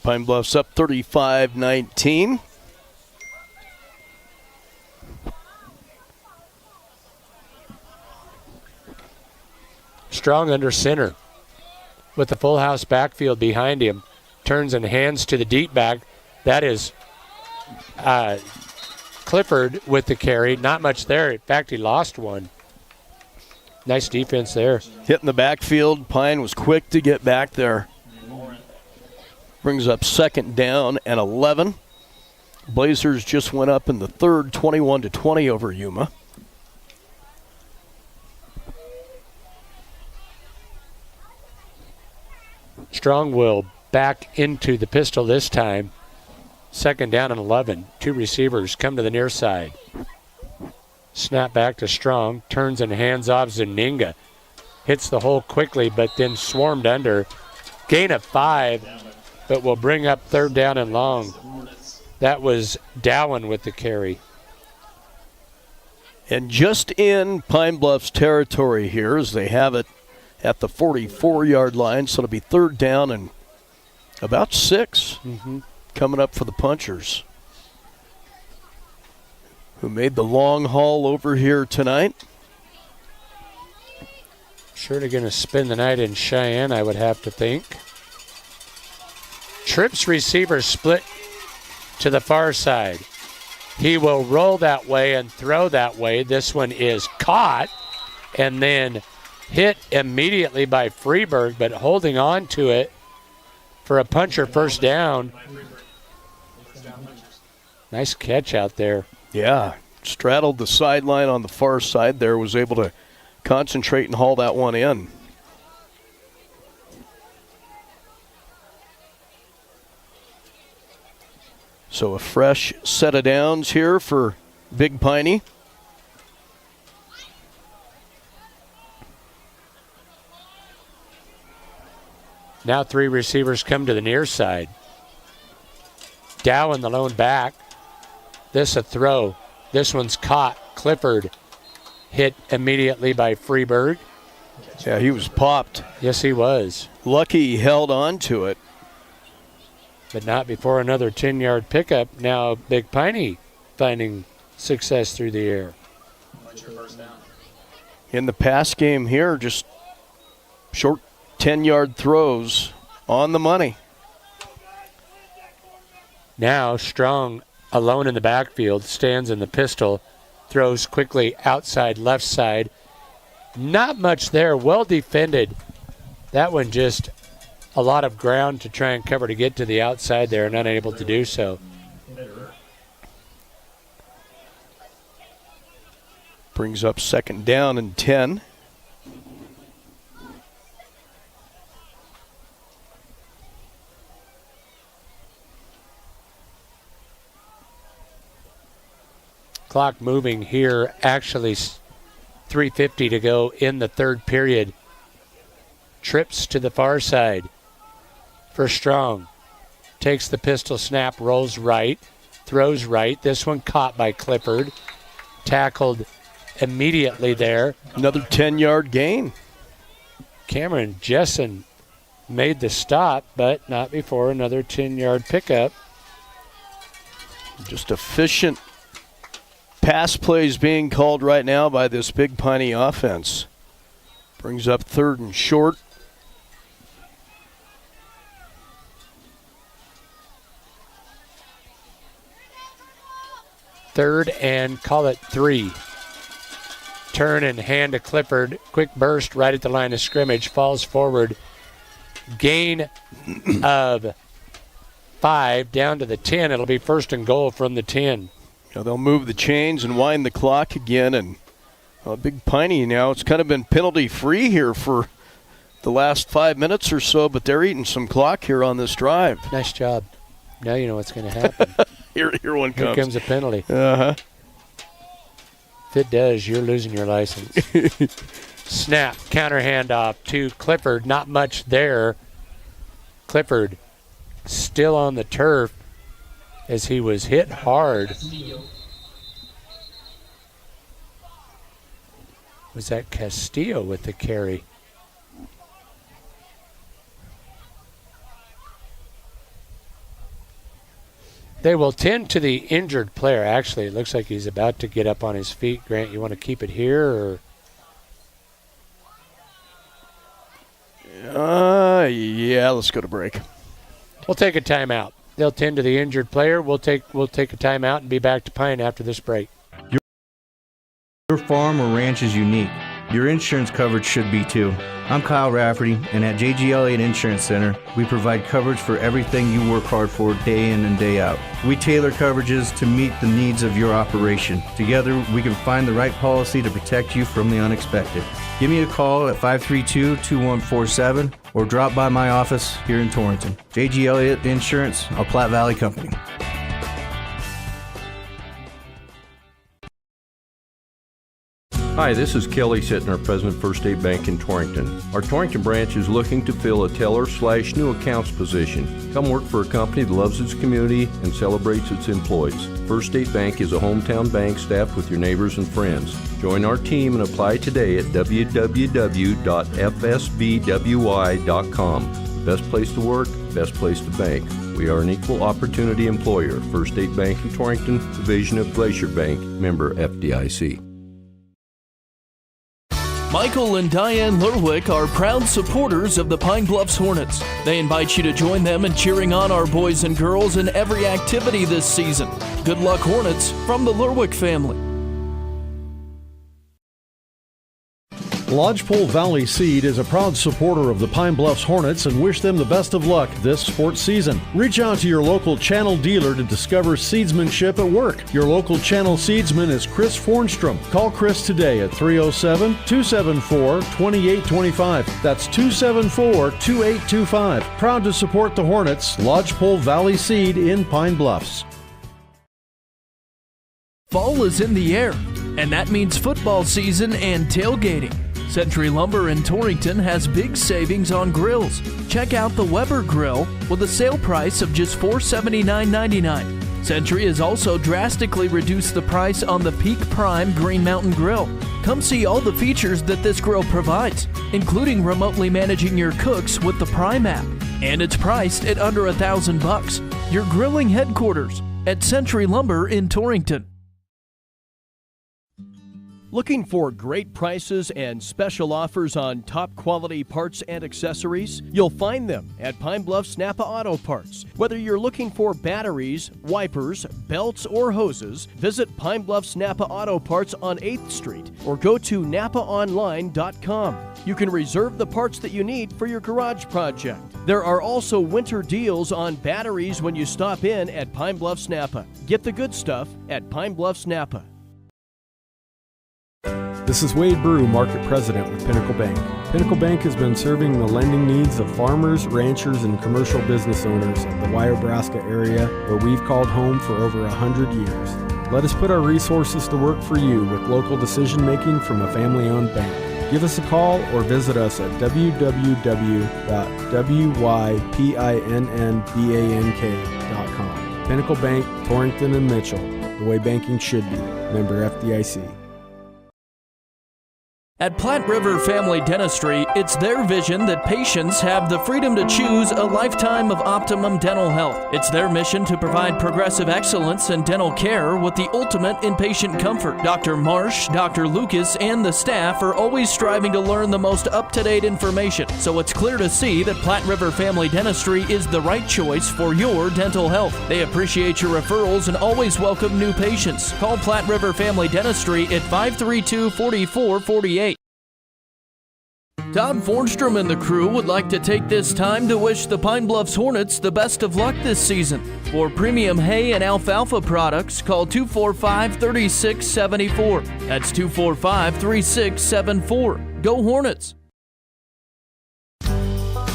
Pine Bluffs up 35-19. Strong under center with the full house backfield behind him. Turns and hands to the deep back. That is Clifford with the carry. Not much there. In fact, he lost one. Nice defense there. Hitting the backfield. Pine was quick to get back there. Brings up 2nd down and 11. Blazers just went up in the third, 21-20 over Yuma. Strong will back into the pistol this time. 2nd down and 11. 2 receivers come to the near side. Snap back to Strong. Turns and hands off Zaninga. Hits the hole quickly, but then swarmed under. Gain of 5, but will bring up 3rd down and long. That was Dowan with the carry. And just in Pine Bluffs territory here as they have it at the 44-yard line, so it'll be 3rd down and about 6 coming up for the Punchers, who made the long haul over here tonight. Sure, they're going to spend the night in Cheyenne, I would have to think. Tripp's receiver split to the far side. He will roll that way and throw that way. This one is caught and then hit immediately by Freeberg, but holding on to it for a Puncher first down. Nice catch out there. Yeah, straddled the sideline on the far side there, was able to concentrate and haul that one in. So a fresh set of downs here for Big Piney. Now 3 receivers come to the near side. Dow in the lone back. This a throw. This one's caught. Clifford hit immediately by Freeberg. Yeah, he was popped. Yes, he was. Lucky he held on to it. But not before another 10-yard pickup. Now Big Piney finding success through the air. In the pass game here, just short 10-yard throws on the money. Now Strong alone in the backfield, stands in the pistol, throws quickly outside left side. Not much there, well defended. That one just a lot of ground to try and cover to get to the outside there and unable to do so. Brings up 2nd down and 10. Clock moving here, actually 3:50 to go in the 3rd period. Trips to the far side for Strong. Takes the pistol snap, rolls right, throws right. This one caught by Clifford. Tackled immediately there. Another 10-yard gain. Cameron Jessen made the stop, but not before another 10-yard pickup. Just efficient pass plays being called right now by this Big Piney offense. Brings up 3rd and short. Third and call it 3. Turn and hand to Clifford. Quick burst right at the line of scrimmage. Falls forward. Gain of 5 down to the 10. It'll be 1st and goal from the 10. Now they'll move the chains and wind the clock again and Big Piney now. It's kind of been penalty-free here for the last 5 minutes or so, but they're eating some clock here on this drive. Nice job. Now you know what's going to happen. Here one comes. Here comes a penalty. Uh-huh. If it does, you're losing your license. Snap, counter handoff to Clifford. Not much there. Clifford still on the turf as he was hit hard. Was that Castillo with the carry? They will tend to the injured player. Actually, it looks like he's about to get up on his feet. Grant, you want to keep it here, or? Yeah, let's go to break. We'll take a timeout. They'll tend to the injured player. We'll take a timeout and be back to Pine after this break. Your farm or ranch is unique. Your insurance coverage should be too. I'm Kyle Rafferty, and at J.G. Elliott Insurance Center, we provide coverage for everything you work hard for day in and day out. We tailor coverages to meet the needs of your operation. Together, we can find the right policy to protect you from the unexpected. Give me a call at 532-2147 or drop by my office here in Torrington. J.G. Elliott Insurance, a Platte Valley company. Hi, this is Kelly Sittner, President First State Bank in Torrington. Our Torrington branch is looking to fill a teller/new accounts position. Come work for a company that loves its community and celebrates its employees. First State Bank is a hometown bank staffed with your neighbors and friends. Join our team and apply today at www.fsbwy.com. Best place to work, best place to bank. We are an equal opportunity employer. First State Bank in Torrington, division of Glacier Bank, member FDIC. Michael and Diane Lerwick are proud supporters of the Pine Bluffs Hornets. They invite you to join them in cheering on our boys and girls in every activity this season. Good luck, Hornets, from the Lerwick family. Lodgepole Valley Seed is a proud supporter of the Pine Bluffs Hornets and wish them the best of luck this sports season. Reach out to your local channel dealer to discover seedsmanship at work. Your local channel seedsman is Chris Fornstrom. Call Chris today at 307-274-2825. That's 274-2825. Proud to support the Hornets. Lodgepole Valley Seed in Pine Bluffs. Fall is in the air, and that means football season and tailgating. Century Lumber in Torrington has big savings on grills. Check out the Weber Grill with a sale price of just $479.99. Century has also drastically reduced the price on the Peak Prime Green Mountain Grill. Come see all the features that this grill provides, including remotely managing your cooks with the Prime app. And it's priced at under $1,000. Your grilling headquarters at Century Lumber in Torrington. Looking for great prices and special offers on top quality parts and accessories? You'll find them at Pine Bluffs Napa Auto Parts. Whether you're looking for batteries, wipers, belts, or hoses, visit Pine Bluffs Napa Auto Parts on 8th Street or go to napaonline.com. You can reserve the parts that you need for your garage project. There are also winter deals on batteries when you stop in at Pine Bluffs Napa. Get the good stuff at Pine Bluffs Napa. This is Wade Brew, Market President with Pinnacle Bank. Pinnacle Bank has been serving the lending needs of farmers, ranchers, and commercial business owners of the Wyobraska area, where we've called home for over 100 years. Let us put our resources to work for you with local decision-making from a family-owned bank. Give us a call or visit us at www.wypinnbank.com. Pinnacle Bank, Torrington and Mitchell, the way banking should be. Member FDIC. At Platte River Family Dentistry, it's their vision that patients have the freedom to choose a lifetime of optimum dental health. It's their mission to provide progressive excellence in dental care with the ultimate in patient comfort. Dr. Marsh, Dr. Lucas, and the staff are always striving to learn the most up-to-date information, so it's clear to see that Platte River Family Dentistry is the right choice for your dental health. They appreciate your referrals and always welcome new patients. Call Platte River Family Dentistry at 532-4448. Todd Fornstrom and the crew would like to take this time to wish the Pine Bluffs Hornets the best of luck this season. For premium hay and alfalfa products, call 245-3674. That's 245-3674. Go Hornets!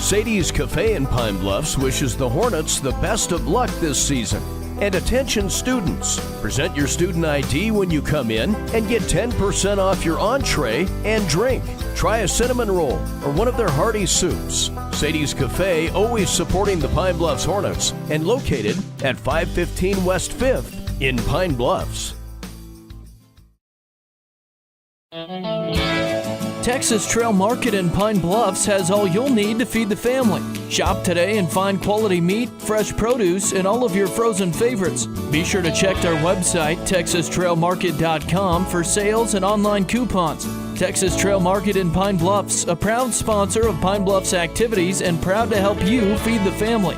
Sadie's Cafe in Pine Bluffs wishes the Hornets the best of luck this season. And attention students, present your student ID when you come in and get 10% off your entree and drink. Try a cinnamon roll or one of their hearty soups. Sadie's Cafe, always supporting the Pine Bluffs Hornets and located at 515 West 5th in Pine Bluffs. Texas Trail Market in Pine Bluffs has all you'll need to feed the family. Shop today and find quality meat, fresh produce, and all of your frozen favorites. Be sure to check our website, texastrailmarket.com, for sales and online coupons. Texas Trail Market in Pine Bluffs, a proud sponsor of Pine Bluffs activities and proud to help you feed the family.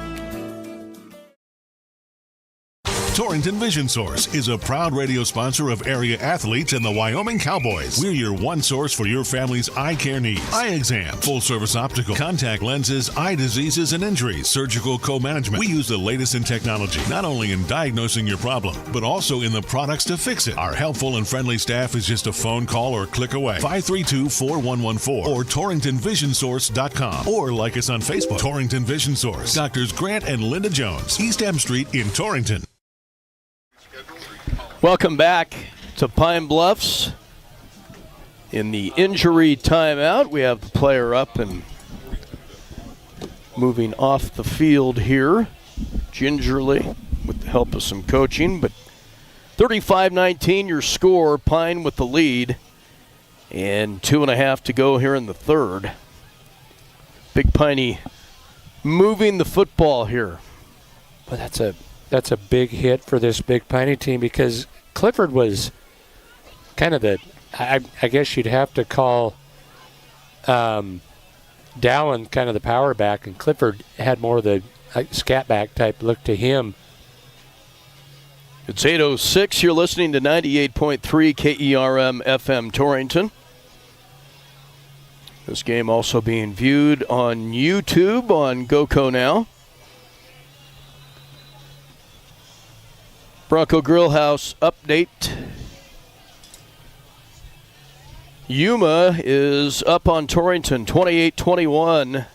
Torrington Vision Source is a proud radio sponsor of area athletes and the Wyoming Cowboys. We're your one source for your family's eye care needs. Eye exam, full service optical, contact lenses, eye diseases and injuries, surgical co-management. We use the latest in technology, not only in diagnosing your problem, but also in the products to fix it. Our helpful and friendly staff is just a phone call or click away. 532-4114 or TorringtonVisionSource.com, or like us on Facebook. Torrington Vision Source. Doctors Grant and Linda Jones, East M Street in Torrington. Welcome back to Pine Bluffs. In the injury timeout, we have the player up and moving off the field here, gingerly, with the help of some coaching. But 35-19 your score, Pine with the lead, and 2.5 to go here in the third. Big Piney moving the football here. But that's a big hit for this Big Piney team, because Clifford was kind of I guess you'd have to call Dallin kind of the power back, and Clifford had more of the scat back type look to him. It's 8:06. You're listening to 98.3 KERM FM Torrington. This game also being viewed on YouTube on GoCo Now. Bronco Grill House update. Yuma is up on Torrington, 28-21,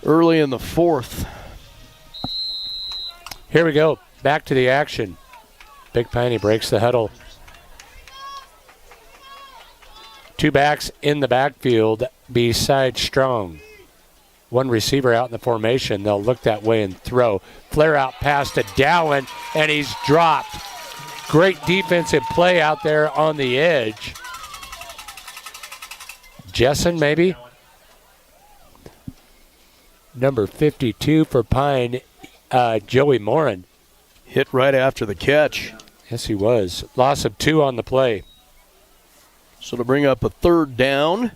early in the fourth. Here we go. Back to the action. Big Piney breaks the huddle. Two backs in the backfield beside Strong. One receiver out in the formation. They'll look that way and throw. Flare out pass to Dallin, and he's dropped. Great defensive play out there on the edge. Jessen, maybe? Number 52 for Pine, Joey Morin. Hit right after the catch. Yes, he was. Loss of 2 on the play. So to bring up a third down.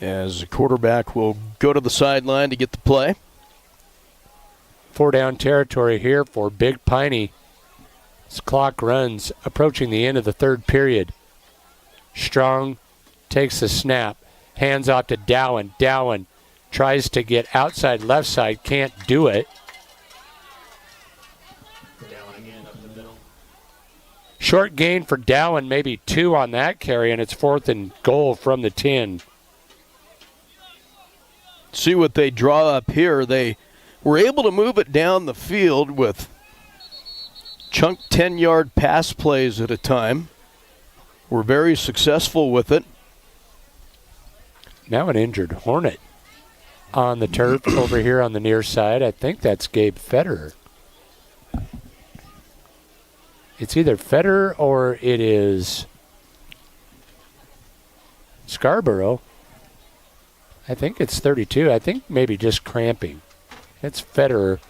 As the quarterback will go to the sideline to get the play. 4 down territory here for Big Piney. This clock runs approaching the end of the third period. Strong takes the snap. Hands off to Dowen. Dowen tries to get outside left side. Can't do it. Short gain for Dowen. Maybe 2 on that carry, and it's 4th and goal from the 10. See what they draw up here. They were able to move it down the field with chunk 10-yard pass plays at a time. Were very successful with it. Now an injured Hornet on the turf over here on the near side. I think that's Gabe Federer. It's either Federer or it is Scarborough. I think it's 32. I think maybe just cramping. It's Federer.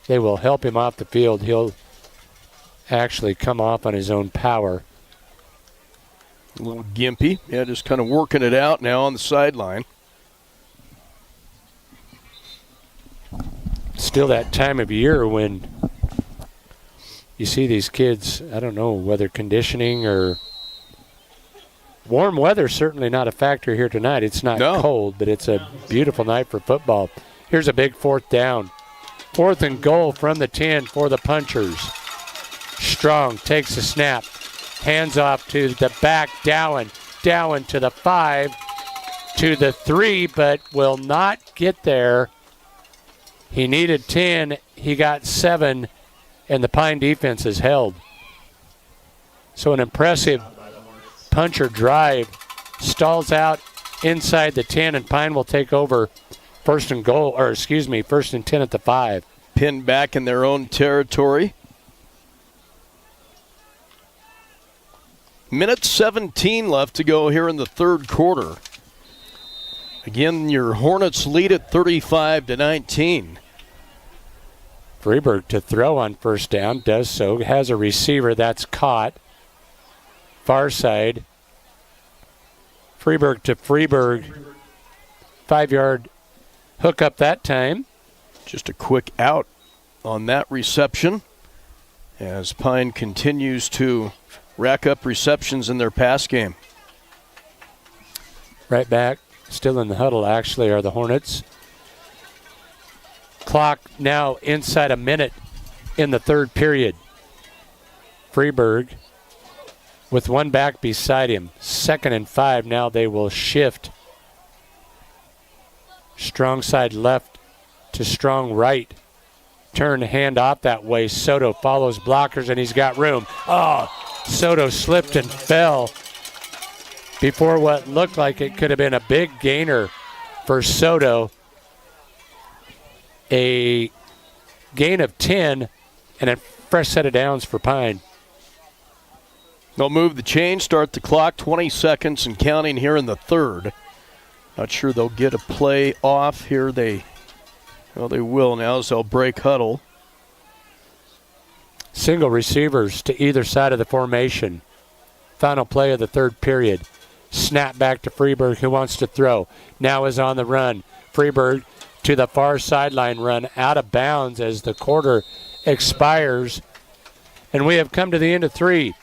They will help him off the field. He'll actually come off on his own power. A little gimpy. Yeah, just kind of working it out now on the sideline. Still that time of year when you see these kids, I don't know whether conditioning or warm weather, certainly not a factor here tonight. It's not cold, but it's a beautiful night for football. Here's a big 4th down. 4th and goal from the 10 for the Punchers. Strong takes a snap. Hands off to the back, Dowen to the 5, to the 3, but will not get there. He needed 10, he got 7, and the Pine defense is held. So an impressive Puncher drive, stalls out inside the 10, and Pine will take over first and 10 at the 5. Pinned back in their own territory. Minute 17 left to go here in the third quarter. Again, your Hornets lead at 35-19. Freeburg to throw on first down, does so, has a receiver that's caught. Far side. Freeburg to Freeburg. 5-yard hook up that time. Just a quick out on that reception as Pine continues to rack up receptions in their pass game. Right back, still in the huddle actually, are the Hornets. Clock now inside a minute in the third period. Freeburg with one back beside him. 2nd and 5, now they will shift. Strong side left to strong right. Turn hand off that way. Soto follows blockers and he's got room. Soto slipped and fell before what looked like it could have been a big gainer for Soto. A gain of 10 and a fresh set of downs for Pine. They'll move the chain, start the clock, 20 seconds and counting here in the third. Not sure they'll get a play off here. They will now as they'll break huddle. Single receivers to either side of the formation. Final play of the third period. Snap back to Freeburg, who wants to throw. Now is on the run. Freeburg to the far sideline run, out of bounds as the quarter expires. And we have come to the end of 3.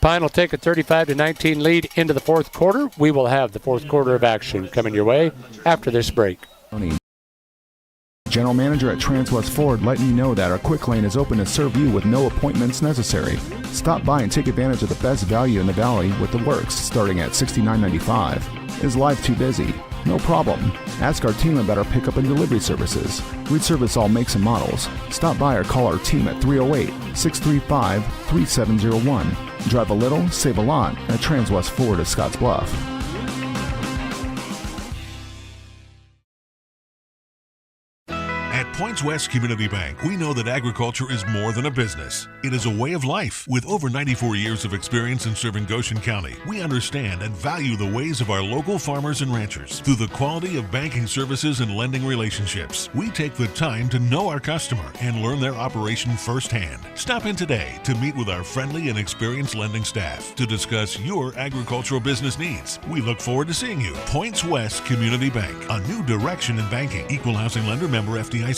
Pine will take a 35-19 lead into the fourth quarter. We will have the fourth quarter of action coming your way after this break. General Manager at Transwest Ford letting you know that our quick lane is open to serve you with no appointments necessary. Stop by and take advantage of the best value in the valley with the works starting at $69.95. Is life too busy? No problem. Ask our team about our pickup and delivery services. We service all makes and models. Stop by or call our team at 308-635-3701. Drive a little, save a lot at Transwest Ford of Scotts Bluff. At Points West Community Bank, we know that agriculture is more than a business. It is a way of life. With over 94 years of experience in serving Goshen County, we understand and value the ways of our local farmers and ranchers. Through the quality of banking services and lending relationships, we take the time to know our customer and learn their operation firsthand. Stop in today to meet with our friendly and experienced lending staff to discuss your agricultural business needs. We look forward to seeing you. Points West Community Bank, a new direction in banking. Equal housing lender, member FDIC.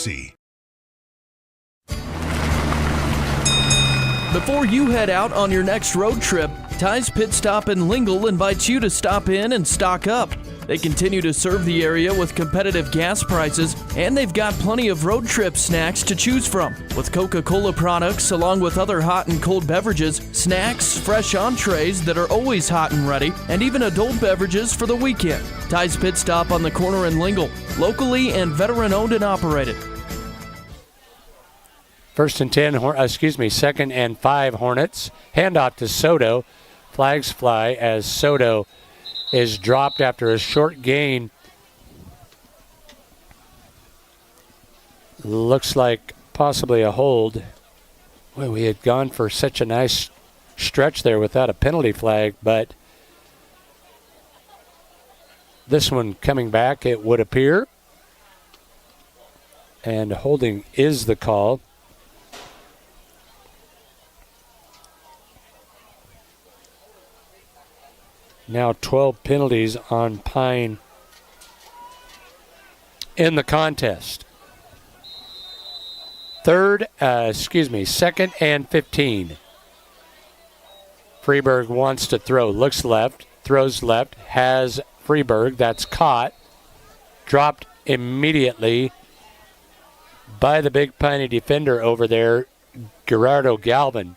Before you head out on your next road trip, Ty's Pit Stop in Lingle invites you to stop in and stock up. They continue to serve the area with competitive gas prices, and they've got plenty of road trip snacks to choose from. With Coca-Cola products, along with other hot and cold beverages, snacks, fresh entrees that are always hot and ready, and even adult beverages for the weekend. Ty's Pit Stop on the corner in Lingle, locally and veteran-owned and operated. Second and 5 Hornets. Handoff to Soto. Flags fly as Soto is dropped after a short gain. Looks like possibly a hold. Well, we had gone for such a nice stretch there without a penalty flag, but this one coming back, it would appear. And holding is the call. Now 12 penalties on Pine in the contest. Second and 15. Freeburg wants to throw, looks left, throws left, has Freeburg, that's caught, dropped immediately by the big Piney defender over there, Gerardo Galvin.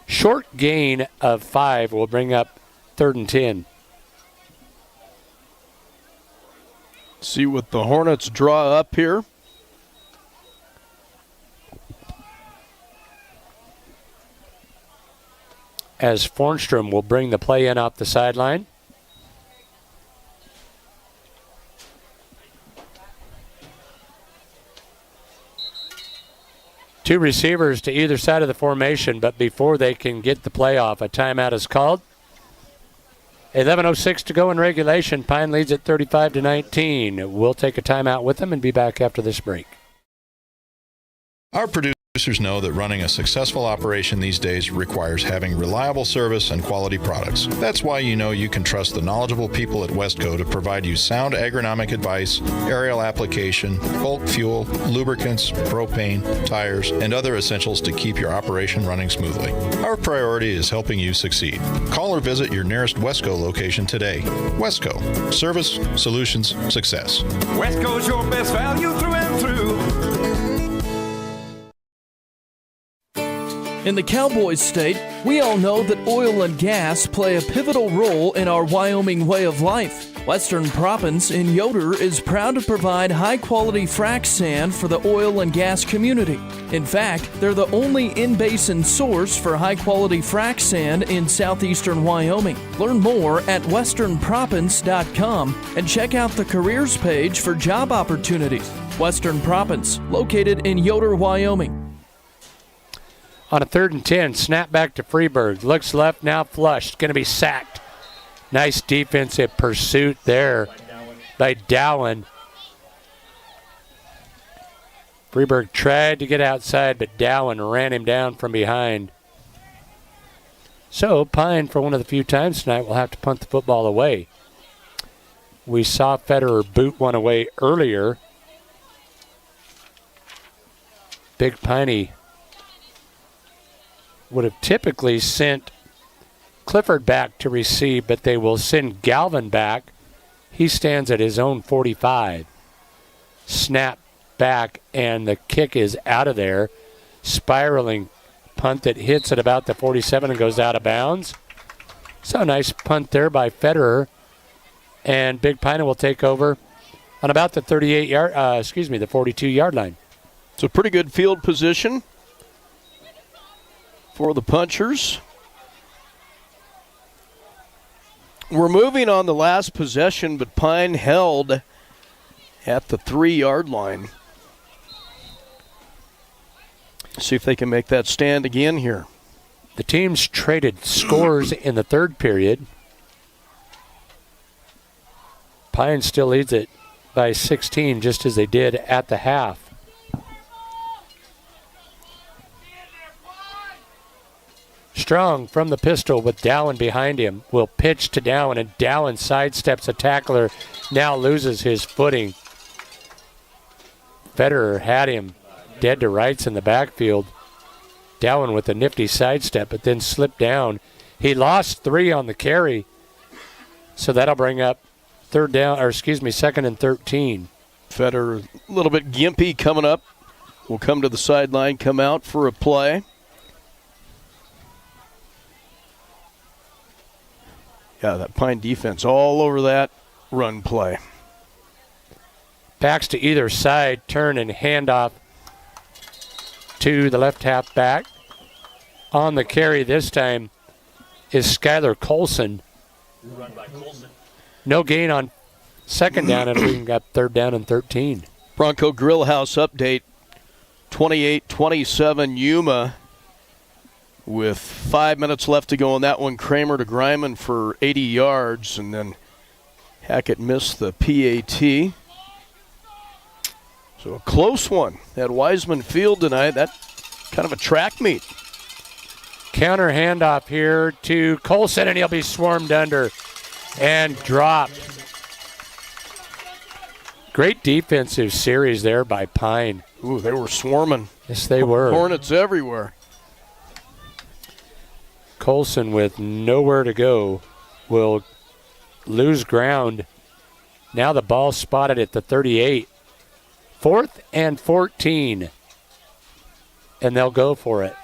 Short gain of 5 will bring up 3rd and 10. See what the Hornets draw up here. As Fornstrom will bring the play in off the sideline. Two receivers to either side of the formation, but before they can get the play off, a timeout is called. 11:06 to go in regulation. Pine leads at 35-19. We'll take a timeout with them and be back after this break. Our producers know that running a successful operation these days requires having reliable service and quality products. That's why you know you can trust the knowledgeable people at Westco to provide you sound agronomic advice, aerial application, bulk fuel, lubricants, propane, tires, and other essentials to keep your operation running smoothly. Our priority is helping you succeed. Call or visit your nearest Westco location today. Westco. Service, solutions, success. Westco's your best value through and through. In the Cowboys state, we all know that oil and gas play a pivotal role in our Wyoming way of life. Western Proppants in Yoder is proud to provide high-quality frac sand for the oil and gas community. In fact, they're the only in-basin source for high-quality frac sand in southeastern Wyoming. Learn more at westernproppants.com and check out the careers page for job opportunities. Western Proppants, located in Yoder, Wyoming. On a 3rd and 10, snap back to Freeburg. Looks left, now flushed. Going to be sacked. Nice defensive pursuit there by Dowen. Freeburg tried to get outside, but Dowen ran him down from behind. So Pine, for one of the few times tonight, will have to punt the football away. We saw Federer boot one away earlier. Big Piney would have typically sent Clifford back to receive, but they will send Galvin back. He stands at his own 45. Snap back, and the kick is out of there. Spiraling punt that hits at about the 47 and goes out of bounds. So nice punt there by Federer. And Big Piney will take over on about the 42-yard line. It's a pretty good field position for the Punchers. We're moving on the last possession, but Pine held at the 3-yard line. See if they can make that stand again here. The teams traded scores in the 3rd period. Pine still leads it by 16, just as they did at the half. Strong from the pistol with Dowen behind him. Will pitch to Dowen, and Dowen sidesteps a tackler. Now loses his footing. Federer had him dead to rights in the backfield. Dowen with a nifty sidestep, but then slipped down. He lost 3 on the carry. So that'll bring up 2nd and 13. Federer a little bit gimpy coming up. Will come to the sideline, come out for a play. Yeah, that Pine defense all over that run play. Backs to either side, turn and handoff to the left half back. On the carry this time is Skylar Colson. Run by Colson. No gain on 2nd down, and we got 3rd down and 13. Bronco Grill House update, 28-27 Yuma. With 5 minutes left to go on that one, Kramer to Greiman for 80 yards, and then Hackett missed the PAT. So a close one at Wiseman Field tonight. That kind of a track meet. Counter handoff here to Colson, and he'll be swarmed under and dropped. Great defensive series there by Pine. Ooh, they were swarming. Yes, they were. Hornets everywhere. Colson, with nowhere to go, will lose ground. Now the ball spotted at the 38. 4th and 14. And they'll go for it.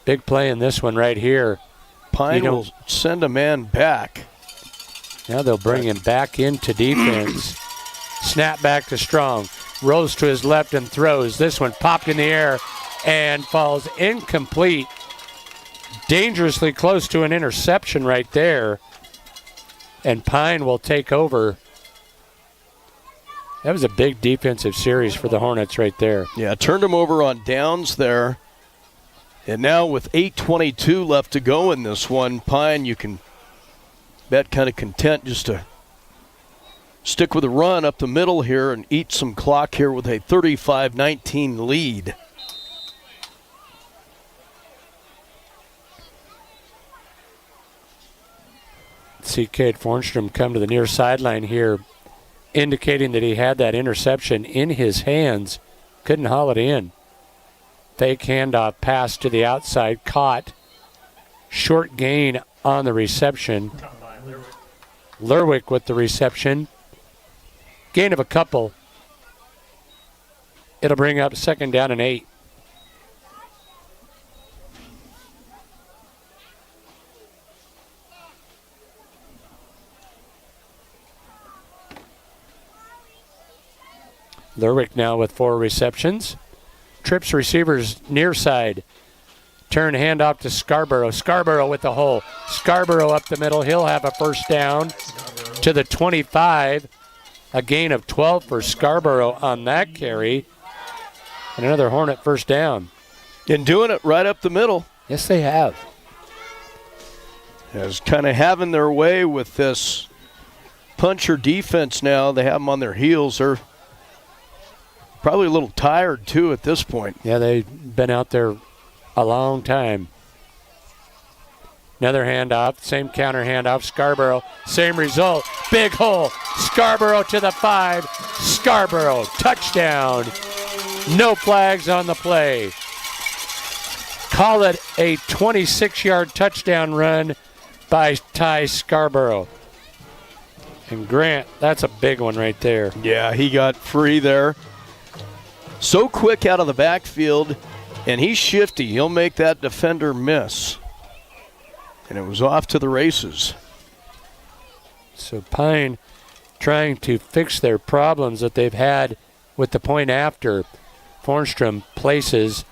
Big play in this one right here. Pine will send a man back. Now they'll bring him back into defense. Snap back to Strong. Rolls to his left and throws. This one popped in the air and falls incomplete. Dangerously close to an interception right there. And Pine will take over. That was a big defensive series for the Hornets right there. Yeah, turned them over on downs there. And now with 8:22 left to go in this one, Pine, you can bet kind of content just to stick with a run up the middle here and eat some clock here with a 35-19 lead. See Cade Fornstrom come to the near sideline here, indicating that he had that interception in his hands. Couldn't haul it in. Fake handoff pass to the outside, caught. Short gain on the reception. Lerwick with the reception. Gain of a couple. It'll bring up 2nd down and 8. Lerwick now with 4 receptions. Trips receivers near side. Turn handoff to Scarborough. Scarborough with the hole. Scarborough up the middle. He'll have a first down to the 25. A gain of 12 for Scarborough on that carry. And another Hornet first down. And doing it right up the middle. Yes, they have. As kind of having their way with this puncher defense now. They have them on their heels. They're probably a little tired, too, at this point. Yeah, they've been out there a long time. Another handoff, same counter handoff. Scarborough, same result. Big hole. Scarborough to the 5. Scarborough, touchdown. No flags on the play. Call it a 26-yard touchdown run by Ty Scarborough. And Grant, that's a big one right there. Yeah, he got free there. So quick out of the backfield, and he's shifty. He'll make that defender miss. And it was off to the races. So Pine trying to fix their problems that they've had with the point after. Fornstrom places.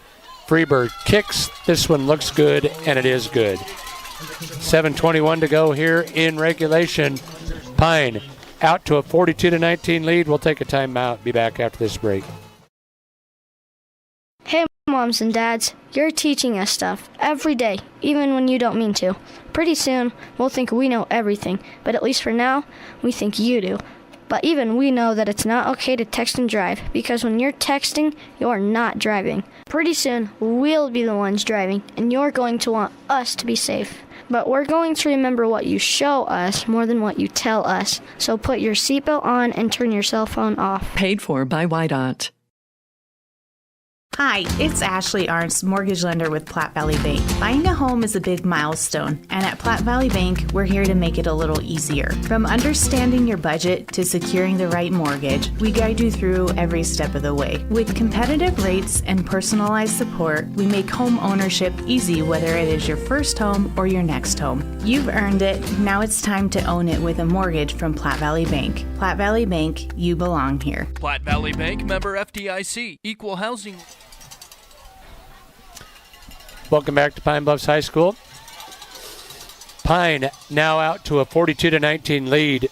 Freeberg kicks. This one looks good, and it is good. 7:21 to go here in regulation. Pine out to a 42-19 lead. We'll take a timeout. Be back after this break. Hey, moms and dads, you're teaching us stuff every day, even when you don't mean to. Pretty soon, we'll think we know everything, but at least for now, we think you do. But even we know that it's not okay to text and drive, because when you're texting, you're not driving. Pretty soon, we'll be the ones driving, and you're going to want us to be safe. But we're going to remember what you show us more than what you tell us. So put your seatbelt on and turn your cell phone off. Paid for by YDOT. Hi, it's Ashley Arntz, mortgage lender with Platte Valley Bank. Buying a home is a big milestone, and at Platte Valley Bank, we're here to make it a little easier. From understanding your budget to securing the right mortgage, we guide you through every step of the way. With competitive rates and personalized support, we make home ownership easy, whether it is your first home or your next home. You've earned it. Now it's time to own it with a mortgage from Platte Valley Bank. Platte Valley Bank, you belong here. Platte Valley Bank, member FDIC, equal housing. Welcome back to Pine Bluffs High School. Pine now out to a 42-19 lead.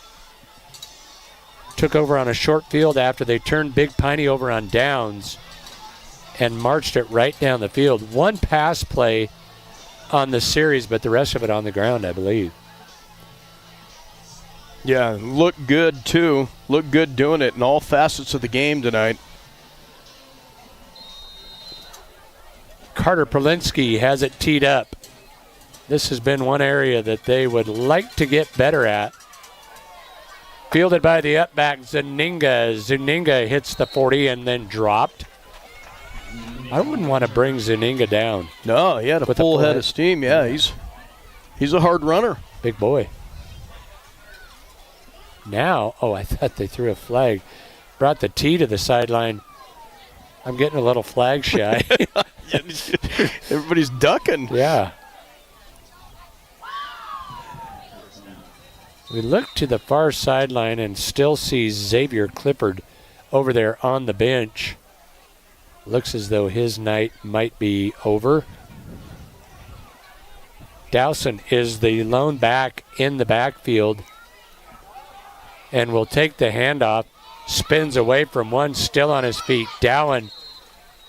Took over on a short field after they turned Big Piney over on downs and marched it right down the field. One pass play on the series, but the rest of it on the ground, I believe. Yeah, looked good, too. Looked good doing it in all facets of the game tonight. Carter Polinsky has it teed up. This has been one area that they would like to get better at. Fielded by the upback Zuninga. Zuninga hits the 40 and then dropped. I wouldn't want to bring Zuninga down. No, he had a full head of steam. Yeah, he's a hard runner. Big boy. Now, I thought they threw a flag. Brought the tee to the sideline. I'm getting a little flag shy. Everybody's ducking. Yeah. We look to the far sideline and still see Xavier Clifford over there on the bench. Looks as though his night might be over. Dowson is the lone back in the backfield and will take the handoff. Spins away from one, still on his feet. Dowan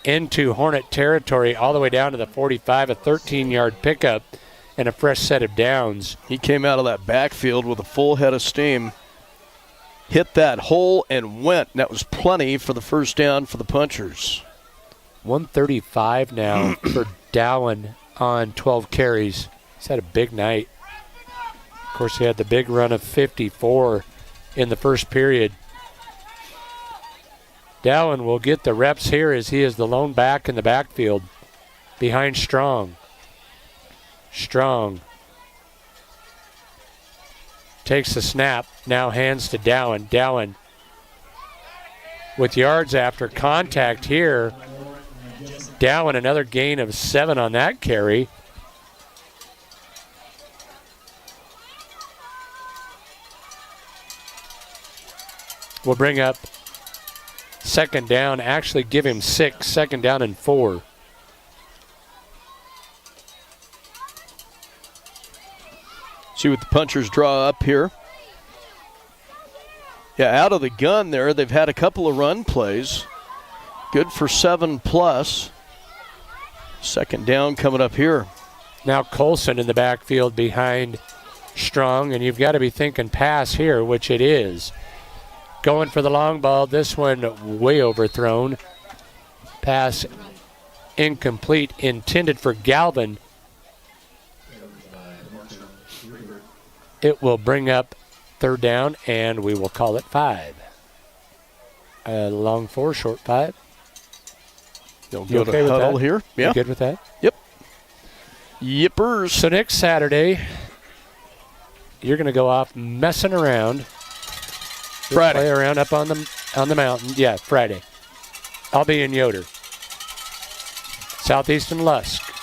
into Hornet territory all the way down to the 45, a 13-yard pickup and a fresh set of downs. He came out of that backfield with a full head of steam. Hit that hole and went. And that was plenty for the first down for the Punchers. 135 now for Dowan on 12 carries. He's had a big night. Of course, he had the big run of 54 in the first period. Dowan will get the reps here as he is the lone back in the backfield behind Strong. Strong takes the snap, now hands to Dowan. Dowan with yards after contact here. Dowan another gain of 7 on that carry. We'll bring up second down, actually give him 6, second down and 4. See what the Punchers draw up here. Yeah, out of the gun there, they've had a couple of run plays. Good for 7+. Second down coming up here. Now Colson in the backfield behind Strong, and you've got to be thinking pass here, which it is. Going for the long ball, this one way overthrown. Pass incomplete, intended for Galvin. It will bring up third down, and we will call it 5. Long 4, short 5. You'll go to huddle here. Yeah. You good with that? Yep. Yippers. So next Saturday, you're going to go off messing around. Friday. Play around up on the mountain. Yeah, Friday. I'll be in Yoder. Southeastern Lusk.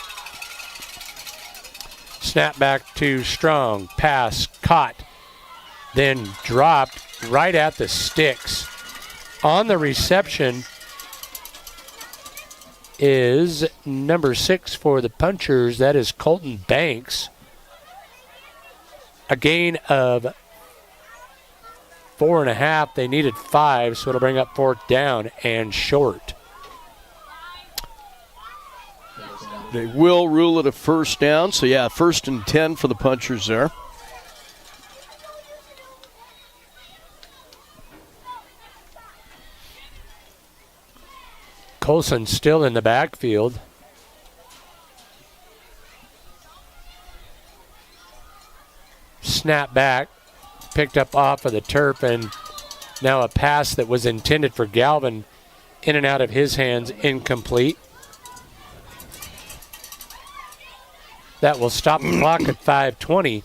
Snap back to Strong. Pass caught. Then dropped right at the sticks. On the reception is number 6 for the Punchers. That is Colton Banks. A gain of 4.5. They needed 5, so it'll bring up fourth down and short. They will rule it a first down. So, yeah, 1st and 10 for the Punchers there. Colson still in the backfield. Snap back. Picked up off of the turf, and now a pass that was intended for Galvin in and out of his hands, incomplete. That will stop the clock at 5:20.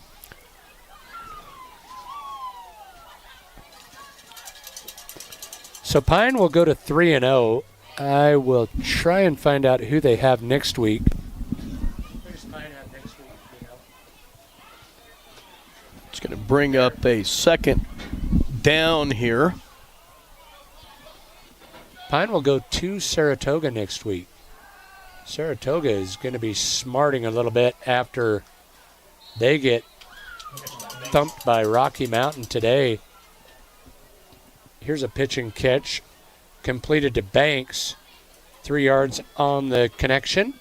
So Pine will go to 3-0. I will try and find out who they have next week. It's going to bring up a second down here. Pine will go to Saratoga next week. Saratoga is going to be smarting a little bit after they get thumped by Rocky Mountain today. Here's a pitch and catch completed to Banks. 3 yards on the connection.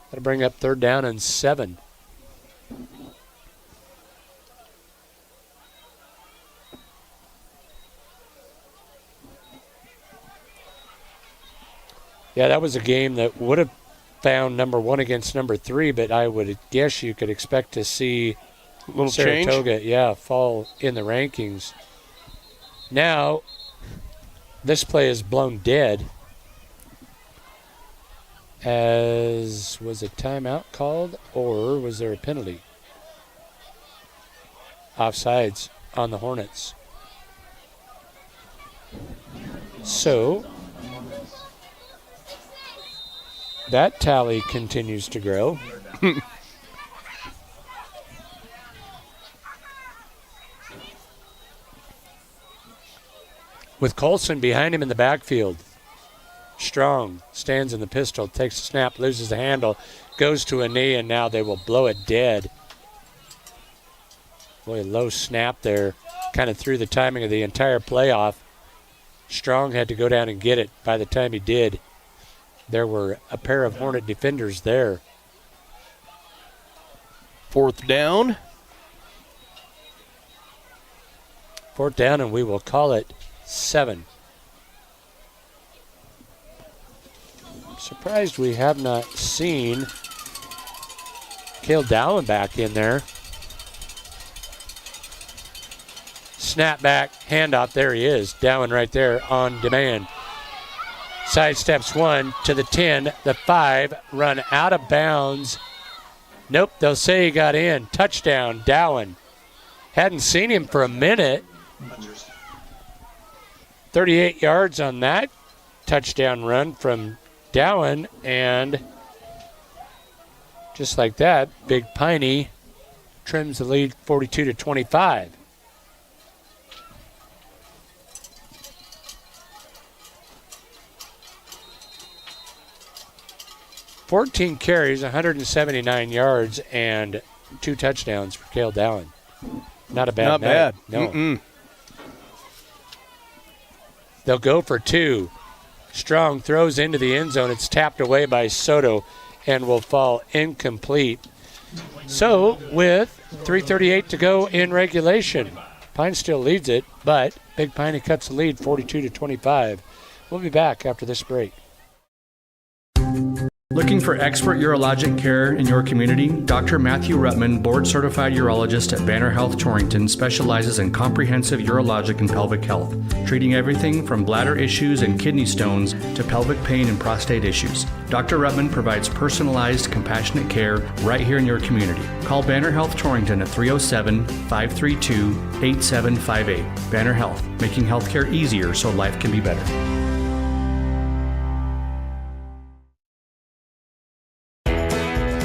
That'll bring up third down and 7. Yeah, that was a game that would have found number 1 against number 3, but I would guess you could expect to see a little Saratoga, change. Fall in the rankings. Now, this play is blown dead. as was a timeout called, or was there a penalty? Offsides on the Hornets. So that tally continues to grow. With Colson behind him in the backfield. Strong stands in the pistol, takes a snap, loses the handle, goes to a knee, and now they will blow it dead. Boy, a low snap there. Kind of threw the timing of the entire playoff. Strong had to go down and get it. By the time he did, there were a pair of Hornet defenders there. 4th down. 4th down, and we will call it 7. I'm surprised we have not seen Cale Dallin back in there. Snap back, handoff, there he is. Dallin right there on demand. Sidesteps 1 to the 10, the 5, run out of bounds. Nope, they'll say he got in. Touchdown, Dallin. Hadn't seen him for a minute. 38 yards on that touchdown run from Dallin, and just like that, Big Piney trims the lead 42-25. $14 carries, 179 yards, and 2 touchdowns for Cale Dallin. Not a bad Not night. bad. No. Mm-mm. They'll go for 2. Strong throws into the end zone. It's tapped away by Soto and will fall incomplete. So, with 3:38 to go in regulation, Pine still leads it, but Big Piney cuts the lead 42-25. We'll be back after this break. Looking for expert urologic care in your community? Dr. Matthew Rutman, board-certified urologist at Banner Health Torrington, specializes in comprehensive urologic and pelvic health, treating everything from bladder issues and kidney stones to pelvic pain and prostate issues. Dr. Rutman provides personalized, compassionate care right here in your community. Call Banner Health Torrington at 307-532-8758. Banner Health, making healthcare easier so life can be better.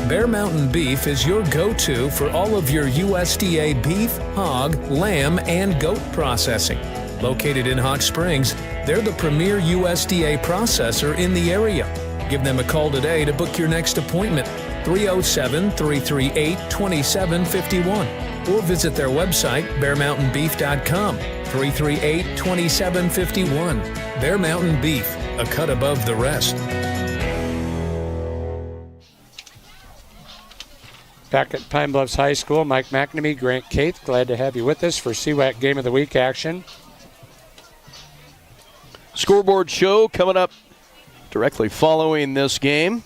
Bear Mountain Beef is your go-to for all of your USDA beef, hog, lamb, and goat processing. Located in Hot Springs, they're the premier USDA processor in the area. Give them a call today to book your next appointment, 307-338-2751, or visit their website, bearmountainbeef.com, 338-2751. Bear Mountain Beef, a cut above the rest. Back at Pine Bluffs High School, Mike McNamee, Grant Caith, glad to have you with us for CWAC Game of the Week action. Scoreboard show coming up directly following this game.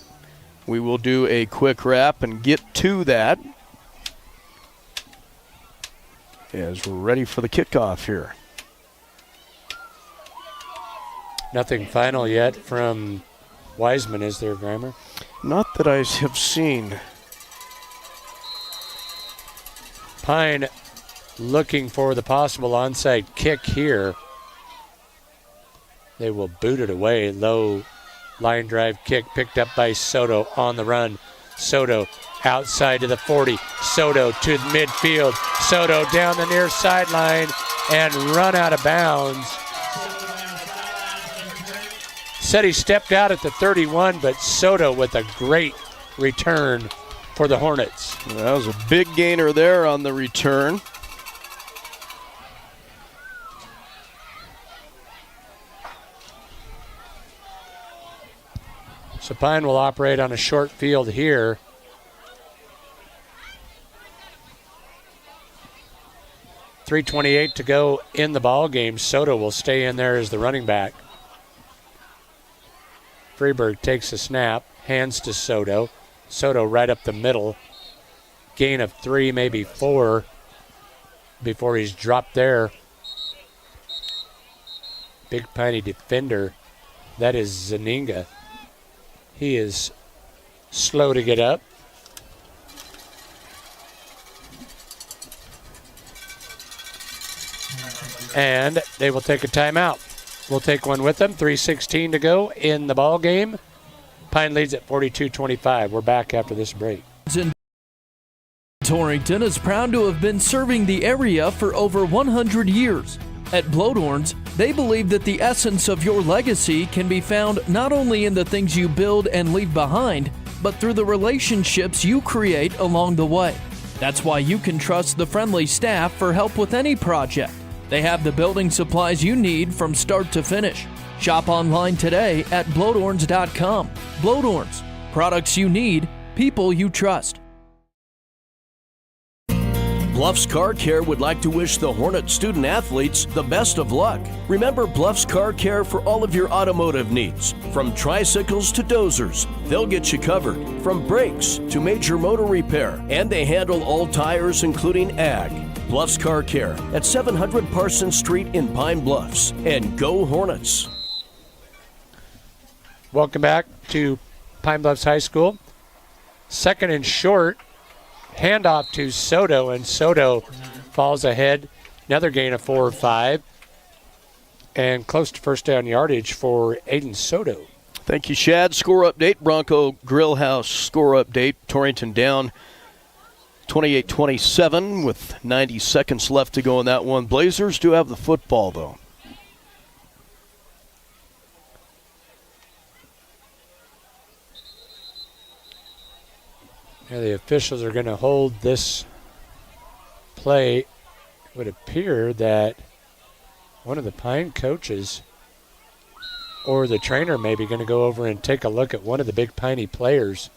We will do a quick wrap and get to that as we're ready for the kickoff here. Nothing final yet from Wiseman, is there, Grimer? Not that I have seen. Pine looking for the possible onside kick here. They will boot it away. Low line drive kick picked up by Soto on the run. Soto outside to the 40. Soto to midfield. Soto down the near sideline and run out of bounds. Said he stepped out at the 31, but Soto with a great return for the Hornets. That was a big gainer there on the return. So Pine will operate on a short field here. .328 to go in the ball game. Soto will stay in there as the running back. Freeberg takes a snap, hands to Soto. Soto right up the middle. Gain of 3, maybe 4 before he's dropped there. Big Piney defender. That is Zaninga. He is slow to get up. And they will take a timeout. We'll take one with them. 3:16 to go in the ball game. Pine leads at 42-25. We're back after this break. Torrington is proud to have been serving the area for over 100 years. At Blodorns, they believe that the essence of your legacy can be found not only in the things you build and leave behind, but through the relationships you create along the way. That's why you can trust the friendly staff for help with any project. They have the building supplies you need from start to finish. Shop online today at blodorns.com. Blodorns, products you need, people you trust. Bluffs Car Care would like to wish the Hornets student athletes the best of luck. Remember Bluffs Car Care for all of your automotive needs. From tricycles to dozers, they'll get you covered. From brakes to major motor repair, and they handle all tires including ag. Bluffs Car Care at 700 Parsons Street in Pine Bluffs. And go Hornets! Welcome back to Pine Bluffs High School. Second and short. Handoff to Soto, and Soto falls ahead. Another gain of 4 or 5. And close to first down yardage for Aiden Soto. Thank you, Shad. Score update, Bronco Grill House score update. Torrington down 28-27 with 90 seconds left to go in that one. Blazers do have the football, though. Yeah, the officials are going to hold this play. It would appear that one of the Pine coaches or the trainer may be going to go over and take a look at one of the big Piney players.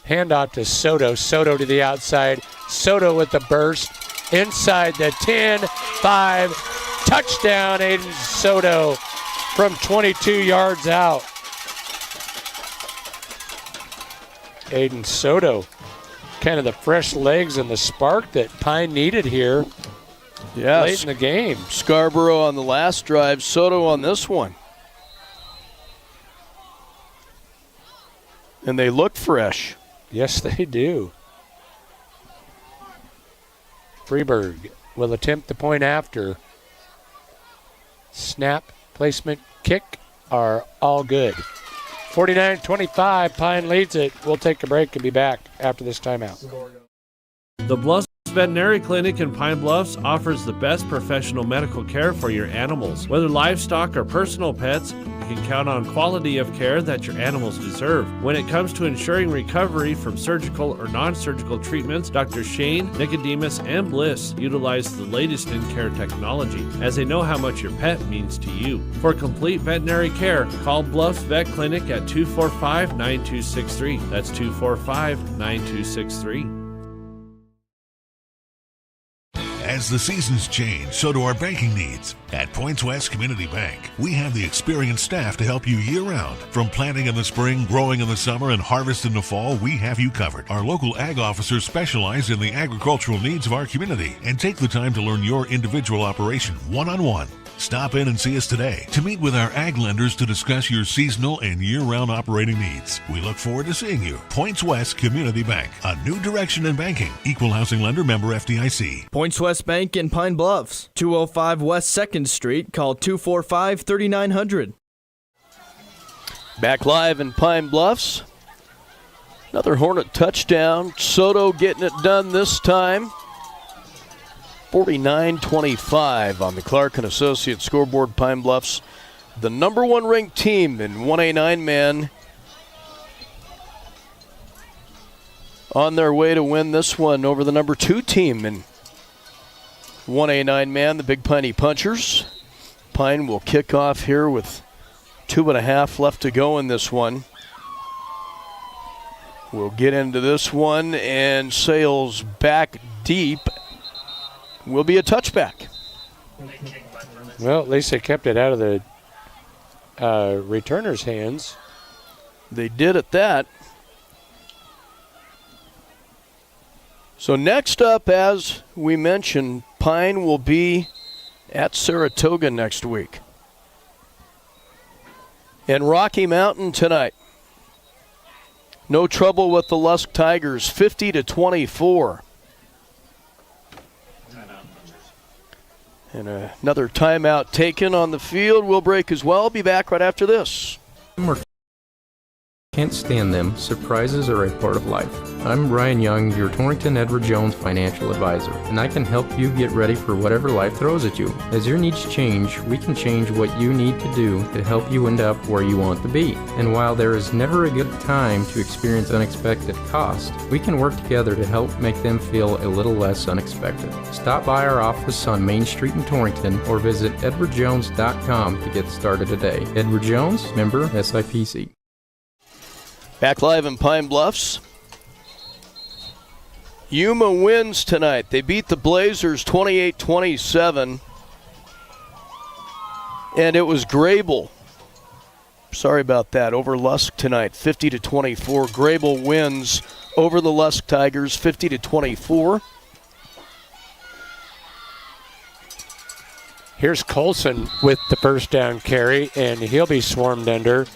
Handoff to Soto. Soto to the outside. Soto with the burst. Inside the 10, 5. Touchdown, Aiden Soto from 22 yards out. Aiden Soto, kind of the fresh legs and the spark that Pine needed here late in the game. Scarborough on the last drive, Soto on this one. And they look fresh. Yes, they do. Freeburg will attempt the point after. Snap, placement, kick are all good. 49-25, Pine leads it. We'll take a break and be back after this timeout. The Bluffs Veterinary Clinic in Pine Bluffs offers the best professional medical care for your animals. Whether livestock or personal pets, you can count on quality of care that your animals deserve. When it comes to ensuring recovery from surgical or non-surgical treatments, Dr. Shane, Nicodemus, and Bliss utilize the latest in care technology, as they know how much your pet means to you. For complete veterinary care, call Bluffs Vet Clinic at 245-9263. That's 245-9263. As the seasons change, so do our banking needs. At Points West Community Bank, we have the experienced staff to help you year-round. From planting in the spring, growing in the summer, and harvest in the fall, we have you covered. Our local ag officers specialize in the agricultural needs of our community and take the time to learn your individual operation one-on-one. Stop in and see us today to meet with our ag lenders to discuss your seasonal and year-round operating needs. We look forward to seeing you. Points West Community Bank, a new direction in banking. Equal housing lender, member FDIC. Points West Bank in Pine Bluffs, 205 West 2nd Street. Call 245-3900. Back live in Pine Bluffs. Another Hornet touchdown. Soto getting it done this time. 49-25 on the Clark & Associates scoreboard. Pine Bluffs, the number one ranked team in 1A 9-man, on their way to win this one over the number 2 team in 1A 9-man, the Big Piney Punchers. Pine will kick off here with 2.5 left to go in this one. We'll get into this one, and sails back deep. Will be a touchback. Well, at least they kept it out of the returner's hands. They did at that. So next up, as we mentioned, Pine will be at Saratoga next week. And Rocky Mountain tonight. No trouble with the Lusk Tigers, 50-24. And another timeout taken on the field. We'll break as well. Be back right after this. Can't stand them. Surprises are a part of life. I'm Ryan Young, your Torrington Edward Jones financial advisor, and I can help you get ready for whatever life throws at you. As your needs change, we can change what you need to do to help you end up where you want to be. And while there is never a good time to experience unexpected costs, we can work together to help make them feel a little less unexpected. Stop by our office on Main Street in Torrington or visit edwardjones.com to get started today. Edward Jones, member SIPC. Back live in Pine Bluffs. Yuma wins tonight. They beat the Blazers 28-27. And it was Grable. Sorry about that. Over Lusk tonight, 50-24. Grable wins over the Lusk Tigers, 50-24. Here's Colson with the first down carry, and he'll be swarmed under.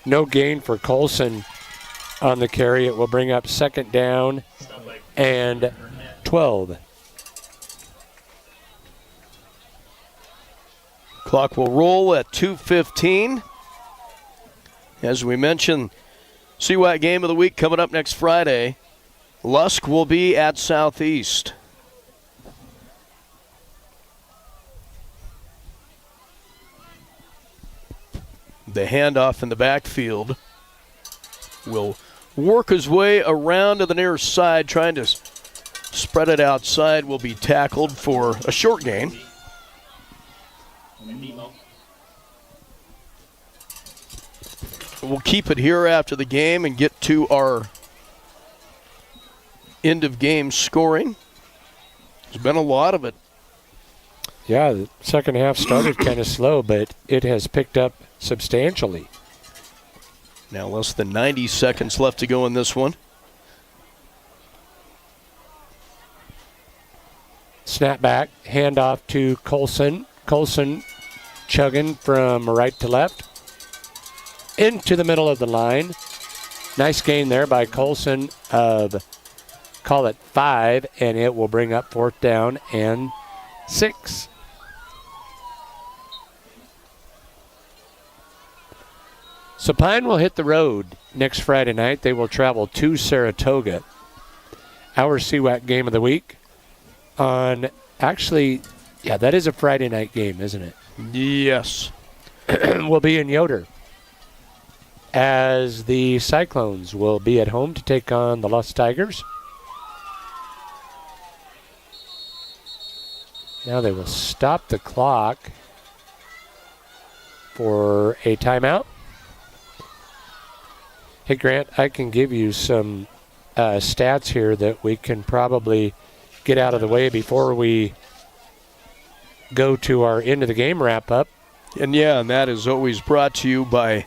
No gain for Colson on the carry. It will bring up second down and 12. Clock will roll at 2:15. As we mentioned, CWAC game of the week coming up next Friday. Lusk will be at Southeast. The handoff in the backfield will work his way around to the near side, trying to spread it outside, will be tackled for a short gain. We'll keep it here after the game and get to our end of game scoring. There's been a lot of it. Yeah, the second half started kind of slow, but it has picked up substantially. Now less than 90 seconds left to go in this one. Snap back, handoff to Colson. Colson chugging from right to left. Into the middle of the line. Nice gain there by Colson of, call it 5, and it will bring up fourth down and 6. So Pine will hit the road next Friday night. They will travel to Saratoga. Our CWAC game of the week on, actually, yeah, that is a Friday night game, isn't it? Yes. Will be in Yoder, as the Cyclones will be at home to take on the Lusk Tigers. Now they will stop the clock for a timeout. Hey, Grant, I can give you some stats here that we can probably get out of the way before we go to our end of the game wrap-up. And that is always brought to you by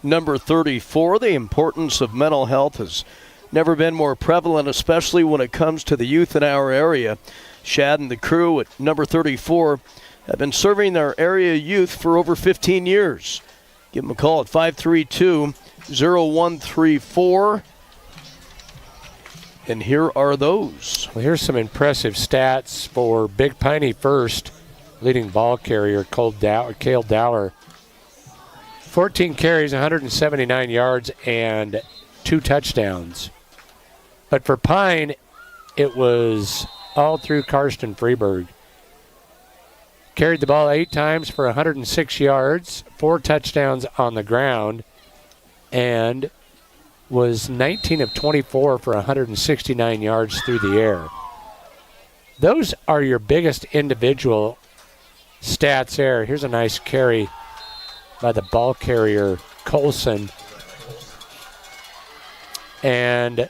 number 34. The importance of mental health has never been more prevalent, especially when it comes to the youth in our area. Shad and the crew at number 34 have been serving their area youth for over 15 years. Give them a call at 532-0134. And here are those. Well, here's some impressive stats for Big Piney first. Leading ball carrier, Cale Dower. 14 carries, 179 yards, and 2 touchdowns. But for Pine, it was all through Karsten Freeberg. Carried the ball 8 times for 106 yards, 4 touchdowns on the ground, and was 19 of 24 for 169 yards through the air. Those are your biggest individual stats there. Here's a nice carry by the ball carrier, Colson. And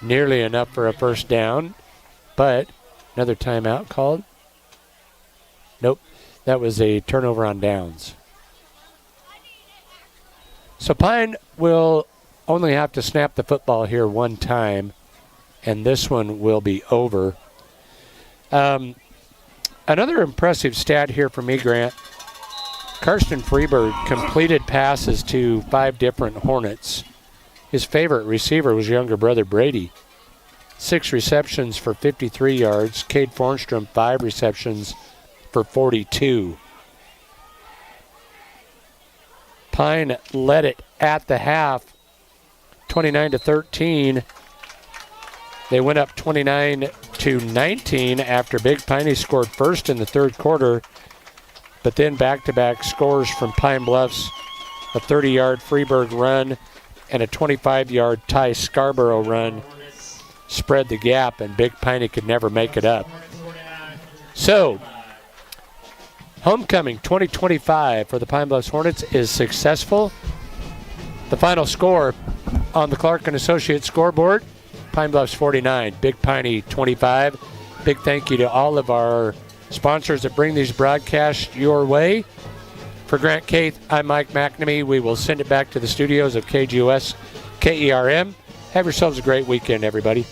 nearly enough for a first down, but another timeout called. Nope, that was a turnover on downs. So Pine will only have to snap the football here one time, and this one will be over. Another impressive stat here for me, Grant. Karsten Freeberg completed passes to 5 different Hornets His favorite receiver was younger brother Brady. 6 receptions for 53 yards. Cade Fornstrom, 5 receptions for 42. Pine led it at the half, 29-13. They went up 29-19 after Big Piney scored first in the third quarter, but then back-to-back scores from Pine Bluffs, a 30-yard Freeburg run and a 25-yard Ty Scarborough run spread the gap, and Big Piney could never make it up. So, homecoming 2025 for the Pine Bluffs Hornets is successful. The final score on the Clark & Associates scoreboard, Pine Bluffs 49, Big Piney 25. Big thank you to all of our sponsors that bring these broadcasts your way. For Grant Keith, I'm Mike McNamee. We will send it back to the studios of KGUS, KERM. Have yourselves a great weekend, everybody.